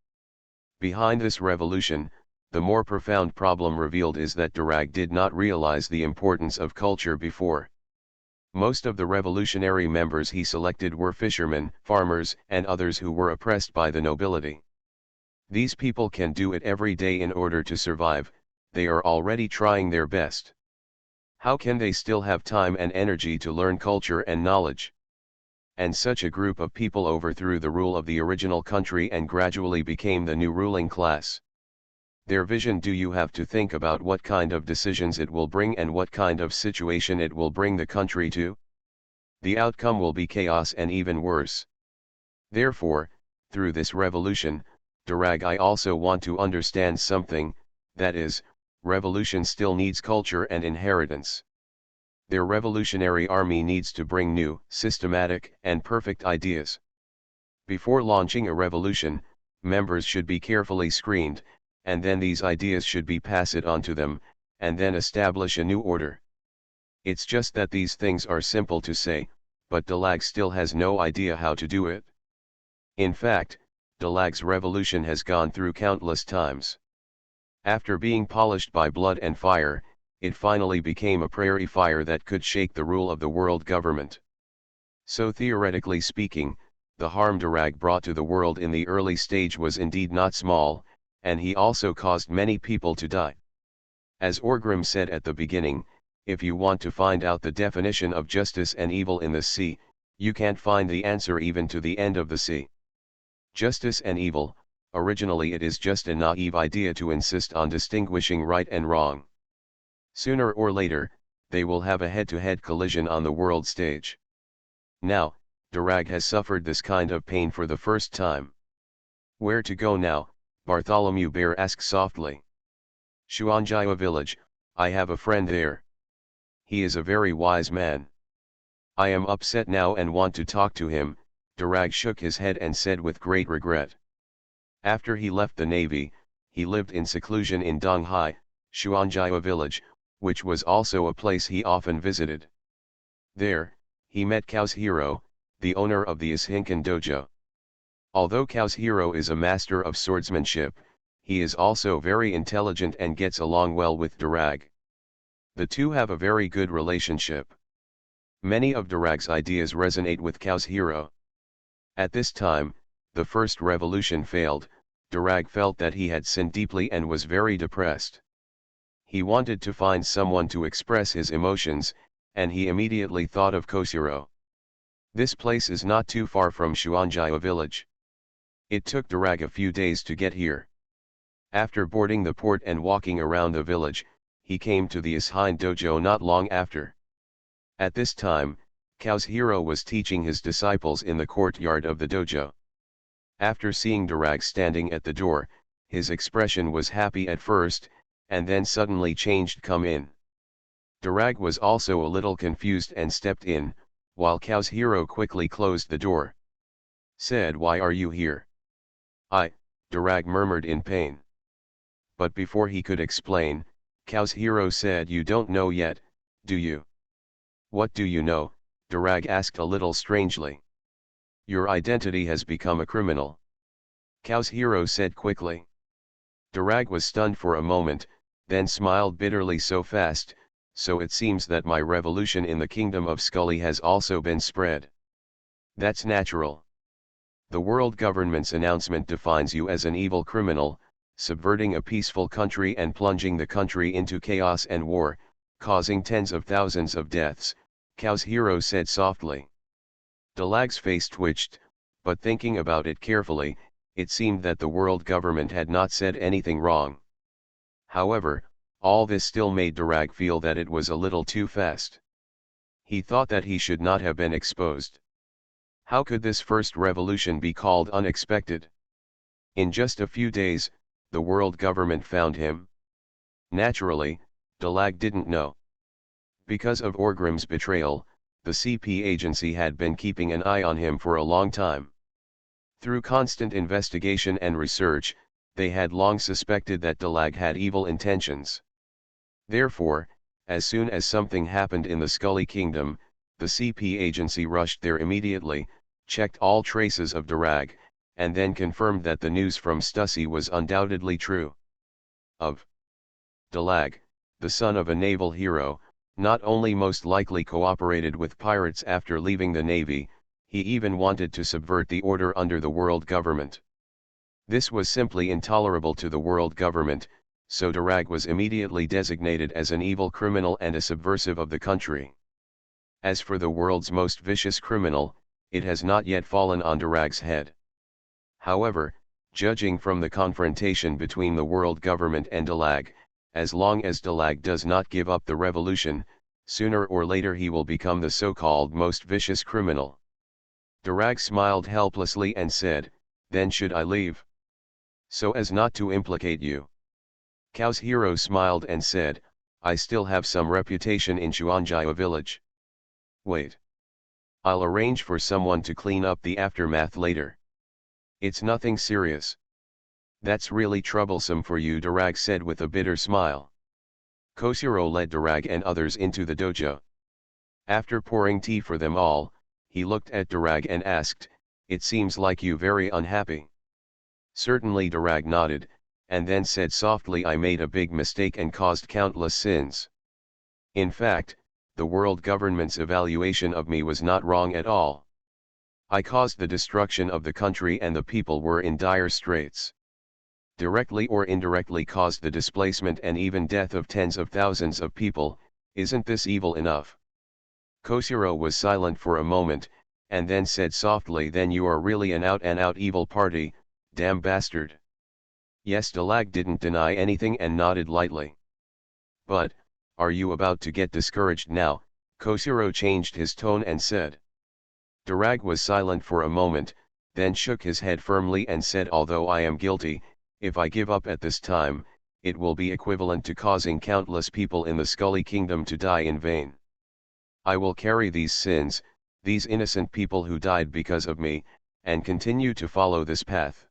Behind this revolution, the more profound problem revealed is that Durag did not realize the importance of culture before. Most of the revolutionary members he selected were fishermen, farmers, and others who were oppressed by the nobility. These people can do it every day in order to survive, they are already trying their best. How can they still have time and energy to learn culture and knowledge? And such a group of people overthrew the rule of the original country and gradually became the new ruling class. Their vision. Do you have to think about what kind of decisions it will bring and what kind of situation it will bring the country to? The outcome will be chaos and even worse. Therefore, through this revolution, Durag, I also want to understand something, that is, revolution still needs culture and inheritance. Their revolutionary army needs to bring new, systematic, and perfect ideas. Before launching a revolution, members should be carefully screened, and then these ideas should be passed on to them, and then establish a new order. It's just that these things are simple to say, but Durag still has no idea how to do it. In fact, Durag's revolution has gone through countless times. After being polished by blood and fire, it finally became a prairie fire that could shake the rule of the world government. So theoretically speaking, the harm Durag brought to the world in the early stage was indeed not small, and he also caused many people to die. As Orgrim said at the beginning, if you want to find out the definition of justice and evil in the sea, you can't find the answer even to the end of the sea. Justice and evil, originally it is just a naive idea to insist on distinguishing right and wrong. Sooner or later, they will have a head-to-head collision on the world stage. Now, Durag has suffered this kind of pain for the first time. Where to go now? Bartholomew Bear asked softly. Shuanjaya village, I have a friend there. He is a very wise man. I am upset now and want to talk to him. Durag shook his head and said with great regret. After he left the navy, he lived in seclusion in Donghai, Shuanjaya village, which was also a place he often visited. There, he met Kazuhiro, the owner of the Ishinkan dojo. Although Kazuhiro is a master of swordsmanship, he is also very intelligent and gets along well with Durag. The two have a very good relationship. Many of Durag's ideas resonate with Kazuhiro. At this time, the first revolution failed. Durag felt that he had sinned deeply and was very depressed. He wanted to find someone to express his emotions, and he immediately thought of Kazuhiro. This place is not too far from Shuanjaya village. It took Durag a few days to get here. After boarding the port and walking around the village, he came to the Ishin dojo not long after. At this time, Kazuhiro was teaching his disciples in the courtyard of the dojo. After seeing Durag standing at the door, his expression was happy at first, and then suddenly changed. Come in. Durag was also a little confused and stepped in, while Kazuhiro quickly closed the door. Said, why are you here? Durag murmured in pain. But before he could explain, Kazuhiro said, you don't know yet, do you? What do you know? Durag asked a little strangely. Your identity has become a criminal. Kazuhiro said quickly. Durag was stunned for a moment, then smiled bitterly. So fast, so it seems that my revolution in the kingdom of Scully has also been spread. That's natural. The world government's announcement defines you as an evil criminal, subverting a peaceful country and plunging the country into chaos and war, causing tens of thousands of deaths, Kazuhiro said softly. Durag's face twitched, but thinking about it carefully, it seemed that the world government had not said anything wrong. However, all this still made Durag feel that it was a little too fast. He thought that he should not have been exposed. How could this first revolution be called unexpected? In just a few days, the world government found him. Naturally, Durag didn't know. Because of Orgrim's betrayal, the CP agency had been keeping an eye on him for a long time. Through constant investigation and research, they had long suspected that Durag had evil intentions. Therefore, as soon as something happened in the Scully Kingdom, the CP agency rushed there immediately, checked all traces of Durag, and then confirmed that the news from Stussy was undoubtedly true. Of Durag, the son of a naval hero, not only most likely cooperated with pirates after leaving the navy, he even wanted to subvert the order under the world government. This was simply intolerable to the world government, so Durag was immediately designated as an evil criminal and a subversive of the country. As for the world's most vicious criminal, it has not yet fallen on Durag's head. However, judging from the confrontation between the world government and Durag, as long as Durag does not give up the revolution, sooner or later he will become the so-called most vicious criminal. Durag smiled helplessly and said, then should I leave? So as not to implicate you. Kazuhiro smiled and said, I still have some reputation in Chuanjia village. Wait. I'll arrange for someone to clean up the aftermath later. It's nothing serious. That's really troublesome for you, Durag said with a bitter smile. Koshiro led Durag and others into the dojo. After pouring tea for them all, he looked at Durag and asked, it seems like you very unhappy. Certainly, Durag nodded, and then said softly, I made a big mistake and caused countless sins. In fact, the world government's evaluation of me was not wrong at all. I caused the destruction of the country and the people were in dire straits. Directly or indirectly caused the displacement and even death of tens of thousands of people. Isn't this evil enough? Koshiro was silent for a moment, and then said softly, then you are really an out-and-out evil party, damn bastard. Yes, Durag didn't deny anything and nodded lightly. But, are you about to get discouraged now? Koshiro changed his tone and said. Durag was silent for a moment, then shook his head firmly and said, although I am guilty, if I give up at this time, it will be equivalent to causing countless people in the Scully Kingdom to die in vain. I will carry these sins, these innocent people who died because of me, and continue to follow this path.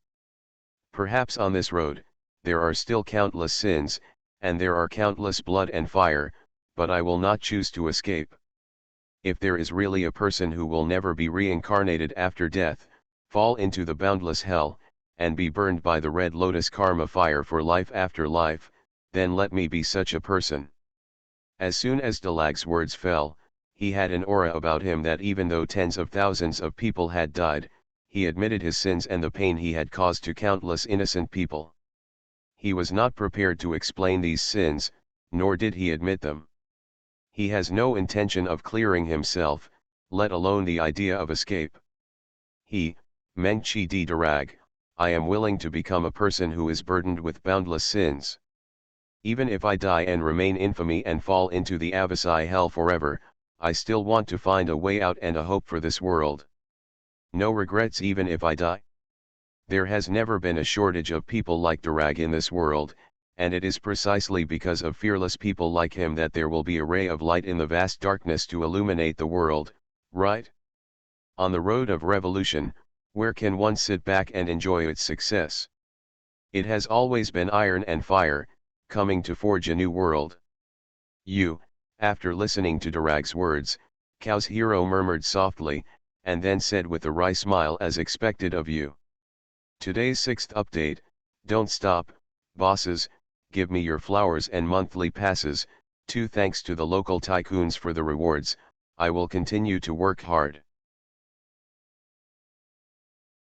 Perhaps on this road, there are still countless sins, and there are countless blood and fire, but I will not choose to escape. If there is really a person who will never be reincarnated after death, fall into the boundless hell, and be burned by the red lotus karma fire for life after life, then let me be such a person. As soon as Durag's words fell, he had an aura about him that even though tens of thousands of people had died, he admitted his sins and the pain he had caused to countless innocent people. He was not prepared to explain these sins, nor did he admit them. He has no intention of clearing himself, let alone the idea of escape. He, Mengchi D. Durag, I am willing to become a person who is burdened with boundless sins. Even if I die and remain infamy and fall into the Avasai hell forever, I still want to find a way out and a hope for this world. No regrets even if I die. There has never been a shortage of people like Durag in this world, and it is precisely because of fearless people like him that there will be a ray of light in the vast darkness to illuminate the world, right? On the road of revolution, where can one sit back and enjoy its success? It has always been iron and fire, coming to forge a new world. You, after listening to Durag's words, Cow's hero murmured softly, and then said with a wry smile as expected of you. Today's sixth update: don't stop, bosses, give me your flowers and monthly passes, too. Thanks to the local tycoons for the rewards, I will continue to work hard.